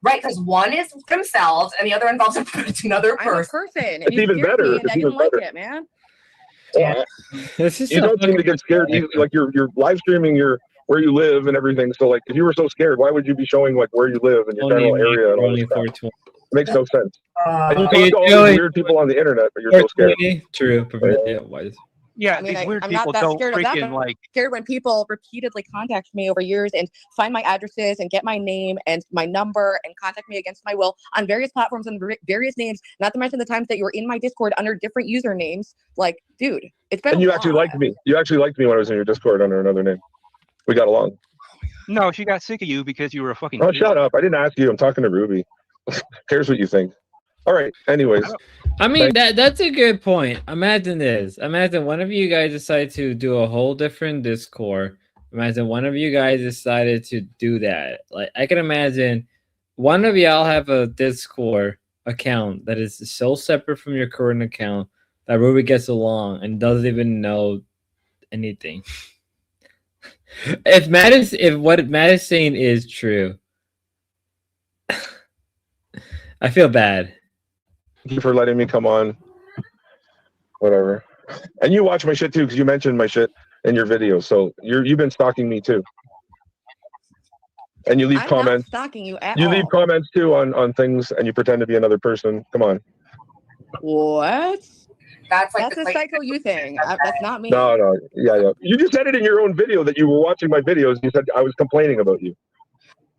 Right, because one is themselves and the other involves another I'm a person. person. And It's you even scared better. me, and It's I didn't even like better. it, man. You don't seem to get scared. Like you're live streaming where you live and everything. So like, if you were so scared, why would you be showing like where you live and your general area and all this stuff? It makes no sense. And you talk to all these weird people on the internet, but you're so scared. True. Yeah, why? Yeah, I mean, these weird I'm people not that don't scared of that, freaking but I'm like. scared when people repeatedly contact me over years and find my addresses and get my name and my number and contact me against my will on various platforms and various names. Not to mention the times that you were in my Discord under different usernames. Like, dude, it's been. And you actually liked me. You actually liked me when I was in your Discord under another name. We got along. No, she got sick of you because you were a fucking. Oh, shut up! I didn't ask you. I'm talking to Ruby. Cares what you think. All right. Anyways, I mean, that's a good point. Imagine this. Imagine one of you guys decide to do a whole different Discord. Imagine one of you guys decided to do that. Like, I can imagine one of y'all have a Discord account that is so separate from your current account that Ruby gets along and doesn't even know anything. If what Matt is saying is true, I feel bad. thank you for letting me come on. Whatever. And you watch my shit too, because you mentioned my shit in your videos. So you've been stalking me too. And you leave I'm comments. not stalking you at You all. leave comments too on things, and you pretend to be another person. Come on. What? That's like That's a psycho you thing. That's not me. No, yeah. You just said it in your own video that you were watching my videos. You said I was complaining about you.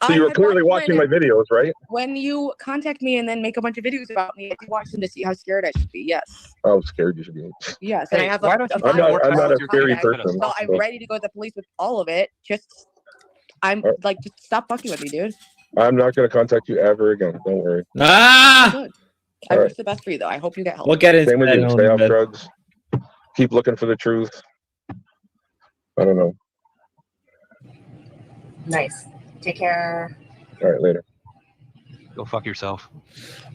So you were clearly watching my videos, right? When you contact me and then make a bunch of videos about me, I can watch them to see how scared I should be. Yes. How scared you should be. Yes. And I have I'm not a scary person. So I'm ready to go to the police with all of it. Just stop fucking with me, dude. I'm not going to contact you ever again. Don't worry. Good. I All wish right. the best for you, though. I hope you get help. We'll get into Same with that you. in a Stay little off bit. drugs. Keep looking for the truth. I don't know. Nice. Take care. All right, later. Go fuck yourself.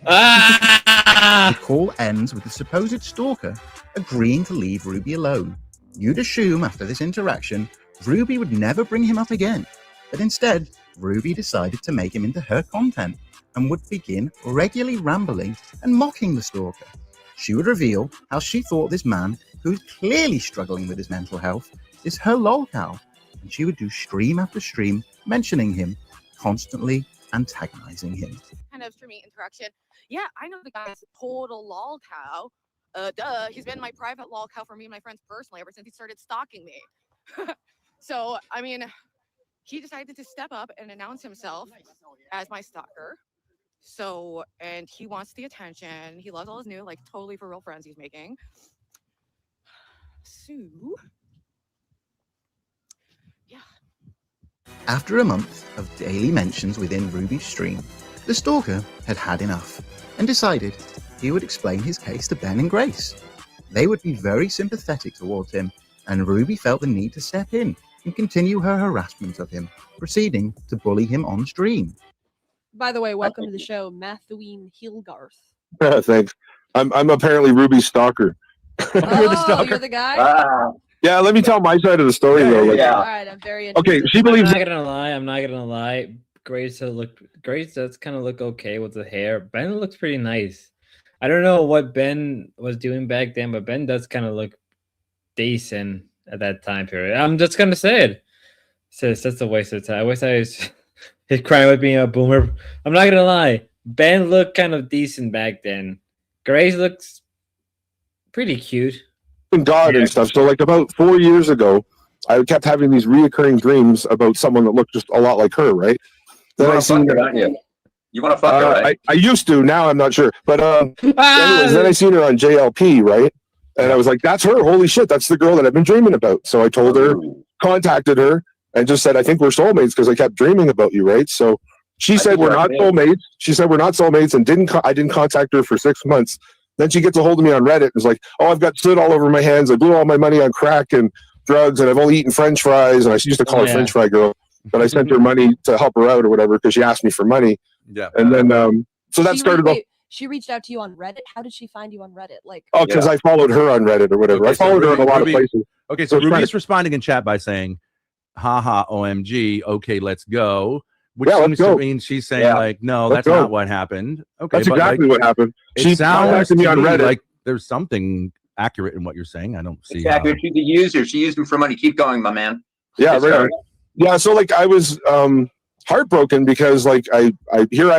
The call ends with the supposed stalker agreeing to leave Ruby alone. You'd assume after this interaction, Ruby would never bring him up again. But instead, Ruby decided to make him into her content and would begin regularly rambling and mocking the stalker. She would reveal how she thought this man, who's clearly struggling with his mental health, is her lolcow. And she would do stream after stream mentioning him, constantly antagonizing him. Kind of streaming interaction. Yeah, I know the guy's total lol cow. Duh, he's been my private lol cow for me and my friends personally ever since he started stalking me. So, I mean, he decided to step up and announce himself as my stalker. So, and he wants the attention. He loves all his new, like, totally for real friends he's making. So, After a month of daily mentions within Ruby's stream, the stalker had had enough and decided he would explain his case to Ben and Grace. They would be very sympathetic towards him, and Ruby felt the need to step in and continue her harassment of him, proceeding to bully him on stream. By the way, welcome to the show, Mattheween Hilgarth. Thanks. I'm apparently Ruby's stalker. Oh, you're the guy? Yeah, let me tell my side of the story though. Like, All right, I'm very interested. Okay, she believes. I'm not gonna lie. Grace does kind of look okay with the hair. Ben looks pretty nice. I don't know what Ben was doing back then, but Ben does kind of look decent at that time period. I'm just gonna say it. Sis, that's a waste of time. I wish I was crying with being a boomer. I'm not gonna lie. Ben looked kind of decent back then. Grace looks pretty cute. God and stuff. So like about 4 years ago, I kept having these reoccurring dreams about someone that looked just a lot like her, right? Then I seen her. You want to fuck her, right? I used to. Now I'm not sure. But anyways, then I seen her on JLP, right? And I was like, "That's her! Holy shit! That's the girl that I've been dreaming about." So I told her, contacted her, and just said, "I think we're soulmates because I kept dreaming about you, right?" So she said we're not soulmates. She said we're not soulmates, and I didn't contact her for 6 months. Then she gets a hold of me on Reddit and is like, "Oh, I've got soot all over my hands. I blew all my money on crack and drugs, and I've only eaten French fries." And I used to call her French fry girl, but I sent her money to help her out or whatever because she asked me for money. Yeah. And then so that started off. She reached out to you on Reddit. How did she find you on Reddit? Like, Oh, because I followed her on Reddit or whatever. I followed her in a lot of places. Okay, so I was trying Ruby's to- responding in chat by saying, haha, OMG, okay, let's go. Which Yeah, let's seems to go. mean she's saying, Yeah. like, no, Let's that's go. not what happened. Okay, That's but, exactly like, what happened. It She sounds contacted me to on me Reddit. like there's something accurate in what you're saying. I don't see Exactly. She's a user. She used him for money. Keep going, my man. Yeah, Yes, right. sir. on. Yeah, so like I was heartbroken because like I'm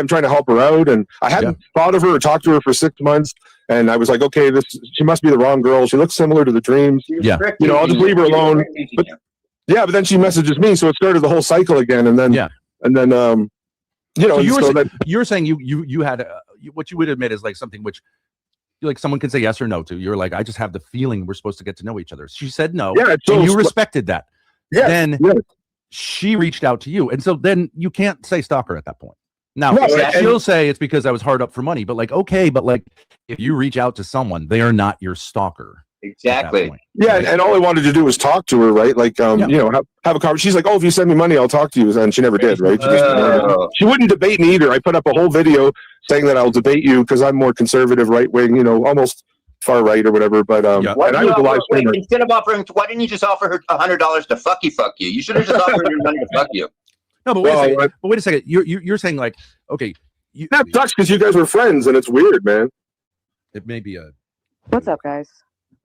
trying to help her out, and I hadn't thought of her or talked to her for 6 months, and I was like, okay, she must be the wrong girl. She looks similar to the dreams. Yeah. You know, I'll just leave her alone. But yeah, but then she messages me, so it started the whole cycle again, and then you know, So you were, so sa- that, you're saying you had what you would admit is like something which like someone could say yes or no to. You're like, I just have the feeling we're supposed to get to know each other. She said no. Yeah, so and you sp- respected that. Yes, Then yes. she reached out to you. And so then you can't say stalker at that point. Now No, and- she'll say it's because I was hard up for money, but like, okay, but like if you reach out to someone, they are not your stalker. Exactly. Yeah, and all I wanted to do was talk to her, right? Like, you know, have a conversation. She's like, "Oh, if you send me money, I'll talk to you." And she never did, right? She wouldn't debate me either. I put up a whole video saying that I'll debate you because I'm more conservative, right wing, you know, almost far right or whateter. But and I was a live streamer. Instead of offering, why didn't you just offer her $100 to fuck you? You should have just offered her money to fuck you. No, but wait a second. But wait a second. You're saying like, okay, that sucks because you guys were friends, and it's weird, man. It may be a. What's up, guys?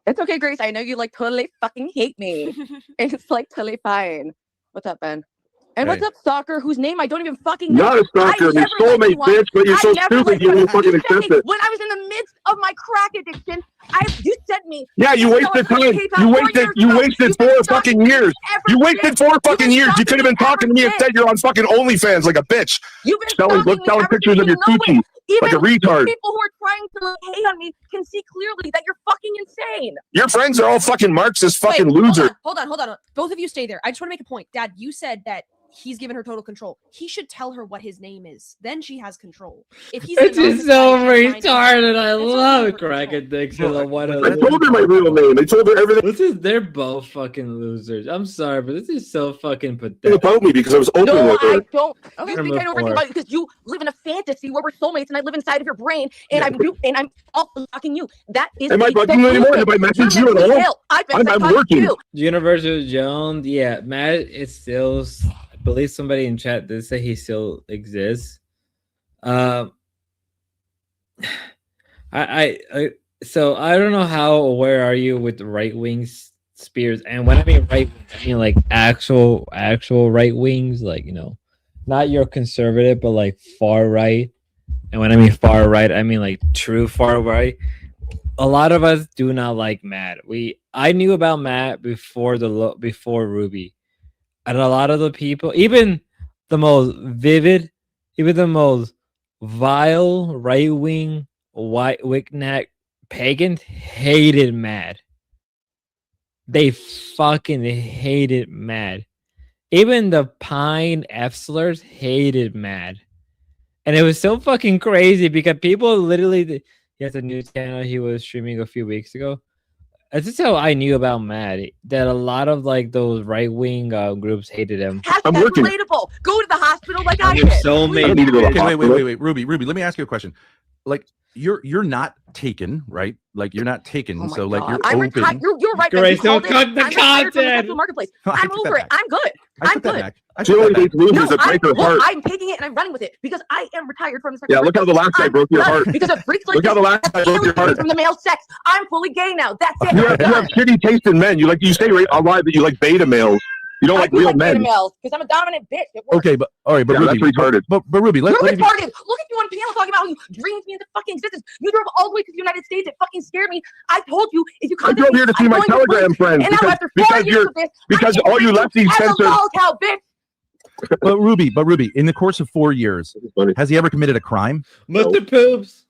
It's okay, Grace. I know you like totally fucking hate me. And it's like totally fine. What's up, Ben? And what's up, stalker, whose name I don't even fucking know? Not a stalker, I you're never soulmate, liked you on- bitch, but you're I so never stupid liked you you. won't fucking accept Okay, it. when I was in the midst of my crack addiction, You sent me. Yeah, you wasted time. You wasted 4 fucking years. You wasted 4 fucking years. You could have been talking to me instead. You're on fucking OnlyFans like a bitch. Selling pictures of your coochie like a retard. People who are trying to hate on me can see clearly that you're fucking insane. Your friends are all fucking Marxist fucking Wait, losers. Hold on. Both of you stay there. I just want to make a point. Dad, you said that he's given her total control. He should tell her what his name is. Then she has control. If he's It's just so anonymous, retarded. I love Craig Addiction. I told her my real name. I told her everything. They're both fucking losers. I'm sorry, but this is so fucking pathetic. About me because I was open with her. I don't. Okay. You think I know everything about you because you live in a fantasy where we're soulmates and I live inside of your brain and I'm all fucking you. That is. Am I bugging you anymore? Have I messaged you at all? I'm working. Universal Jones, yeah, Matt is still. I believe somebody in chat did say he still exists. So I don't know how aware are you with the right wing spears, and when I mean right, I mean like actual right wings, like not your conservative, but like far right. And when I mean far right, I mean like true far right. A lot of us do not like Matt. I knew about Matt before Ruby. And a lot of the people, even the most vivid, even the most vile right-wing white wickneck pagans hated Matt. They fucking hated Matt. Even the Pine F-slurs hated Matt. And it was so fucking crazy because people literally, he has a new channel he was streaming a few weeks ago. That's just how I knew about Matt. That a lot of like those right wing groups hated him. I'm working. Relatable. Go to the hospital like I There's did. so many. Okay, wait, Ruby. Let me ask you a question. Like you're not taken, right? Like you're not taken. Oh my so like God. you're I'm open. retired. You're right. Ben. Grace, You called don't it. cut the I'm retired from the content. sexual marketplace. No, I I'm took that over it. back. I'm good. I I'm took that good. back. I She took only that back. dates losers that break her heart. I'm taking it and I'm running with it because I am retired from the sexual Yeah, look how the last guy broke your I'm done heart. Because of freaks like Look how the this last that guy broke your heart. from the male sex. I'm fully gay now. That's it. You I'm have done. shitty taste in men. You say right online that you like beta males. You don't like real men. Because I'm a dominant bitch. It works. Okay, but all right, but Yeah, Ruby, that's retarded. But Ruby, You're let me. retarded. Look at you on panel talking about how you dreamed me into fucking existence. You drove all the way to the United States. It fucking scared me. I told you if you I contact drove me, here to see I'm my going to Telegram police. friends And now after 4 years of this, because all you lefties as a censored. lolcow, bitch. But Ruby, in the course of 4 years, has he ever committed a crime? Mr. Poops.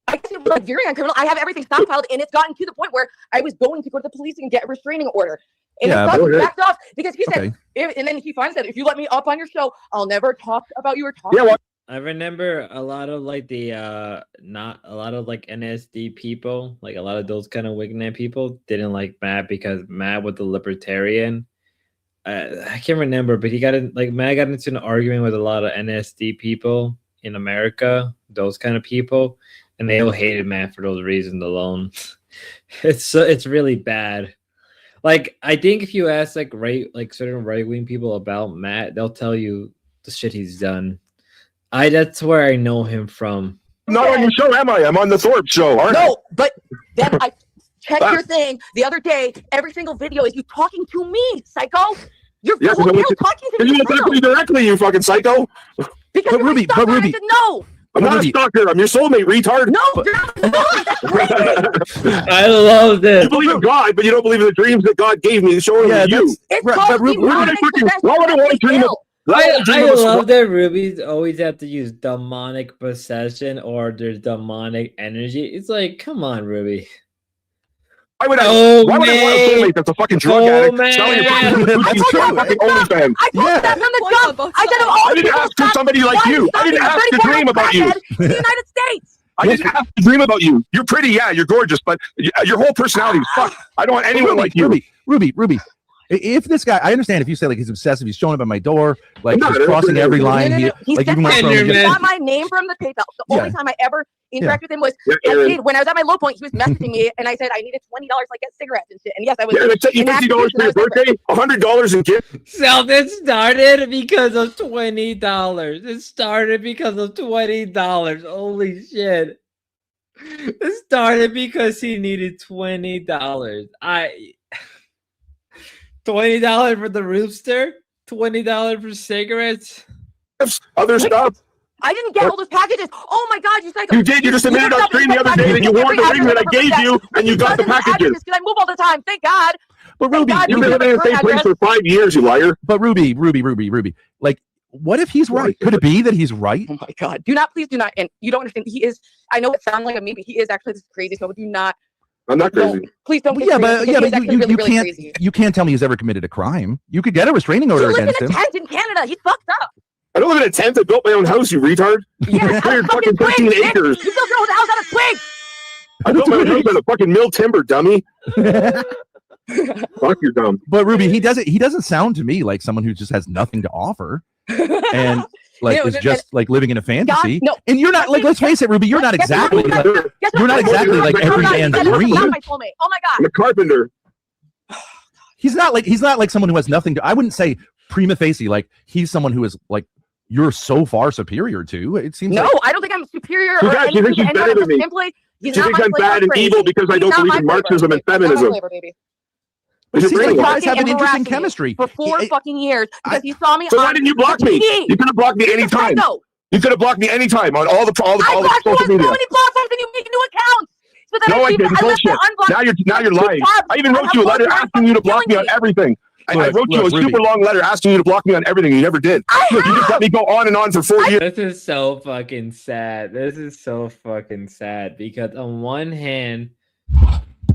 I guess it was like veering on criminal. I have everything stockpiled, and it's gotten to the point where I was going to go to the police and get a restraining order. And Yeah, the but- judge backed off because he said, Okay. and then he finally said, if you let me up on your show, I'll never talk about you or talk. I remember a lot of like not a lot of like NSD people, like a lot of those kind of wignet people didn't like Matt because Matt was the libertarian. I can't remember, but Matt got into an argument with a lot of NSD people in America, those kind of people, and they all hated Matt for those reasons alone. It's really bad. Like I think if you ask like certain right wing people about Matt, they'll tell you the shit he's done. That's where I know him from. I'm not on your show, am I? I'm on the Thorpe show, aren't I? No, but then I checked your thing the other day. Every single video is you talking to me, psycho. You're Yeah, talking to me. you look at me directly, you fucking psycho. Because But you're Ruby, my stalker, and I said no. I'm not a stalker. I'm your soulmate, retard. No, you're not. That's crazy. I love this. You believe in God, but you don't believe in the dreams that God gave me to show them to you. It's Right, called but Ruby- Why would I want to dream of? I love that Rubies always have to use demonic possession or their demonic energy. It's like, come on, Ruby. Why would I? Oh, Why would I want a man. soulmate that's a fucking drug Oh, addict man. selling a fucking fucking OnlyFans? I told you that from the jump. I said of all I didn't people, ask for stop- somebody like why you. stop I didn't being ask to 34 dream about you. crackhead in the United States. I didn't have to dream about you. You're pretty, yeah. You're gorgeous, but your whole personality is fucked. I don't want anyone like you. Ruby. If this guy, I understand if you say like he's obsessive, he's showing up at my door, like No, he's no, crossing no, every no, line. No, no, no. He Like said even that. when He got my name from the PayPal. The only time I ever interacted with him was when I was at my low point. He was messaging me, and I said I needed $20 like get cigarettes and shit. And yes, I was. Yeah, they sent you in that $50 for your situation, I was birthday, $100 in gifts. So this started because of $20. It started because of $20. Holy shit. It started because he needed $20. $20 for the rooster? $20 for cigarettes? Other stuff. I didn't get all those packages. Oh my god, you psycho. You did. You just admitted on stream the other day that you wore the ring that I gave you, and you got the packages. Because I move all the time. Thank God. But Ruby, you've been living in the same place for 5 years, you liar. But Ruby. Like, what if he's right? Could it be that he's right? Oh my god. Please do not. And you don't understand. He is. I know it sounds like a me, but he is actually this crazy. So do not. I'm not crazy. Please don't. But you can't tell me he's ever committed a crime. You could get a restraining order against him. He lives in a tent in Canada. He's fucked up. I don't live in a tent. I built my own house, you retard. Yeah, cleared fucking 13 acres. You built your own house out of twigs. I built my own house out of fucking mill timber, dummy. Fuck, you're dumb. But Ruby, he doesn't sound to me like someone who just has nothing to offer. And like is just like living in a fantasy. And you're not like, let's face it, Ruby, you're not exactly like every man's dream. Oh my god. I'm a carpenter. He's not like someone who has nothing to. I wouldn't say prima facie like he's someone who is like you're so far superior to. It seems no, I don't think I'm superior. So guys, you think she's better than me? She thinks I'm bad and evil because I don't believe in Marxism and feminism. But it seems like you guys have an interesting chemistry. For 4 fucking years because he saw me. So why didn't you block me? You could have blocked me anytime. You could have blocked me anytime on all the social media. I blocked you on so many platforms and you make new accounts. So that no, I didn't. Bullshit. Now you're lying. I even wrote you a letter asking you to block me on everything. I wrote you a super long letter asking you to block me on everything. You never did. You just let me go on and on for 4 years. This is so fucking sad. Because on one hand,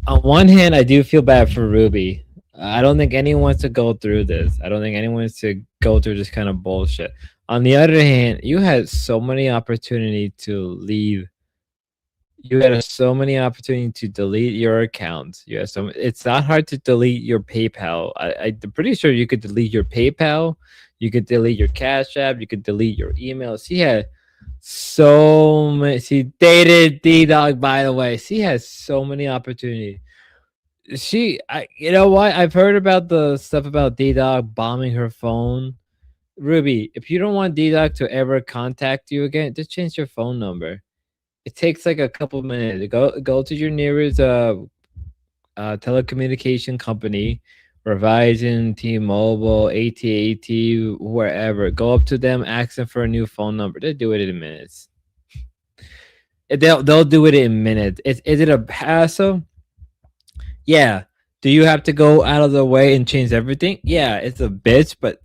I do feel bad for Ruby. I don't think anyone wants to go through this. I don't think anyone wants to go through this kind of bullshit. On the other hand, you had so many opportunities to leave. You had so many opportunities to delete your accounts. You had it's not hard to delete your PayPal. I'm pretty sure you could delete your PayPal. You could delete your Cash App. You could delete your emails. She had so many. She dated D-Dog, by the way. She has so many opportunities. You know what? I've heard about the stuff about D-Dog bombing her phone. Ruby, if you don't want D-Dog to ever contact you again, just change your phone number. It takes like a couple minutes. Go to your nearest telecommunication company, Verizon, T-Mobile, AT&T, wherever. Go up to them, ask them for a new phone number. They do it in minutes. They'll do it in minutes. Is it a hassle? Yeah. Do you have to go out of the way and change everything? Yeah, it's a bitch, but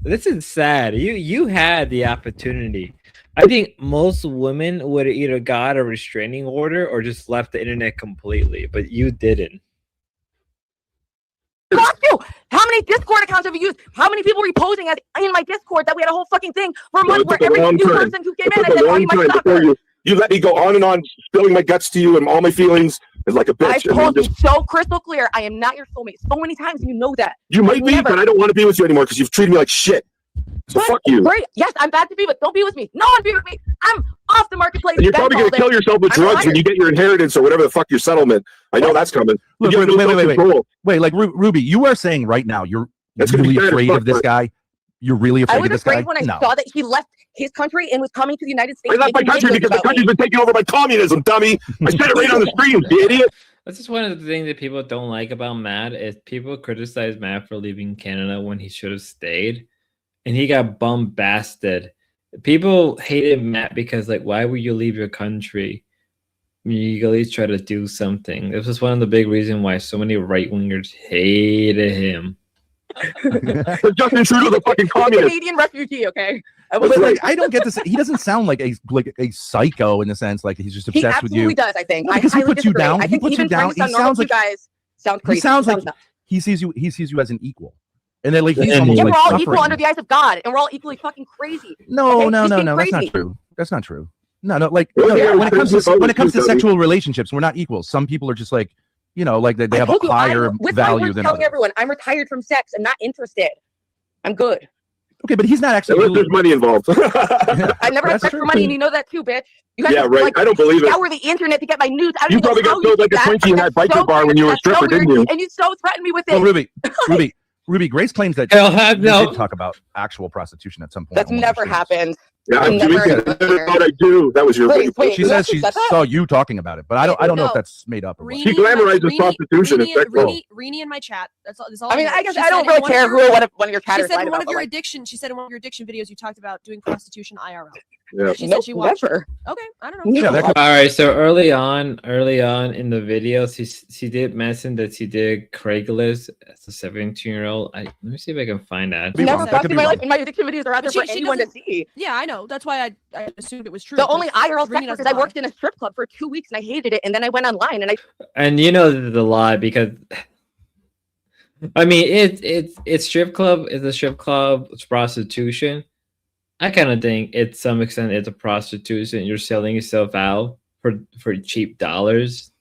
this is sad. You had the opportunity. I think most women would have either got a restraining order or just left the internet completely, but you didn't. Fuck you! How many Discord accounts have you used? How many people reposing as in my Discord that we had a whole fucking thing for a month where every new person who came in I said, "Oh, you my sucker." You let me go on and on, spilling my guts to you and all my feelings is like a bitch. I've told you so crystal clear, I am not your soulmate. So many times, and you know that. You might be, but I don't want to be with you anymore because you've treated me like shit. So fuck you. Great. Yes, I'm bad to be with. Don't be with me. No one be with me. I'm off the marketplace. And you're probably going to kill yourself with drugs when you get your inheritance or whatever the fuck your settlement. I know that's coming. Look, wait, like Ruby, you are saying right now you're really afraid of this guy. You're really afraid of this guy? I was afraid when I saw that he left his country and was coming to the United States. I left my country because the country's been taken over by communism, dummy. I said it right on the stream, you idiot. That's just one of the things that people don't like about Matt is people criticize Matt for leaving Canada when he should have stayed, and he got bombasted. People hated Matt because, like, why would you leave your country? You at least try to do something. This was one of the big reasons why so many right-wingers hated him. Justin Trudeau's a fucking communist. Canadian refugee, okay? I don't get this. He doesn't sound like a psycho in the sense like he's just obsessed with you. He absolutely does, I think. Because he puts you down. I think he puts you down. He sounds like guys sound crazy. He sounds like he sees you as an equal. And then like he's almost we're like all suffering. equal under the eyes of God, and we're all equally fucking crazy. No, that's not true. That's not true. No, like when it comes to sexual relationships, we're not equal. Some people are just like, like they have a higher value than others. Everyone, I'm retired from sex. I'm not interested. I'm good. Okay, but he's not actually. There's money involved. I never had sex for money, and you know that too, bitch. You guys right. I don't believe it. Scour the internet to get my news. You probably got filled like a Twinkie in that biker bar when you were a stripper, didn't you? And you so threatened me with it. Oh, Ruby, Grace claims that you did talk about actual prostitution at some point. That's never happened. Yeah, I I'm never Jamaican. I never thought I do. That was your She says she saw you talking about it, but I don't know if that's made up or what. She glamorizes prostitution and sex. Reenie in my chat. That's all. I mean, know. I guess She I said don't in really one of care your- who one of your She chatters said lied in one about, of but, your like, addiction. She said in one of your addiction videos you talked about doing prostitution IRL. Yeah. She said she watched. it. never. Okay, I don't know. Yeah, that could- All right, so early on in the video, she did mention that she did Craigslist as a 17-year-old. Let me see if I can find that. Never fucked in my life, and my addiction videos are out there She- for she anyone to doesn't- see. Yeah, I know. That's why I assumed it was true. The only IRL Reenie sex doesn't because I lie. worked in a strip club for 2 weeks and I hated it, and then I went online and I. And you know the lie because I mean it's strip club. It's a strip club. It's prostitution. I kind of think it's some extent it's a prostitution. You're selling yourself out for cheap dollars.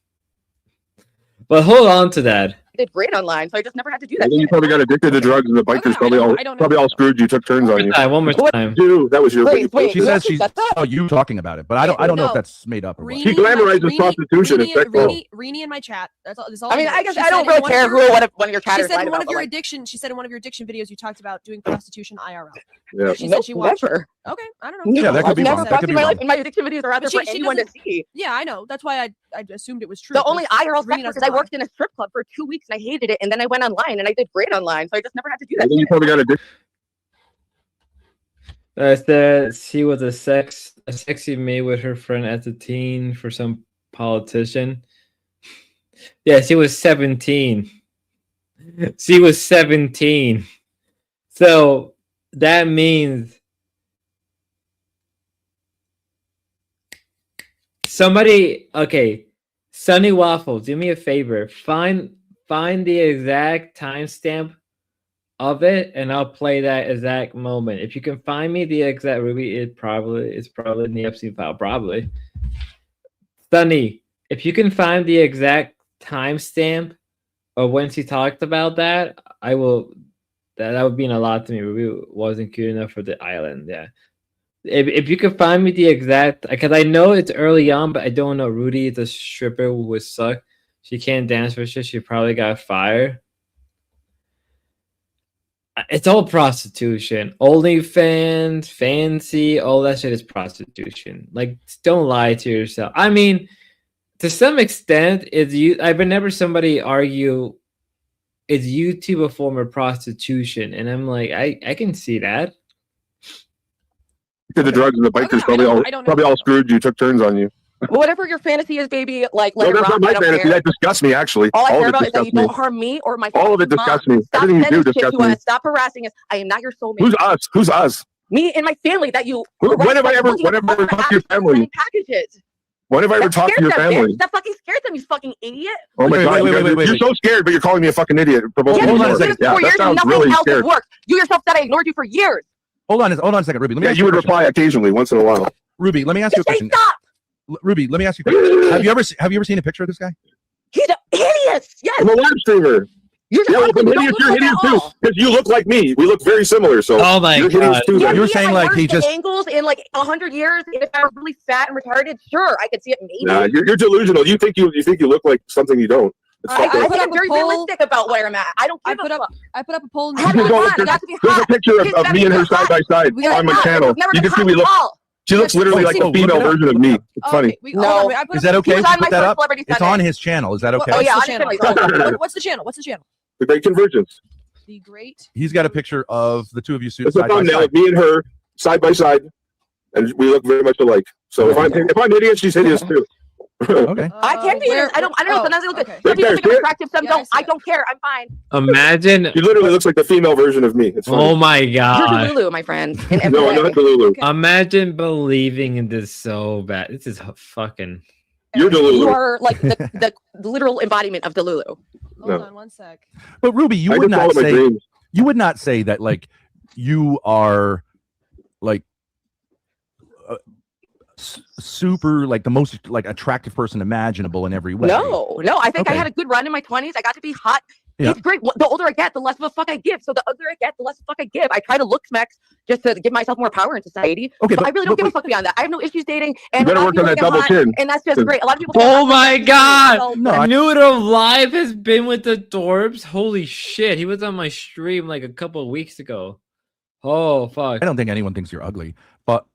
But hold on to that. I did great online, so I just never had to do that. And then you probably got addicted to drugs, and the bikers probably all screwed you, took turns on you. One more time. Dude, that was your. She says she saw you talking about it, but I don't know if No. that's made up or what. She glamorizes prostitution and sex. Reenie in my chat. That's all. I mean, know. I guess She I said don't in really one care of who your- one of your She chatters said lied in one about, of your but, like, addiction. She said in one of your addiction videos you talked about doing prostitution IRL. Yeah. She said she watched. Never. It. Okay, I don't know. Yeah, that could be Never wrong. That fucked could in be my life, wrong. and my addiction videos are out there But for anyone to doesn't- see. Yeah, I know. That's why I assumed it was true. The only IRL sex Reenie because doesn't I worked in a strip club for 2 weeks and I hated it, and then I went online and I did great online, so I just never had to do that. And then you probably got addicted. That she was a sexy maid with her friend as a teen for some politician. Yeah, she was 17. She was 17. So that means somebody, okay, Sunny Waffles, do me a favor. Find the exact timestamp of it, and I'll play that exact moment. If you can find me the exact Ruby, it's probably in the Epstein file. Probably. Sunny, if you can find the exact timestamp of when she talked about that, I will. That would mean a lot to me. Ruby wasn't cute enough for the island. Yeah. If you can find me the exact, because I know it's early on, but I don't know. Rudy, the stripper, would suck. She can't dance for shit. She probably got fired. It's all prostitution. OnlyFans, fancy, all that shit is prostitution. Like, don't lie to yourself. I mean, to some extent, I've never somebody argue, is YouTube a form of prostitution? And I'm like, I can see that. Did the drugs and the bikers probably all screwed you, took turns on you. Whatever your fantasy is, baby, like No, let it that's rock. not my I don't fantasy. care. That disgusts me, actually. All I All care of it about is that you disgusts me. don't harm me or my All of it fucking disgusts mom. me. Stop Everything you sending do shit disgusts to me. us. Stop harassing us. I am not your soulmate. Who's us? Who's us? Me and my family that you. When have I ever talked to your family? Packages. When have I ever That talked to your scares them, family? bitch. That fucking scares them, you fucking idiot. Oh my God! wait, You're so scared, but you're calling me a fucking idiot. For both Yeah, of you you. did it for Yeah, 4 that years and sounds nothing really else has scared. worked. You yourself said I ignored you for years. Hold on a second, Ruby. Let me Yeah, ask you you a would question. reply occasionally, once in a while. Ruby, let me ask you a question. Stop. Ruby, let me ask you a question. Have you ever seen a picture of this guy? He's hideous. Yes. I'm a live streamer. You're Yeah, well, ugly. I'm You don't hideous. look You're good hideous at too, all. because you look like me. We look very similar. So Oh my you're hideous God. too. Yeah, then. You're me saying and my like he worst just- angles in like 100 years. If I were really fat and retarded, sure, I could see it maybe. Nah, you're delusional. You think you look like something you don't. It's I fucked up. think I'm very realistic about where I'm at. I don't give a fuck. I put up a poll. in the I have You to can be go hot. look It at- has to be There's a hot. picture He's of gotta me be and her hot. side by side We gotta on be my hot. channel. It's never You been can see hot we at look. all. She looks literally like the female version of me. It's funny. No. Is that okay He if was you on my put that first up? Celebrity It's Sunday. on his channel. Is that okay? Oh yeah, What's on the his channel? channel. What's the channel? What's the channel? The Great Convergence. The Great. He's got a picture of the two of you It's a side by thumbnail side. of me and her side by side, and we look very much alike. So if I'm hideous, she's hideous too. Okay. I can be hideous. I don't know. Sometimes I look good. Some Right people there, think I'm see it? attractive. Some don't. I don't care. I'm fine. Imagine. She literally looks like the female version of me. It's funny. Oh my You're God. Delulu, my friend. In every No, way. I'm not Delulu. Imagine believing in this so bad. This is fucking. You're You Delulu. are like the literal embodiment of Delulu. Hold on one sec. But Ruby, you I would just follow not my say dreams. that like you are like super like the most like attractive person imaginable in every way. No. I think I Okay. had a good run in my 20s. I got to be hot. Yeah. It's great. The older I get, the less of a fuck I give. So the older I get, the less fuck I give. I try to look smex just to give myself more power in society. Okay, but I really don't but- give a fuck beyond that. I have no issues dating. And You a better lot of work people on that think I'm double hot, chin. and that's just great. A lot of people think Oh I'm my hot. God. No, I- Noodle Live has been with the Dorbs. Holy shit. He was on my stream like a couple of weeks ago. Oh, fuck. I don't think anyone thinks you're ugly, but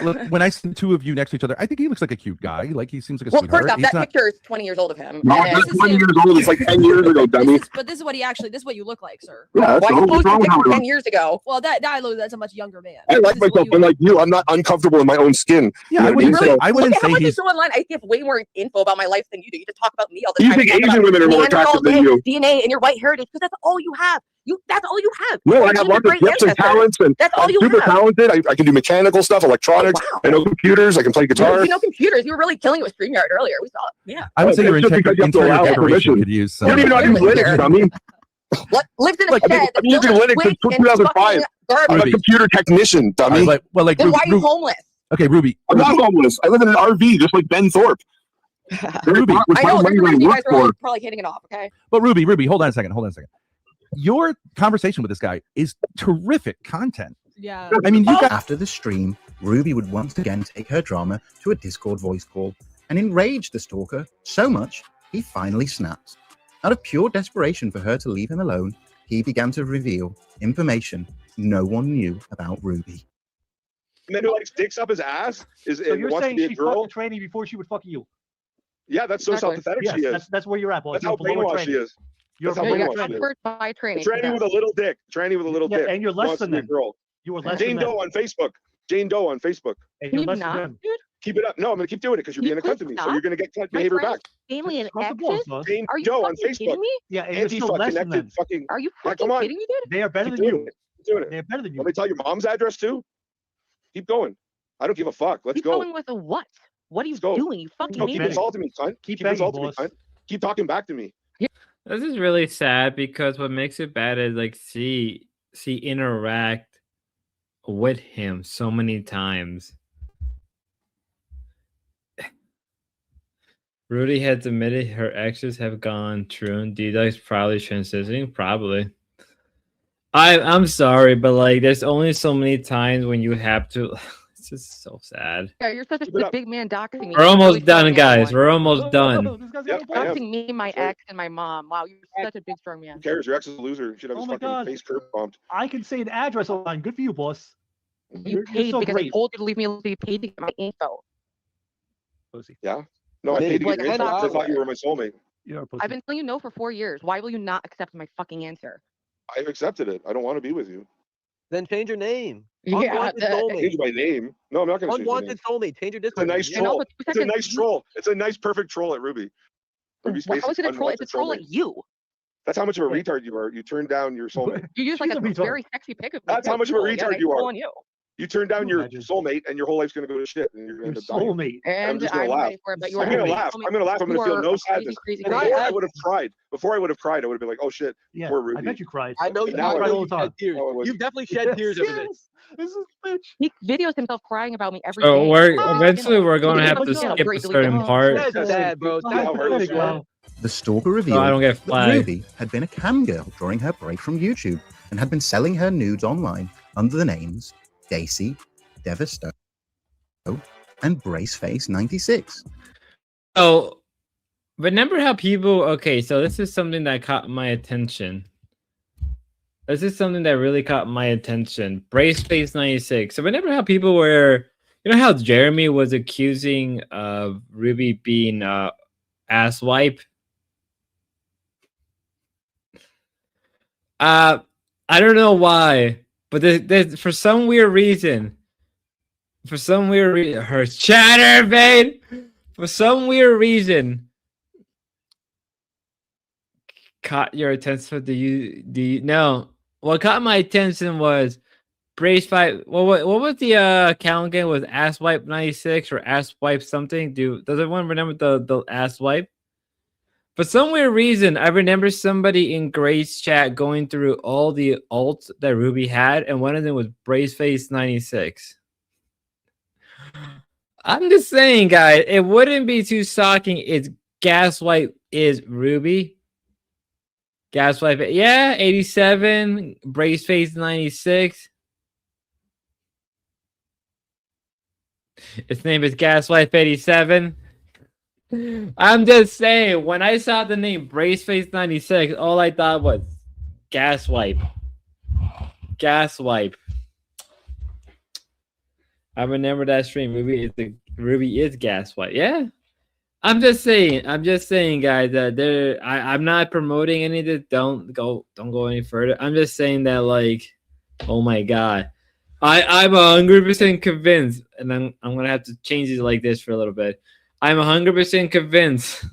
Look, when I see the two of you next to each other, I think he looks like a cute guy. Like he seems like a Well, sweetheart. first off, He's that not- picture is 20 years old of him. No, and- that's 20 years old. It's like 10 years ago, dummy. But this is what this is what you look like, sir. Yeah, that's Why all. you What's posted a wrong with picture how I 10 years ago? Well, that's a much younger man. I like myself, unlike you. I'm not uncomfortable in my own skin. Yeah, You know what mean? So- Look at how much you show online. I give way more info about my life than you do. You just talk about me all the You time. think talk Asian about women are more Neanderthal attractive than you? DNA and your white heritage, because that's all you have. That's all you have. No, You're I have just a lots of great gifts and ancestor. talents, and That's all I'm you super have. talented. I can do mechanical stuff, electronics. I know computers. I can play guitar. You know computers. You were really killing it with StreamYard earlier. We saw it. Yeah. I would say your That's just because you have to entire allow decoration permission. could use You don't some. even know how to use Linux, dummy. Lives in a Look, shed. I've been using Linux since 2005. I'm a computer technician, dummy. Like Then why are you homeless? Okay, Ruby. I'm not homeless. I live in an RV, just like Ben Thorpe. Ruby. I know. There's a reason you guys are all probably hitting it off. Okay. But Ruby, hold on a second. Your conversation with this guy is terrific content. Yeah. I mean, you got After the stream, Ruby would once again take her drama to a Discord voice call and enrage the stalker so much he finally snapped. Out of pure desperation for her to leave him alone, he began to reveal information no one knew about Ruby. And then who like sticks up his ass is So and you're wants to saying be a she girl. fucked the tranny before she would fuck you? Yeah, that's so Exactly. self-pathetic Yes, she is. that's where you're at, boy. That's You're how below a brainwashed she tranny. is. You're That's how You below a got brainwashed she is. comfort by training. Tranny with a little dick. Tranny with a little dick. And you're less Wants than to be a them. girl. You were less Jane than them. Doe on Facebook. Jane Doe on Facebook. And you're you less not, than them. dude? Keep it up. No, I'm gonna keep doing it because you're You being a cunt to could me. So not. you're gonna get cunt My behavior friends, back. family, and Cross the balls, exes. boss. Jane Are you Doe on fucking kidding Facebook. me? Yeah, and you're still Antifa less than connected. them. Fucking. Are you Yeah, fucking come on. kidding me, dude? They are better Keep than doing you. it. Keep doing it. They're better than you. Want me to tell your mom's address too? Keep going. I don't give a fuck. Let's Keep go. going with a what? What are you Let's go. doing? You fucking No, keep idiot. insulting me, cunt. Keep Keep begging, insulting me, boss. cunt. Keep talking back to me. This is really sad because what makes it bad is like she interact with him so many times. Rudy has admitted her exes have gone true and D-Dog's probably transitioning. Probably. I'm sorry, but like there's only so many times when you have to. It's just so sad. Yeah, you're such a big man doxing me. We're You're almost really done, throwing guys. everyone. We're almost done. Yep, I am. Doxing me, my ex, and my mom. Wow, you're such a big strong man. Who cares? Your ex is a loser. You should have Oh his my fucking God. face curb bumped. I can say an address online. Good for you, boss. You paid so because great. I told you to leave me alone. So you paid to get my info. Pussy. Yeah. No, I Maybe paid to like get your info 'cause I $10. thought you were my soulmate. You're a pussy. I've been telling you no for 4 years. Why will you not accept my fucking answer? I've accepted it. I don't want to be with you. Then change your name. Yeah, Unwanted soulmate. Change my name. No, I'm not going to change my name. Unwanted soulmate. Change your It's a Discord. nice name. troll. It's a nice troll. It's a nice, perfect troll at Ruby. Ruby's How face is it a troll? It's a unwanted troll at soulmate. you. That's how much of a retard you are. You turned down your soulmate. You use like She's a a retard. very sexy pic of me. That's how much of a Cool. Yeah, retard nice you troll are. on you. You turned down your Imagine. soulmate, and your whole life's going to go to shit, and you're going Your to die. soulmate. I'm And just gonna I'm laugh. ready for it, but you I'm are gonna not laugh. ready. I'm gonna laugh. I'm You gonna feel are no a crazy, sadness. crazy, Before crazy. I would have cried. Before I would have cried, I would have been like, "Oh shit, Yeah, poor I Ruby." bet you cried. I know you Now cry I- all the time. shed tears. Oh, I wasn't. You've definitely shed tears over this. This is bitch. He videos himself crying about me every So day. we're Oh, eventually we're gonna delete have it, to delete it, skip delete a it, certain delete it. part. That's sad, bro. See how hurt There it you was. go. The stalker So revealed I don't get that flagged. Ruby had been a cam girl during her break from YouTube and had been selling her nudes online under the names Daisy, Devasto, and Braceface96. So remember how people okay, so this is something that caught my attention. This is something that really caught my attention. Braceface 96. So remember how people were, you know how Jeremy was accusing of Ruby being ass wipe? I don't know why, but for some weird reason, her chatter, babe. For some weird reason, caught your attention. Do you know? What caught my attention was Brace Fight. What was the account again? Was Asswipe 96 or Asswipe something? Does everyone remember the Asswipe? For some weird reason, I remember somebody in Grace chat going through all the alts that Ruby had, and one of them was Braceface 96. I'm just saying, guys, it wouldn't be too shocking if Gaswipe is Ruby. Gaswipe, yeah, 87, Braceface 96. Its name is Gaswipe 87. I'm just saying, when I saw the name Braceface 96, all I thought was Gaswipe. Gaswipe. I remember that stream. Ruby is gaslight. Yeah. I'm just saying, guys, that I'm not promoting any of this. Don't go any further. I'm just saying that, like, oh my god. I'm 100% convinced, and I'm gonna have to change it like this for a little bit. I'm 100% convinced.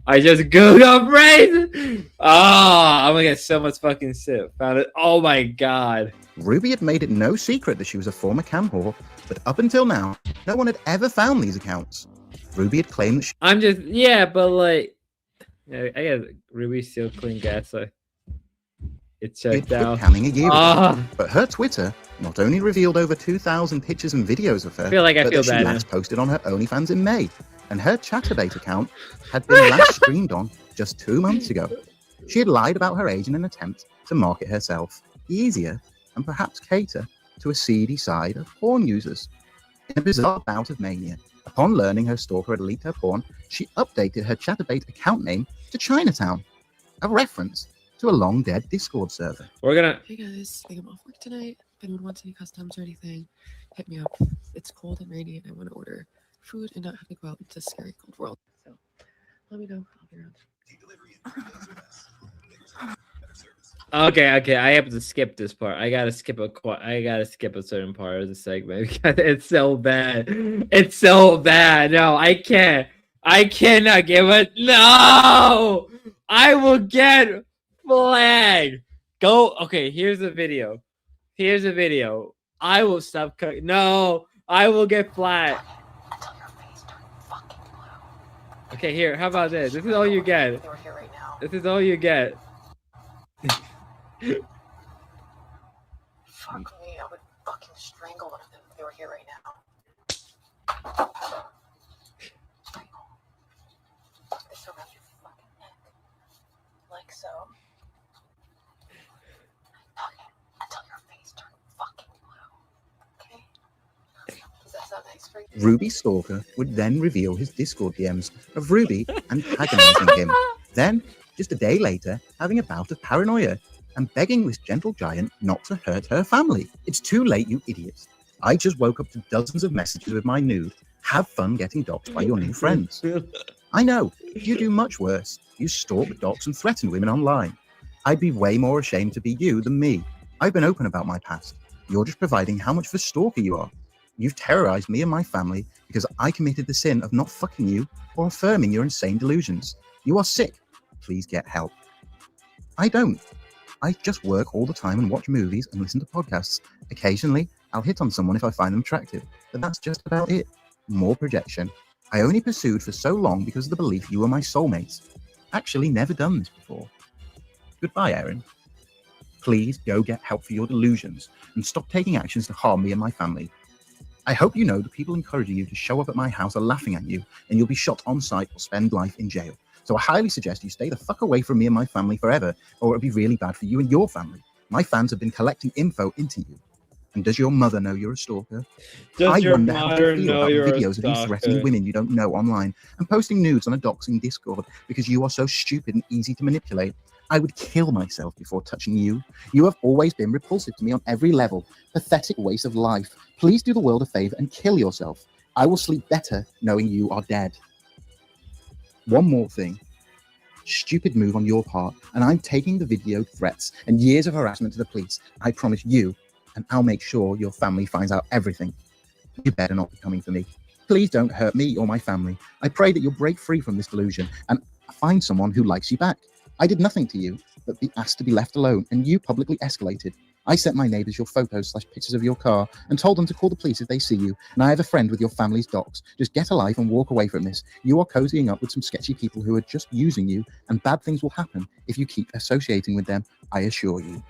I just Googled brains. I'm gonna get so much fucking shit. Found it. Oh my god. Ruby had made it no secret that she was a former cam whore, but up until now, no one had ever found these accounts. Ruby had claimed that she... but like, I guess Ruby still clean gaslight. It checked out. Camming a year ago, but her Twitter not only revealed over 2,000 pictures and videos of her, I feel but bad she now. last posted on her OnlyFans in May, and her Chatterbait account had been last streamed on just 2 months ago. She had lied about her age in an attempt to market herself easier and perhaps cater to a seedy side of porn users. In a bizarre bout of mania, upon learning her stalker had leaked her porn, she updated her Chatterbait account name to Chinatown, a reference to a long-dead Discord server. Hey guys, I think I'm off work tonight. If anyone wants any customs or anything, hit me up. It's cold and rainy, and I want to order food and not have to go out into this scary cold world. So let me know. I'll be around. Okay. I have to skip this part. I gotta skip a certain part of the segment because it's so bad. It's so bad. No, I can't. I cannot give it. No, I will get flagged. Go. Okay, here's a video. I will stop cooking. No, I will get flagged. Okay, here. How about this? This is all you get. This is all you get. Fuck me, I would fucking strangle one of them if they were here right now. Strangle. This around your fucking neck. Like so. Okay, until your face turns fucking blue. Okay? Does that sound nice for you? Ruby Stalker would then reveal his Discord DMs of Ruby antagonizing him. Then, just a day later, having a bout of paranoia and begging this gentle giant not to hurt her family. It's too late, you idiots. I just woke up to dozens of messages with my nude. Have fun getting doxxed by your new friends. I know, you do much worse. You stalk, dox, and threaten women online. I'd be way more ashamed to be you than me. I've been open about my past. You're just providing how much of a stalker you are. You've terrorized me and my family because I committed the sin of not fucking you or affirming your insane delusions. You are sick. Please get help. I don't. I just work all the time and watch movies and listen to podcasts. Occasionally, I'll hit on someone if I find them attractive, but that's just about it. More projection. I only pursued for so long because of the belief you were my soulmates. Actually, never done this before. Goodbye, Erin. Please go get help for your delusions and stop taking actions to harm me and my family. I hope you know the people encouraging you to show up at my house are laughing at you and you'll be shot on sight or spend life in jail. So I highly suggest you stay the fuck away from me and my family forever, or it'll be really bad for you and your family. My fans have been collecting info into you. And does your mother know you're a stalker? I wonder how you feel about the videos of you threatening women you don't know online and posting nudes on a doxing Discord because you are so stupid and easy to manipulate. I would kill myself before touching you. You have always been repulsive to me on every level. Pathetic waste of life. Please do the world a favor and kill yourself. I will sleep better knowing you are dead. One more thing. Stupid move on your part, and I'm taking the video threats and years of harassment to the police. I promise you, and I'll make sure your family finds out everything. You better not be coming for me. Please don't hurt me or my family. I pray that you'll break free from this delusion and find someone who likes you back. I did nothing to you but be asked to be left alone, and you publicly escalated. I sent my neighbors your photos/pictures of your car and told them to call the police if they see you, and I have a friend with your family's docs. Just get a life and walk away from this. You are cozying up with some sketchy people who are just using you, and bad things will happen if you keep associating with them, I assure you.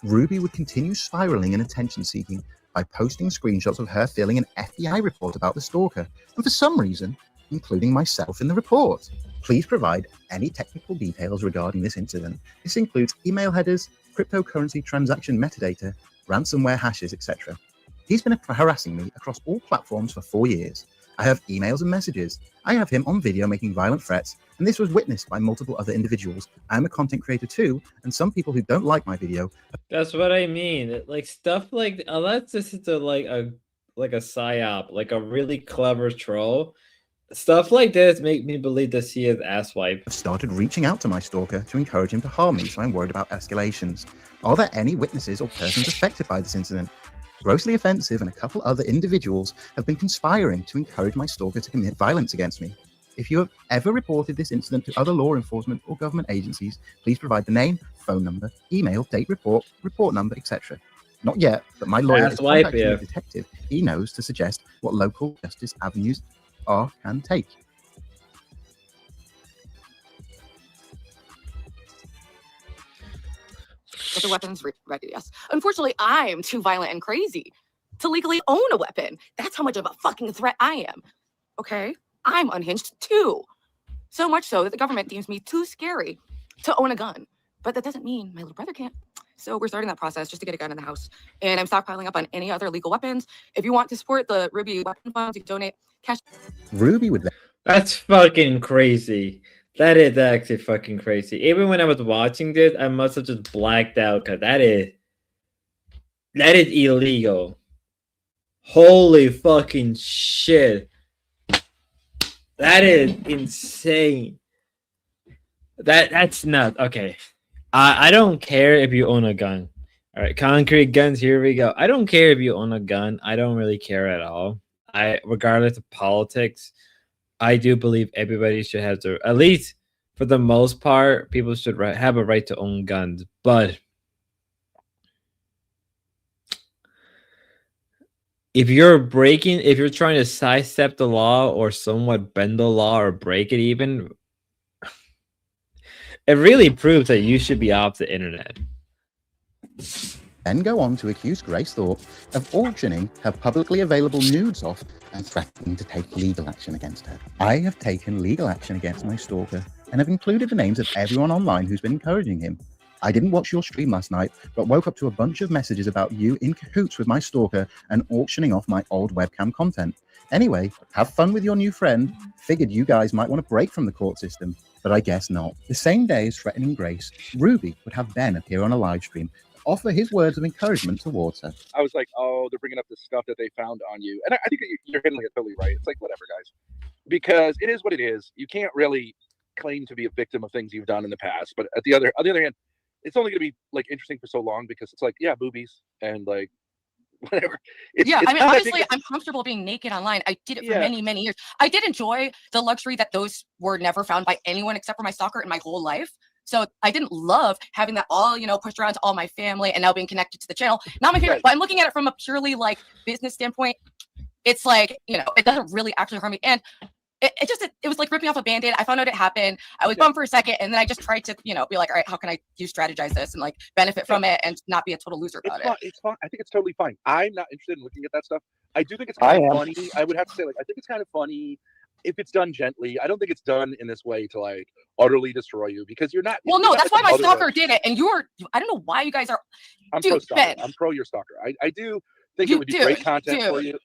Ruby would continue spiraling and attention-seeking by posting screenshots of her filling an FBI report about the stalker, and for some reason, including myself in the report. Please provide any technical details regarding this incident. This includes email headers, cryptocurrency transaction metadata, ransomware hashes, etc. He's been harassing me across all platforms for 4 years. I have emails and messages. I have him on video making violent threats, and this was witnessed by multiple other individuals. I'm a content creator too, and some people who don't like my video. That's what I mean. Like stuff like unless this is like a psyop, like a really clever troll. Stuff like this make me believe that he is asswipe. I've started reaching out to my stalker to encourage him to harm me, so I'm worried about escalations. Are there any witnesses or persons affected by this incident? Grossly Offensive and a couple other individuals have been conspiring to encourage my stalker to commit violence against me. If you have ever reported this incident to other law enforcement or government agencies, please provide the name, phone number, email, date report, report number, etc. Not yet, but my lawyer is contacting the detective he knows to suggest what local justice avenues can take. But the weapon's ready, yes. Unfortunately, I'm too violent and crazy to legally own a weapon. That's how much of a fucking threat I am. Okay? I'm unhinged too. So much so that the government deems me too scary to own a gun. But that doesn't mean my little brother can't. So we're starting that process just to get a gun in the house. And I'm stockpiling up on any other legal weapons. If you want to support the Ruby Weapon Funds, you can donate cash. Ruby would. That's fucking crazy. That is actually fucking crazy. Even when I was watching this, I must have just blacked out because that is illegal. Holy fucking shit. That is insane. That's not okay. I don't care if you own a gun. All right, concrete guns. Here we go. I don't care if you own a gun. I don't really care at all. Regardless of politics, I do believe everybody should have to, at least for the most part, people should have a right to own guns. But if you're trying to sidestep the law or somewhat bend the law or break it even, it really proves that you should be off the internet. Then go on to accuse Grace Thorpe of auctioning her publicly available nudes off and threatening to take legal action against her. I have taken legal action against my stalker and have included the names of everyone online who's been encouraging him. I didn't watch your stream last night, but woke up to a bunch of messages about you in cahoots with my stalker and auctioning off my old webcam content. Anyway, have fun with your new friend. Figured you guys might want to break from the court system, but I guess not. The same day as threatening Grace, Ruby would have Ben appear on a live stream to offer his words of encouragement towards her. I was like, oh, they're bringing up the stuff that they found on you. And I think you're handling it totally right. It's like, whatever, guys. Because it is what it is. You can't really claim to be a victim of things you've done in the past. But on the other hand, it's only going to be like interesting for so long because it's like, yeah, boobies and like whatever. Honestly, I'm comfortable being naked online. I did it for many, many years. I did enjoy the luxury that those were never found by anyone except for my stalker in my whole life. So I didn't love having that all, pushed around to all my family and now being connected to the channel. Not my favorite, but I'm looking at it from a purely like business standpoint. It's like, it doesn't really actually harm me. And it was like ripping off a Band-Aid. I found out it happened. I was bummed for a second, and then I just tried to, be like, all right, how can I strategize this and like benefit from it and not be a total loser about it? It's fine. I think it's totally fine. I'm not interested in looking at that stuff. I do think it's kind of funny. I would have to say, like, I think it's kind of funny if it's done gently. I don't think it's done in this way to like utterly destroy you because you're not. Well, no, that's why my stalker did it, and I don't know why you guys are. I'm pro stalker. I'm pro your stalker. I do think it would be great content for you.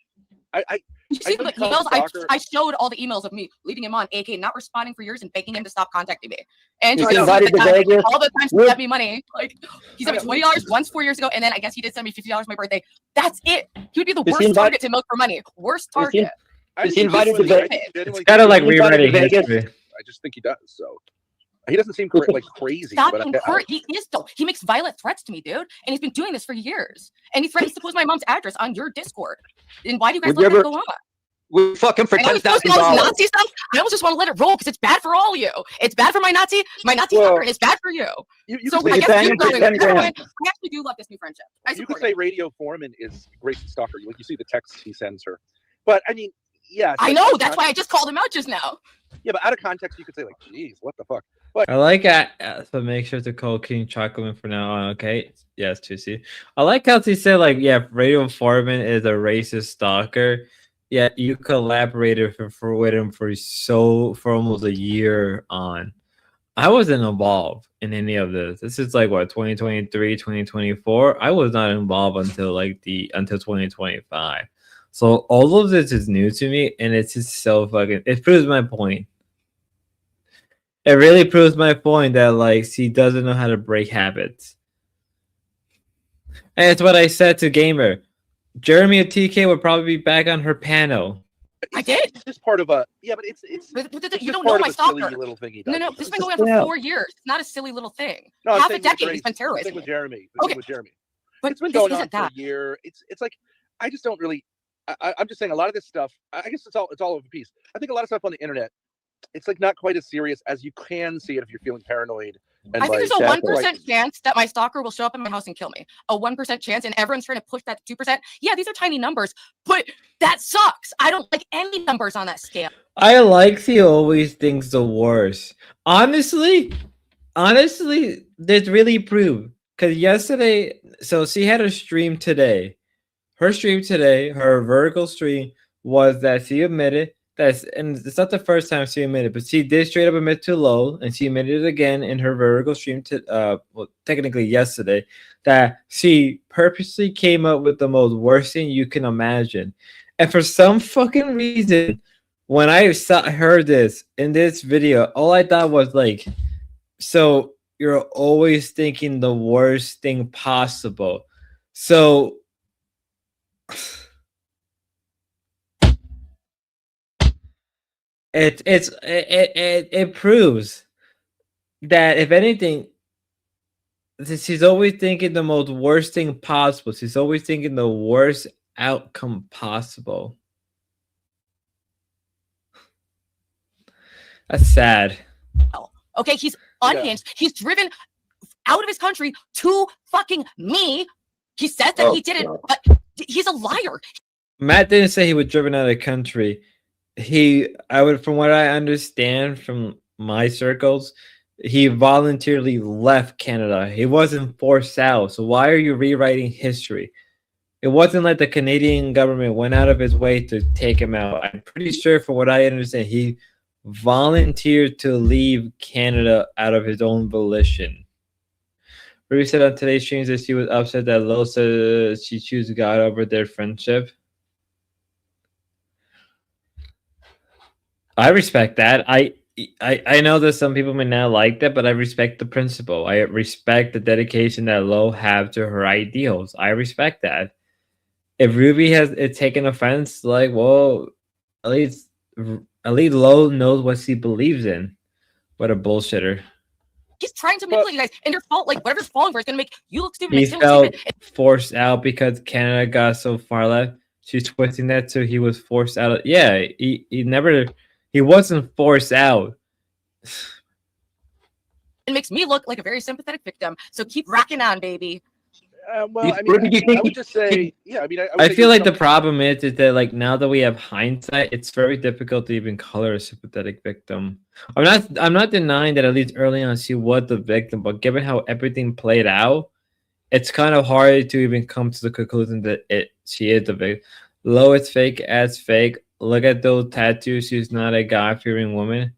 You see the emails? I showed all the emails of me leading him on, aka not responding for years and begging him to stop contacting me. And all the times he sent me money. Like he sent me $20 once 4 years ago, and then I guess he did send me $50 my birthday. That's it. He would be the worst target to milk for money. Worst target. Is he invited to Vegas? It's kind of like rewriting history. I just think he does. So he doesn't seem like crazy. Stop him, Kurt. He is though. He makes violent threats to me, dude, and he's been doing this for years. And he threatens to post my mom's address on your Discord. And why do you guys let him go on? We fuck him for $10,000. Nazi stuff. I almost just want to let it roll because it's bad for all of you. It's bad for my Nazi stalker, and it's bad for you. So I guess I actually do love this new friendship. You could say Radio Foreman is Grace's stalker. Like you see the texts he sends her, but I mean, yeah. I know. That's why I just called him out just now. Yeah, but out of context, you could say like, "Geez, what the fuck." But I like it. So make sure to call King Chocolate from now on. Okay. Yes, 2C. I like how he said like, yeah, Radio Foreman is a racist stalker. Yeah, you collaborated with him for almost a year on. I wasn't involved in any of this. This is like what 2023, 2024. I was not involved until 2025. So all of this is new to me, and it's just so fucking. It proves my point. It really proves my point that like she doesn't know how to break habits. And it's what I said to Gamer. Jeremy at TK would probably be back on her panel. I did. It's just part of a but it's But it's you just don't know part my of a silly stalker. little thing he No, does. no, this has been going on for 4 years. It's not a silly little thing. No, I'm Half a saying with decade Grace, he's been the terrorizing thing with me. Jeremy. The Okay. thing with Jeremy. But It's been this going on isn't for that. a year. It's like I just don't really. I'm just saying a lot of this stuff. I guess it's all over the piece. I think a lot of stuff on the internet. It's like not quite as serious as you can see it if you're feeling paranoid. And I think like, there's a like- 1% chance that my stalker will show up in my house and kill me. A 1% chance, and everyone's trying to push that to 2%. Yeah, these are tiny numbers, but that sucks. I don't like any numbers on that scale. I like he always thinks the worst. Honestly, this really proved. Because yesterday, so she had a stream today. Her stream today, her vertical stream, was that she admitted that, and it's not the first time she admitted, but she did straight up admit to Low, and she admitted it again in her vertical stream to well, technically yesterday, that she purposely came up with the most worst thing you can imagine. And for some fucking reason, when I heard this in this video, all I thought was like, so you're always thinking the worst thing possible. So it proves that if anything, she's always thinking the most worst thing possible. She's always thinking the worst outcome possible. That's sad. Okay, he's unhinged. He's driven out of his country to fucking me. He said that he did it, but he's a liar. Matt didn't say he was driven out of the country. From what I understand from my circles, he voluntarily left Canada. He wasn't forced out. So why are you rewriting history? It wasn't like the Canadian government went out of his way to take him out. I'm pretty sure, from what I understand, he volunteered to leave Canada out of his own volition. Ruby said on today's streams that she was upset that Lo said she chose God over their friendship. I respect that. I know that some people may not like that, but I respect the principle. I respect the dedication that Lo have to her ideals. I respect that. If Ruby has taken offense, like, well, at least Lo knows what she believes in. What a bullshitter. He's trying to manipulate you guys, and your fault, like whatever's falling for, is gonna make you look stupid. He Make him felt stupid. forced out because Canada got so far left. She's twisting that so he was forced out. Yeah, he wasn't forced out. It makes me look like a very sympathetic victim. So keep rocking on, baby. Well, I mean, I would just say, yeah. I mean, I would I say feel there's like the something- problem is that like now that we have hindsight, it's very difficult to even color a sympathetic victim. I'm not denying that at least early on she was the victim, but given how everything played out, it's kind of hard to even come to the conclusion that she is the victim. Lo, it's fake as fake. Look at those tattoos. She's not a God-fearing woman.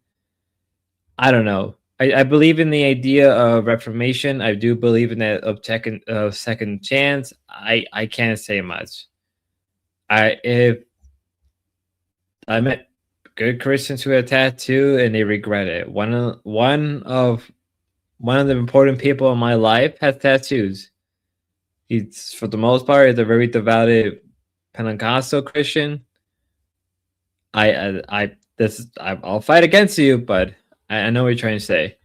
I don't know. I believe in the idea of reformation. I do believe in that of second chance. I can't say much. If I met good Christians who had tattoo and they regret it. One of the important people in my life has tattoos. He's, for the most part, is a very devoted Pentecostal Christian. I'll fight against you, but I know what you're trying to say.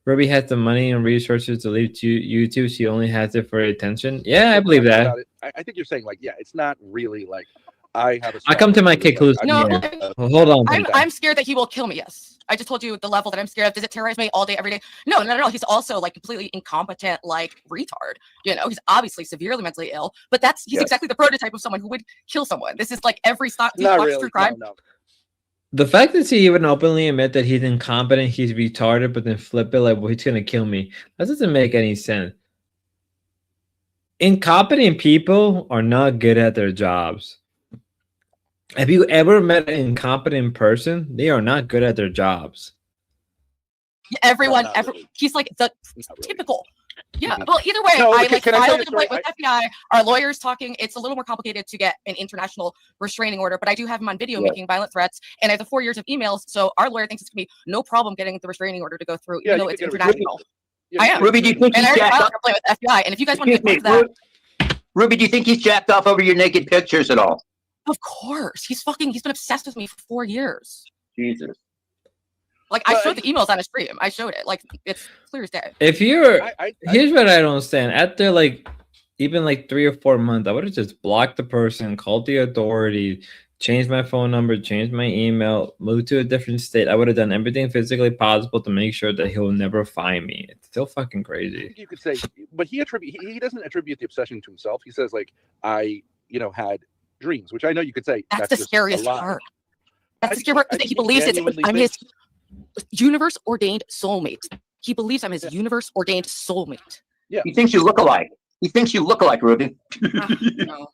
Ruby has the money and resources to leave to YouTube. She only has it for attention. Yeah, I believe that. I think you're saying like, yeah, it's not really like I have a. I come to my conclusion. No, here. Hold on. I'm scared that he will kill me. Yes, I just told you the level that I'm scared of. Does it terrorize me all day, every day? No. He's also like completely incompetent, like retard. You know, he's obviously severely mentally ill. But he's Yes. exactly the prototype of someone who would kill someone. This is like every stop. Not watch really. true crime. No. The fact that he even openly admit that he's incompetent, he's retarded, but then flip it like, well, he's gonna kill me. That doesn't make any sense. Incompetent people are not good at their jobs. Have you ever met an incompetent person? They are not good at their jobs. Everyone, he's like the typical. Yeah, well, either way, No, I okay, like can I tell filed you a a complaint story? with FBI. Our lawyers talking. It's a little more complicated to get an international restraining order, but I do have him on video making violent threats, and I have the 4 years of emails. So our lawyer thinks it's gonna be no problem getting the restraining order to go through, Yeah, even though you it's could get a international. Yeah, I am. Ruby, do you think and I he's already jacked filed up? a complaint with FBI. And if you guys want to Excuse get proof of me, that, Ruby, do you think he's jacked off over your naked pictures at all? Of course. He's been obsessed with me for 4 years. Jesus. Like, I showed the emails on a stream. I showed it. Like, it's clear as day. If you're, here's what I don't understand. After like even like 3 or 4 months, I would have just blocked the person, called the authority, changed my phone number, changed my email, moved to a different state. I would have done everything physically possible to make sure that he'll never find me. It's still fucking I crazy. think you could say, but he doesn't attribute the obsession to himself. He says like, I had dreams, which I know you could say That's the just a scariest lie. part. That's the scary part, is that he believes genuinely I'm thinks- his universe ordained soulmate. He believes I'm his universe ordained soulmate. Yeah. He thinks you look alike. He thinks you look alike, Ruby. No.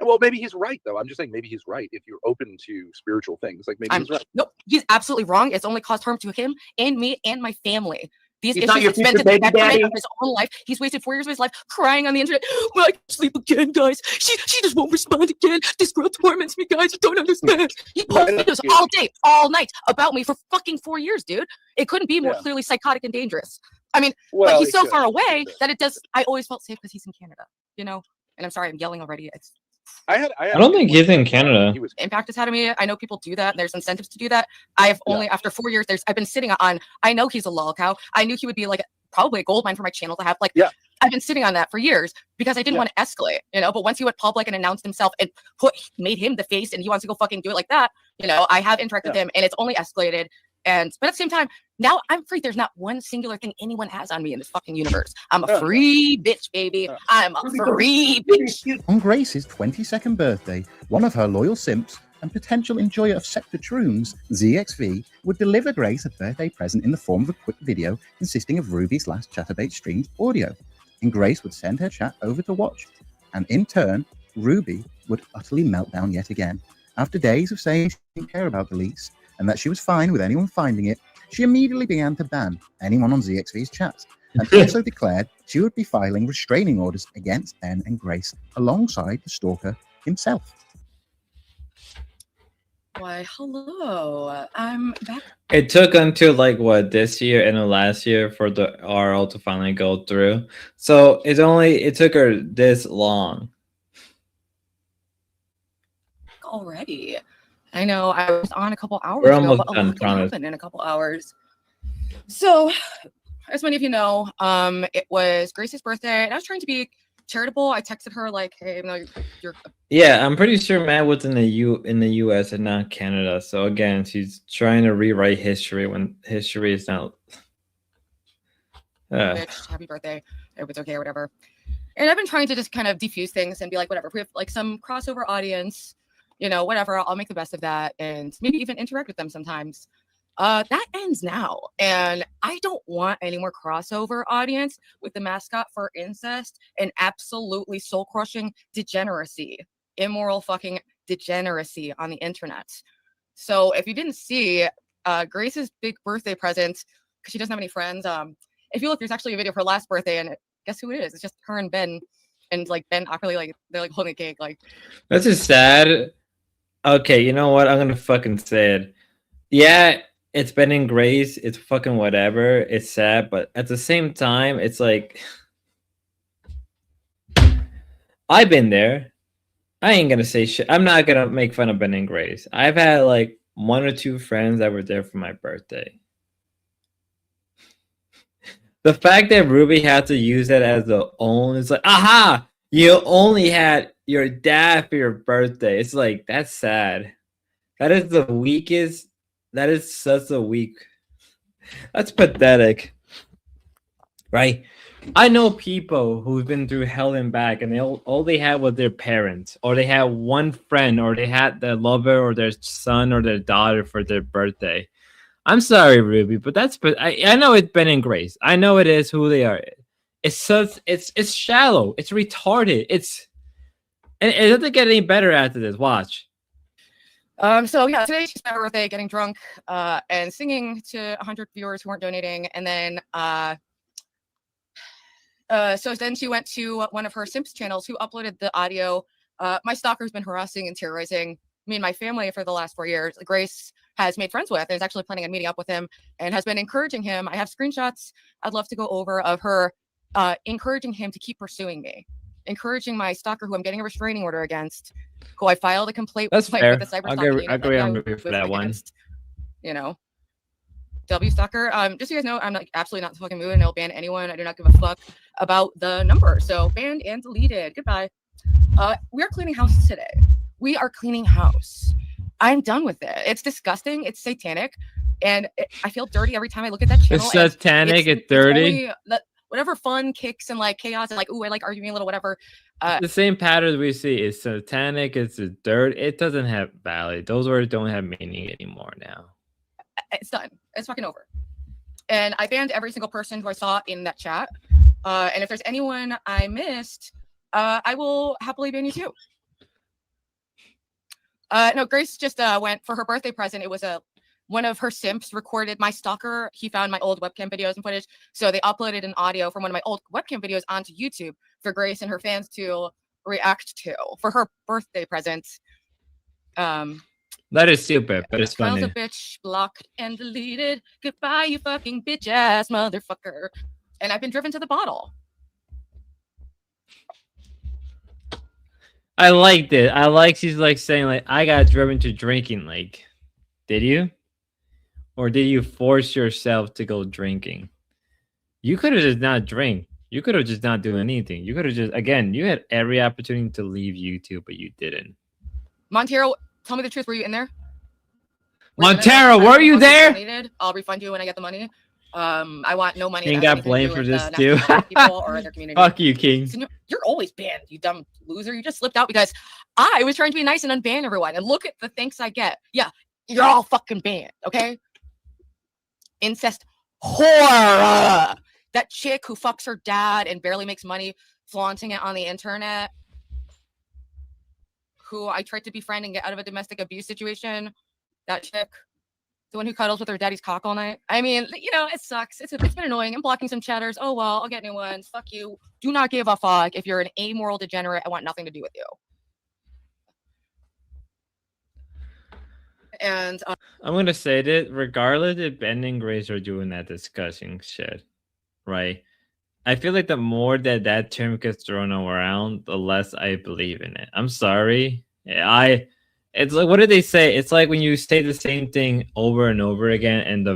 Well, maybe he's right though. I'm just saying maybe he's right if you're open to spiritual things. Like maybe he's right. Nope, he's absolutely wrong. It's only caused harm to him and me and my family. These He's not issues your have spent future in the baby detriment daddy? of his own life. He's wasted 4 years of his life crying on the internet. Well, I can't sleep again, guys. She just won't respond again. This girl torments me, guys. You don't understand. He posts videos all day, all night about me for fucking 4 years, dude. It couldn't be more clearly psychotic and dangerous. I mean, Well, but he's it so could. far away that it does. I always felt safe because he's in Canada, you know. And I'm sorry, I'm yelling already. It's I don't think he's in Canada. Impact Academy. I know people do that. And there's incentives to do that. I've only after 4 years. I've been sitting on. I know he's a lol cow. I knew he would be like probably a gold mine for my channel to have. Like, I've been sitting on that for years because I didn't want to escalate, you know. But once he went public and announced himself and made him the face, and he wants to go fucking do it like that, you know, I have interacted with him, and it's only escalated. But at the same time, now I'm free. There's not one singular thing anyone has on me in this fucking universe. I'm a free bitch, baby. I'm a free bitch. On Grace's 22nd birthday, one of her loyal simps and potential enjoyer of sector shrooms, ZXV, would deliver Grace a birthday present in the form of a quick video consisting of Ruby's last Chatterbait streamed audio. And Grace would send her chat over to watch. And in turn, Ruby would utterly melt down yet again. After days of saying she didn't care about the lease and that she was fine with anyone finding it, she immediately began to ban anyone on ZXV's chats, and also declared she would be filing restraining orders against Ben and Grace alongside the stalker himself. Why, hello. I'm back. It took until like what this year and the last year for the RL to finally go through. So it took her this long. Already. I know I was on a couple hours We're ago, almost but a done, lot can promise. happen in a couple hours. So, as many of you know, it was Grace's birthday, and I was trying to be charitable. I texted her like, "Hey, no, you're Yeah, I'm pretty sure Matt was in the US and not Canada. So again, she's trying to rewrite history when history is not. bitch. Happy birthday. Everything's okay, or whatever." And I've been trying to just kind of defuse things and be like, whatever. If we have like some crossover audience, you know, whatever, I'll make the best of that and maybe even interact with them sometimes. That ends now, and I don't want any more crossover audience with the mascot for incest and absolutely soul-crushing degeneracy, immoral fucking degeneracy on the internet. So if you didn't see Grace's big birthday present, because she doesn't have any friends, if you look, there's actually a video of her last birthday, and guess who it is? It's just her and Ben, and like Ben awkwardly like they're like holding a cake, like. That's just sad. Okay, you know what? I'm gonna fucking say it. Yeah, it's Ben and Grace. It's fucking whatever. It's sad, but at the same time, it's like I've been there. I ain't gonna say shit. I'm not gonna make fun of Ben and Grace. I've had like 1 or 2 friends that were there for my birthday. The fact that Ruby had to use that as the own, it's like, aha! You only had your dad for your birthday. It's like, that's sad. That is the weakest. That is such a weak. That's pathetic. Right? I know people who've been through hell and back, and all they had was their parents, or they had one friend, or they had their lover, or their son, or their daughter for their birthday. I'm sorry, Ruby, but I know it's Ben and Grace. I know it is who they are. It's shallow. It's retarded. And it doesn't get any better after this. Watch. So yeah, today she spent her birthday getting drunk and singing to 100 viewers who weren't donating, and then so then she went to one of her Simps channels who uploaded the audio. My stalker's been harassing and terrorizing me and my family for the last 4 years. Grace has made friends with and is actually planning on meeting up with him and has been encouraging him. I have screenshots I'd love to go over of her encouraging him to keep pursuing me encouraging my stalker, who I'm getting a restraining order against, who I filed a complaint That's with fair. the cyber I'll stalking unit agree that on I you for was that one. against, you know. W Stalker. Just so you guys know, I'm like absolutely not fucking moving. I'll ban anyone. I do not give a fuck about the number. So banned and deleted. Goodbye. We are cleaning house today. We are cleaning house. I'm done with it. It's disgusting. It's satanic, and I feel dirty every time I look at that channel. It's satanic at 30. Whatever fun kicks and like chaos and like, ooh, I like arguing a little whatever. The same pattern we see is satanic. It's a dirt. It doesn't have value. Those words don't have meaning anymore now. It's done. It's fucking over. And I banned every single person who I saw in that chat. And if there's anyone I missed, I will happily ban you too. No, Grace just went for her birthday present. It was one of her simps recorded my stalker. He found my old webcam videos and footage. So they uploaded an audio from one of my old webcam videos onto YouTube for Grace and her fans to react to for her birthday present. That is stupid, but it's Files funny. a bitch, blocked and deleted. Goodbye, you fucking bitch ass motherfucker. And I've been driven to the bottle. I liked it. I like she's like saying like I got driven to drinking. Like, did you? Or did you force yourself to go drinking? You could have just not drink. You could have just not do anything. You could have just again, you had every opportunity to leave YouTube, but you didn't. Montero, tell me the truth. Were you in there? Montero, were you there? I'll refund you when I get the money. I want no money. King that has got anything to blamed do for with this the too. national people or their community. Fuck you, King. So you're always banned, you dumb loser. You just slipped out because I was trying to be nice and unban everyone. And look at the thanks I get. Yeah, you're all fucking banned, okay? Incest whore. That chick who fucks her dad and barely makes money flaunting it on the internet. Who I tried to befriend and get out of a domestic abuse situation. That chick. The one who cuddles with her daddy's cock all night. I mean, you know, it sucks. It's been annoying. I'm blocking some chatters. Oh, well, I'll get new ones. Fuck you. Do not give a fuck. If you're an amoral degenerate, I want nothing to do with you. And I'm gonna say that regardless if Ben and Grace are doing that discussing shit, right? I feel like the more that term gets thrown around, the less I believe in it. I'm sorry. It's like, what did they say? It's like when you say the same thing over and over again, and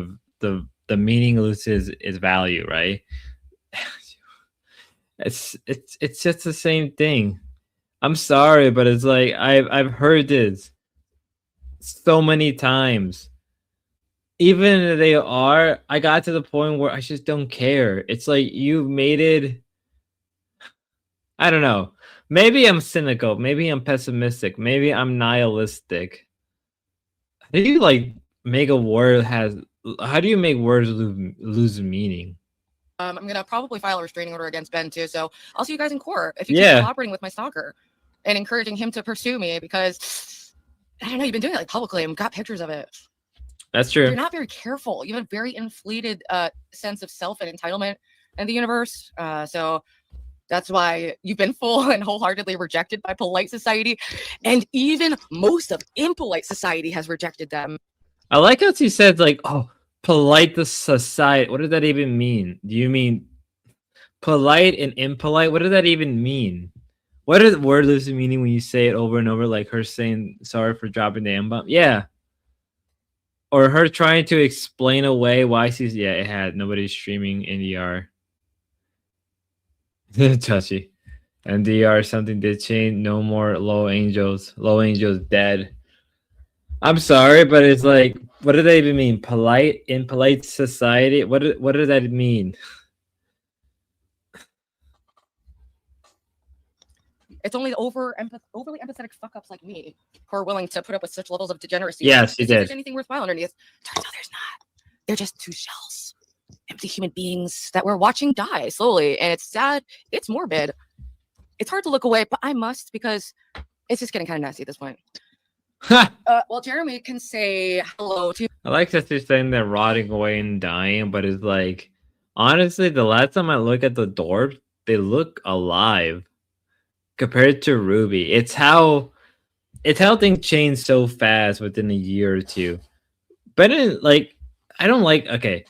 the meaning loses its value, right? It's just the same thing. I'm sorry, but it's like I've heard this so many times. Even if they are, I got to the point where I just don't care. It's like you made it. I don't know. Maybe I'm cynical. Maybe I'm pessimistic. Maybe I'm nihilistic. How do you like make a word has? How do you make words lose meaning? I'm gonna probably file a restraining order against Ben too. So I'll see you guys in court if you Yeah. keep cooperating with my stalker and encouraging him to pursue me because I don't know. You've been doing it like publicly. I've got pictures of it. That's true. You're not very careful. You have a very inflated sense of self and entitlement in the universe. So that's why you've been full and wholeheartedly rejected by polite society. And even most of impolite society has rejected them. I like how she said like, "Oh, polite the society." What does that even mean? Do you mean polite and impolite? What does that even mean? What does word lose meaning when you say it over and over, like her saying sorry for dropping the M-bomb? Yeah. Or her trying to explain away why she's it had nobody's streaming NDR. Touchy. NDR something did change. No more low angels. Low angels dead. I'm sorry, but it's like, what does that even mean? Polite in polite society? What does that mean? It's only overly empathetic fuck ups like me who are willing to put up with such levels of degeneracy. Yes, you If there's did. anything worthwhile underneath, turns out there's not. They're just two shells, empty human beings that we're watching die slowly, and it's sad. It's morbid. It's hard to look away, but I must because it's just getting kind of nasty at this point. Well, Jeremy can say hello to. I like that they're saying they're rotting away and dying, but it's like, honestly, the last time I look at the dwarves, they look alive compared to Ruby. It's how things change so fast within a year or two. But I don't like, okay,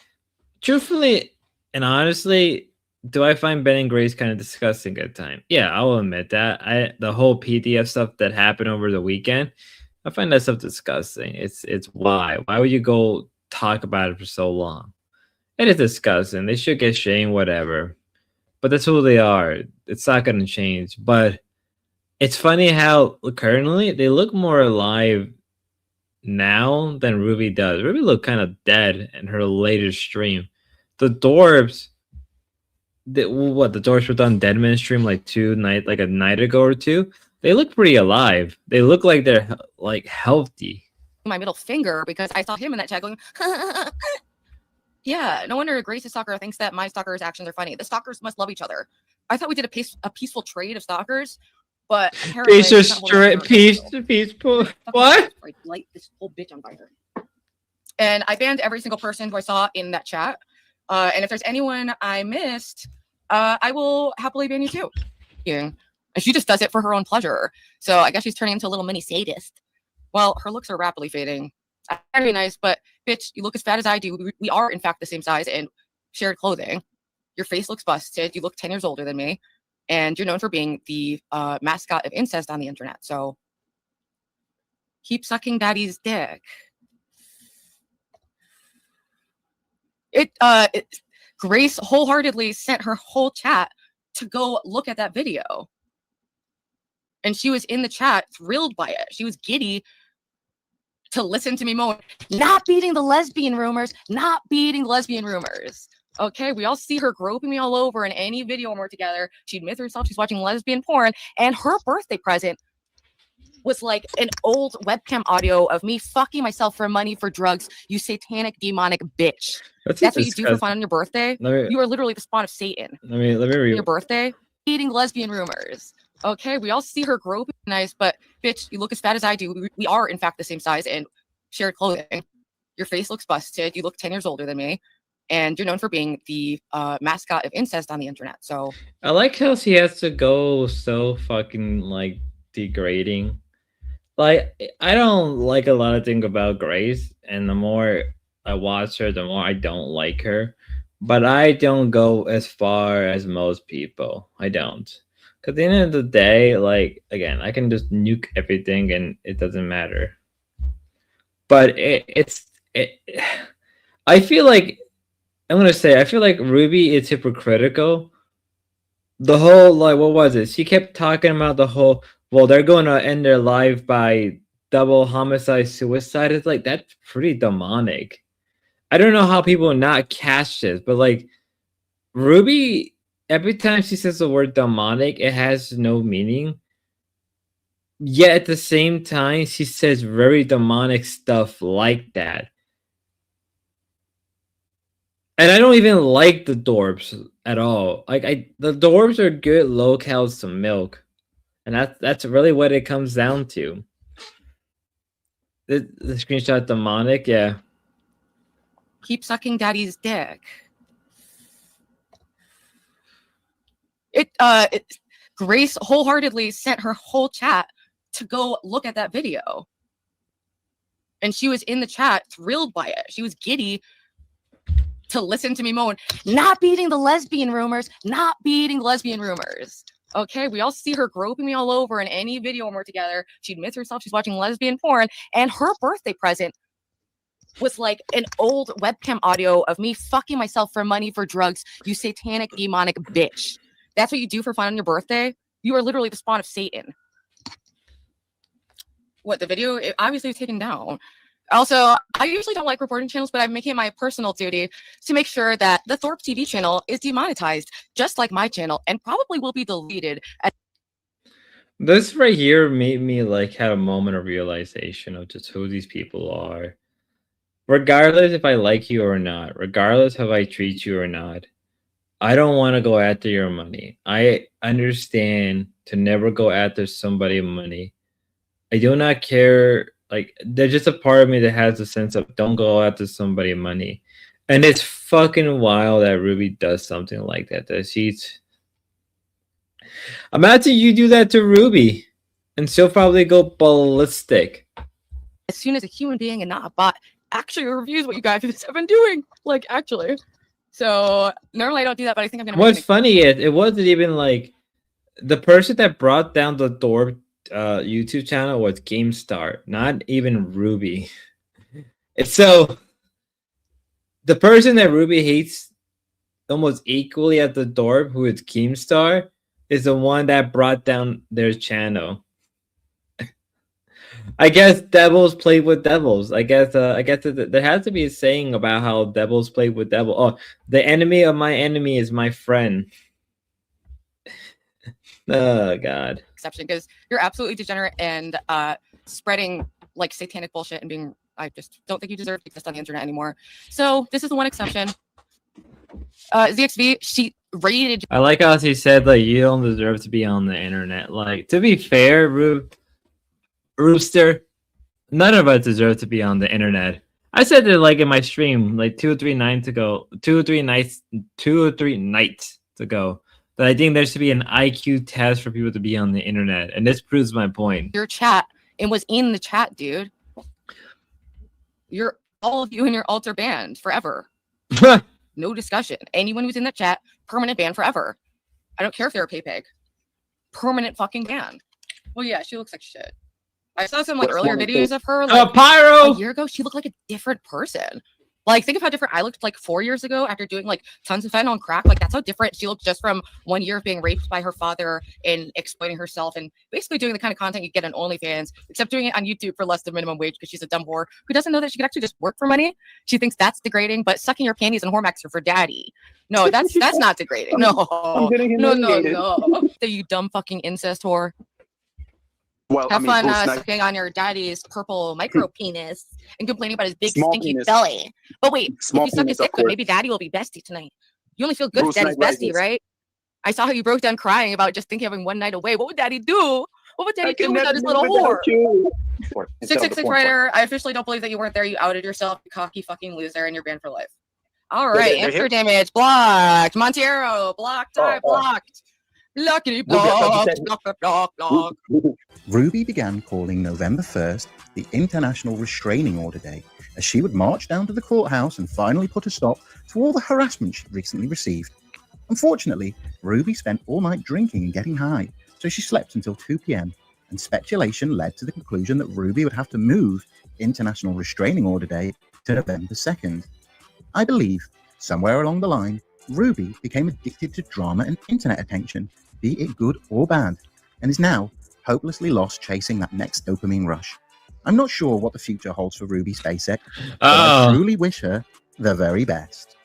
truthfully and honestly, do I find Ben and Grace kind of disgusting at times? Yeah, I will admit that. The whole PDF stuff that happened over the weekend, I find that stuff disgusting. It's why would you go talk about it for so long? It is disgusting. They should get shamed, whatever. But that's who they are. It's not going to change. But it's funny how currently they look more alive now than Ruby does. Ruby looked kind of dead in her latest stream. The Dorbs, the Dorbs were done Deadman stream like a night ago or two. They look pretty alive. They look like they're like healthy. My middle finger because I saw him in that chat going, yeah, no wonder Grace's stalker thinks that my stalker's actions are funny. The stalkers must love each other. I thought we did a peaceful trade of stalkers, but peaceful. What? Light this whole bitch on fire. And I banned every single person who I saw in that chat. And if there's anyone I missed, I will happily ban you too. Yeah. And she just does it for her own pleasure. So I guess she's turning into a little mini sadist. Well, her looks are rapidly fading. Very nice, but bitch, you look as fat as I do. We are, in fact, the same size and shared clothing. Your face looks busted. You look 10 years older than me. And you're known for being the mascot of incest on the internet. So keep sucking daddy's dick. Grace wholeheartedly sent her whole chat to go look at that video. And she was in the chat thrilled by it. She was giddy to listen to me moan, not beating the lesbian rumors, not beating lesbian rumors. Okay, we all see her groping me all over in any video when we're together. She admits herself she's watching lesbian porn, and her birthday present was like an old webcam audio of me fucking myself for money for drugs, you satanic demonic bitch. That's what you do for fun on your birthday? You are literally the spawn of Satan. Let me read your birthday, eating lesbian rumors. Okay, we all see her groping nice, but bitch, you look as fat as I do. We are, in fact, the same size and shared clothing. Your face looks busted. You look 10 years older than me. And you're known for being the mascot of incest on the internet. So I like how she has to go so fucking like degrading. Like, I don't like a lot of things about Grace, and the more I watch her, the more I don't like her. But I don't go as far as most people. I don't. Because at the end of the day, like, again, I can just nuke everything and it doesn't matter. But I feel like, I feel like Ruby is hypocritical. The whole, like, what was it? She kept talking about the whole, well, they're going to end their life by double homicide suicide. It's like, that's pretty demonic. I don't know how people not catch this, but like, Ruby, every time she says the word demonic, it has no meaning. Yet at the same time, she says very demonic stuff like that. And I don't even like the Dorbs at all. Like, the Dorbs are good locales to milk. And that's really what it comes down to. The screenshot demonic, yeah. Keep sucking daddy's dick. Grace wholeheartedly sent her whole chat to go look at that video. And she was in the chat thrilled by it. She was giddy to listen to me moan, not beating the lesbian rumors, not beating lesbian rumors. Okay, we all see her groping me all over in any video when we're together. She admits herself she's watching lesbian porn, and her birthday present was like an old webcam audio of me fucking myself for money for drugs, you satanic demonic bitch. That's what you do for fun on your birthday? You are literally the spawn of Satan. What, the video? It obviously was taken down. Also, I usually don't like reporting channels, but I'm making it my personal duty to make sure that the Thorpe TV channel is demonetized, just like my channel, and probably will be deleted. This right here made me like have a moment of realization of just who these people are. Regardless if I like you or not, regardless if I treat you or not, I don't want to go after your money. I understand to never go after somebody's money. I do not care. Like, there's just a part of me that has a sense of don't go after somebody's money. And it's fucking wild that Ruby does something like that. That she's... Imagine you do that to Ruby, and she'll probably go ballistic. As soon as a human being and not a bot actually reviews what you guys have been doing. Like, actually. So normally I don't do that, but I think I'm gonna. What's funny is it wasn't even like the person that brought down the Thorpe YouTube channel was GameStar, not even Ruby. It's so the person that Ruby hates almost equally at the Thorpe, who is GameStar, is the one that brought down their channel. I guess devils play with devils. I guess there has to be a saying about how devils play with devil. Oh, the enemy of my enemy is my friend. Oh God. Exception, because you're absolutely degenerate and spreading like satanic bullshit and being. I just don't think you deserve to exist on the internet anymore. So this is the one exception. ZXV, she rated. I like how she said like you don't deserve to be on the internet. Like to be fair, Rooster, none of us deserve to be on the internet. I said it like in my stream like 2 or 3 nights ago that I think there should be an IQ test for people to be on the internet, and this proves my point. Your chat and was in the chat, dude. You're all of you in your altar banned forever. No discussion. Anyone who's in the chat, permanent ban forever. I don't care if they're a pay-pig. Permanent fucking ban. Well, yeah, she looks like shit. I saw some like earlier videos of her like Pyro! a year ago. She looked like a different person. Like, think of how different I looked like 4 years ago after doing like tons of fentanyl and crack. Like, that's how different she looked just from 1 year of being raped by her father and exploiting herself and basically doing the kind of content you get on OnlyFans, except doing it on YouTube for less than minimum wage because she's a dumb whore who doesn't know that she could actually just work for money. She thinks that's degrading, but sucking your panties and Hormax are for daddy. No, that's not degrading. No, no. You dumb fucking incest whore. Well, Have fun sucking on your daddy's purple micro penis and complaining about his big stinky belly. But wait, if you suck his dick, good, maybe daddy will be bestie tonight. You only feel good if daddy's bestie, right? I saw how you broke down crying about just thinking of having one night away. What would daddy do? What would daddy do without his little whore? 666 writer, I officially don't believe that you weren't there. You outed yourself, you cocky fucking loser, and you're banned for life. All right, answer damage blocked. Montero blocked. Blocked. Lucky blocked. Block. Ruby began calling November 1st the International Restraining Order Day, as she would march down to the courthouse and finally put a stop to all the harassment she'd recently received. Unfortunately, Ruby spent all night drinking and getting high, so she slept until 2 p.m., and speculation led to the conclusion that Ruby would have to move International Restraining Order Day to November 2nd. I believe, somewhere along the line, Ruby became addicted to drama and internet attention, be it good or bad, and is now hopelessly lost chasing that next dopamine rush. I'm not sure what the future holds for Ruby Spacek, but I truly wish her the very best.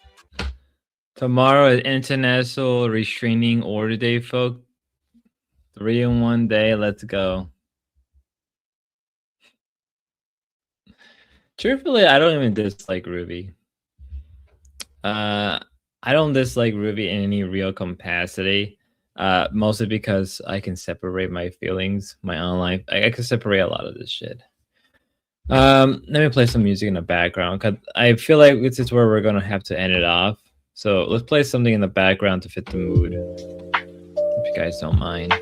Tomorrow is International Restraining Order Day, folks. 3 in 1 day. Let's go. Truthfully, I don't even dislike Ruby. I don't dislike Ruby in any real capacity. Mostly because I can separate my feelings, my own life. I can separate a lot of this shit. Let me play some music in the background because I feel like this is where we're gonna have to end it off. So let's play something in the background to fit the mood, if you guys don't mind.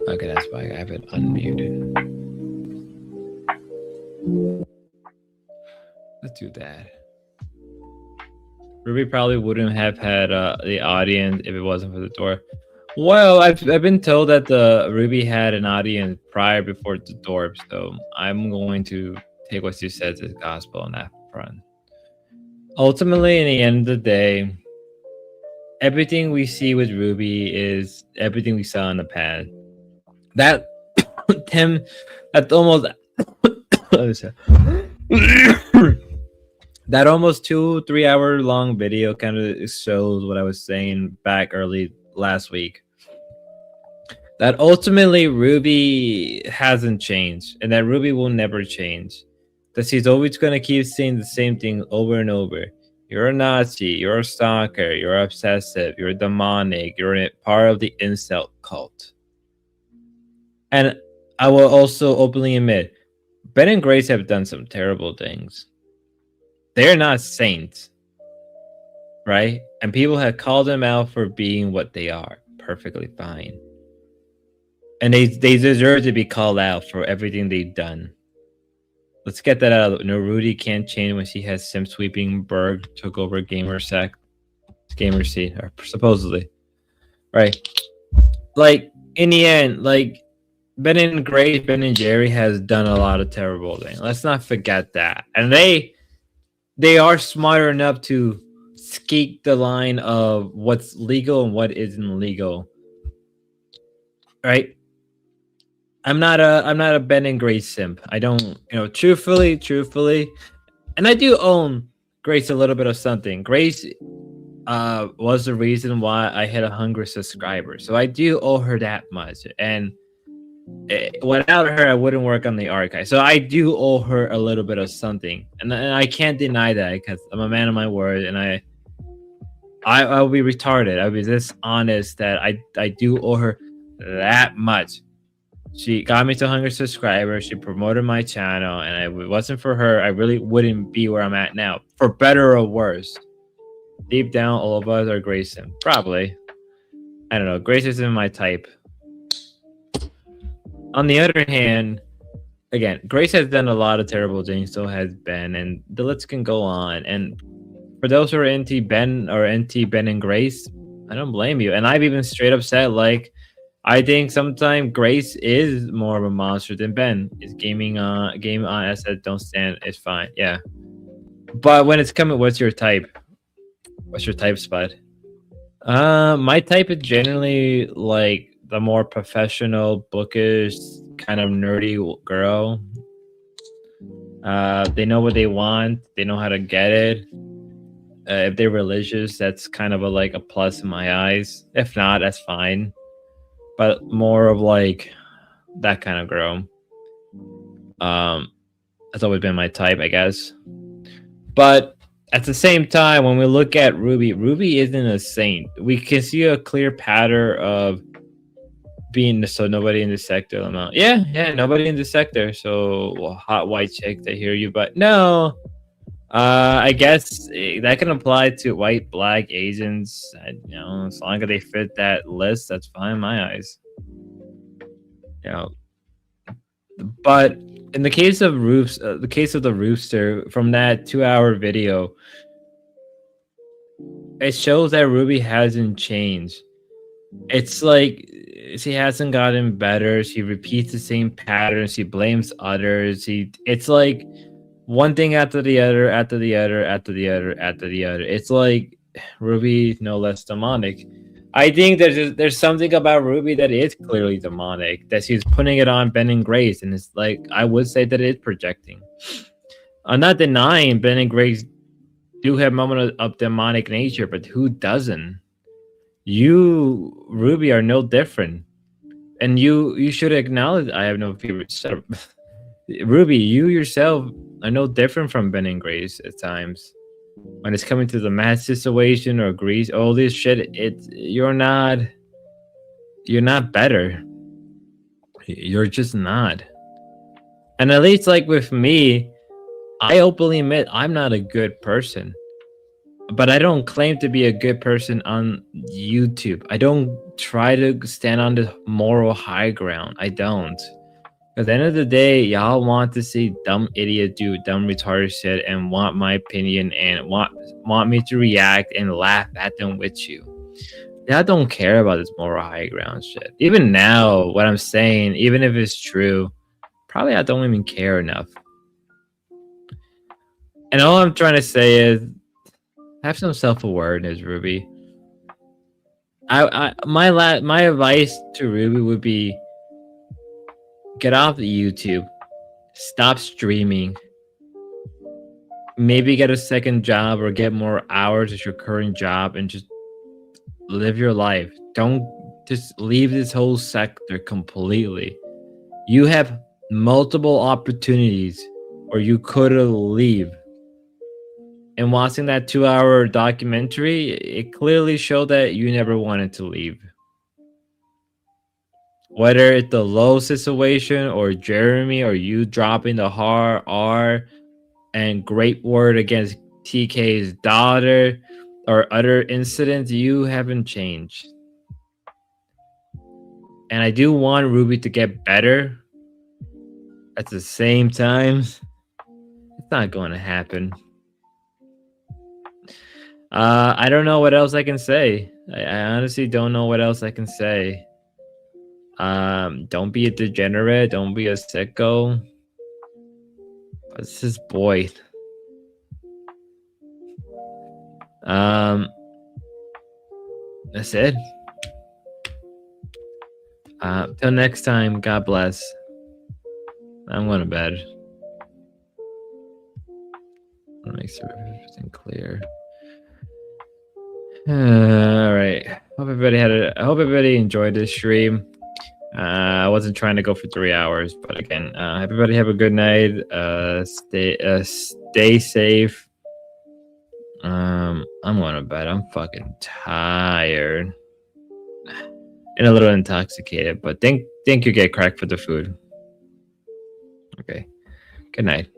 Okay, that's why I have it unmuted. Let's do that. Ruby probably wouldn't have had the audience if it wasn't for the door. Well, I've been told that the Ruby had an audience prior before the door, so I'm going to take what she says as gospel on that front. Ultimately, in the end of the day, everything we see with Ruby is everything we saw in the past. That almost that almost 2-3 hour long video kind of shows what I was saying back early last week. That ultimately Ruby hasn't changed, and that Ruby will never change. That she's always going to keep saying the same thing over and over. You're a Nazi, you're a stalker, you're obsessive, you're demonic, you're a part of the incel cult. And I will also openly admit, Ben and Grace have done some terrible things. They're not saints, right? And people have called them out for being what they are. Perfectly fine. And they deserve to be called out for everything they've done. Let's get that out. No, Rudy can't change when she has Sim sweeping. Berg took over Gamerseat, or supposedly, right? Like in the end, like Ben and Grace, Ben and Jerry has done a lot of terrible things. Let's not forget that, and they are smart enough to skate the line of what's legal and what isn't legal, right? I'm not a Ben and Grace simp. I don't, truthfully, and I do own Grace a little bit of something. Grace was the reason why I hit 100 subscribers, so I do owe her that much. And without her, I wouldn't work on the archive. So I do owe her a little bit of something, and I can't deny that because I'm a man of my word, and I'll be retarded. I'll be this honest that I do owe her that much. She got me to 100 subscribers. She promoted my channel, and if it wasn't for her, I really wouldn't be where I'm at now, for better or worse. Deep down, all of us are Grayson. Probably. I don't know. Grace isn't my type. On the other hand, again, Grace has done a lot of terrible things, so has Ben, and the list can go on. And for those who are anti-Ben or anti-Ben and Grace, I don't blame you. And I've even straight up said, like, I think sometimes Grace is more of a monster than Ben. Is game on I said don't stand is fine. Yeah. But when it's coming, what's your type? What's your type, Spud? My type is generally like the more professional, bookish, kind of nerdy girl. They know what they want, they know how to get it. If they're religious, that's kind of a plus in my eyes. If not, that's fine. But more of like that kind of girl. That's always been my type, I guess. But at the same time, when we look at Ruby isn't a saint. We can see a clear pattern of being so nobody in the sector. Yeah, nobody in the sector. So hot white chick, I hear you, but no. I guess that can apply to white, black, Asians. As long as they fit that list, that's fine in my eyes. But in the case of the Rooster, from that 2-hour video, it shows that Ruby hasn't changed. It's like she hasn't gotten better. She repeats the same patterns. She blames others. It's like one thing after the other, after the other, after the other, after the other. It's like Ruby, no less demonic. I think there's something about Ruby that is clearly demonic, that she's putting it on Ben and Grace, and it's like, I would say that it is projecting. I'm not denying Ben and Grace do have moments of demonic nature, but who doesn't? You, Ruby, are no different. And you should acknowledge, I have no favorite. Shut up. Ruby, you yourself are no different from Ben and Grace at times. When it's coming to the math situation or Greece, all this shit, you're not better. You're just not. And at least like with me, I openly admit I'm not a good person. But I don't claim to be a good person on YouTube. I don't try to stand on the moral high ground. I don't. At the end of the day, y'all want to see dumb idiot do dumb retarded shit and want my opinion and want me to react and laugh at them with you. Y'all don't care about this moral high ground shit. Even now, what I'm saying, even if it's true, probably I don't even care enough. And all I'm trying to say is, have some self-awareness, Ruby. My advice to Ruby would be, get off the YouTube, stop streaming, maybe get a second job or get more hours at your current job and just live your life. Don't just leave this whole sector completely. You have multiple opportunities, or you could leave. And watching that 2-hour documentary, it clearly showed that you never wanted to leave. Whether it's the low situation or Jeremy or you dropping the hard R and great word against TK's daughter or other incidents, you haven't changed. And I do want Ruby to get better. At the same time, not going to happen. I don't know what else I can say. I honestly don't know what else I can say. Don't be a degenerate. Don't be a sicko. It's his boy. That's it. Till next time, God bless. I'm going to bed. I'll make sure everything clear. All right. I hope everybody enjoyed this stream. I wasn't trying to go for 3 hours, but again, everybody have a good night. Stay safe. I'm going to bed. I'm fucking tired and a little intoxicated, but thank you get cracked for the food. Okay. Good night.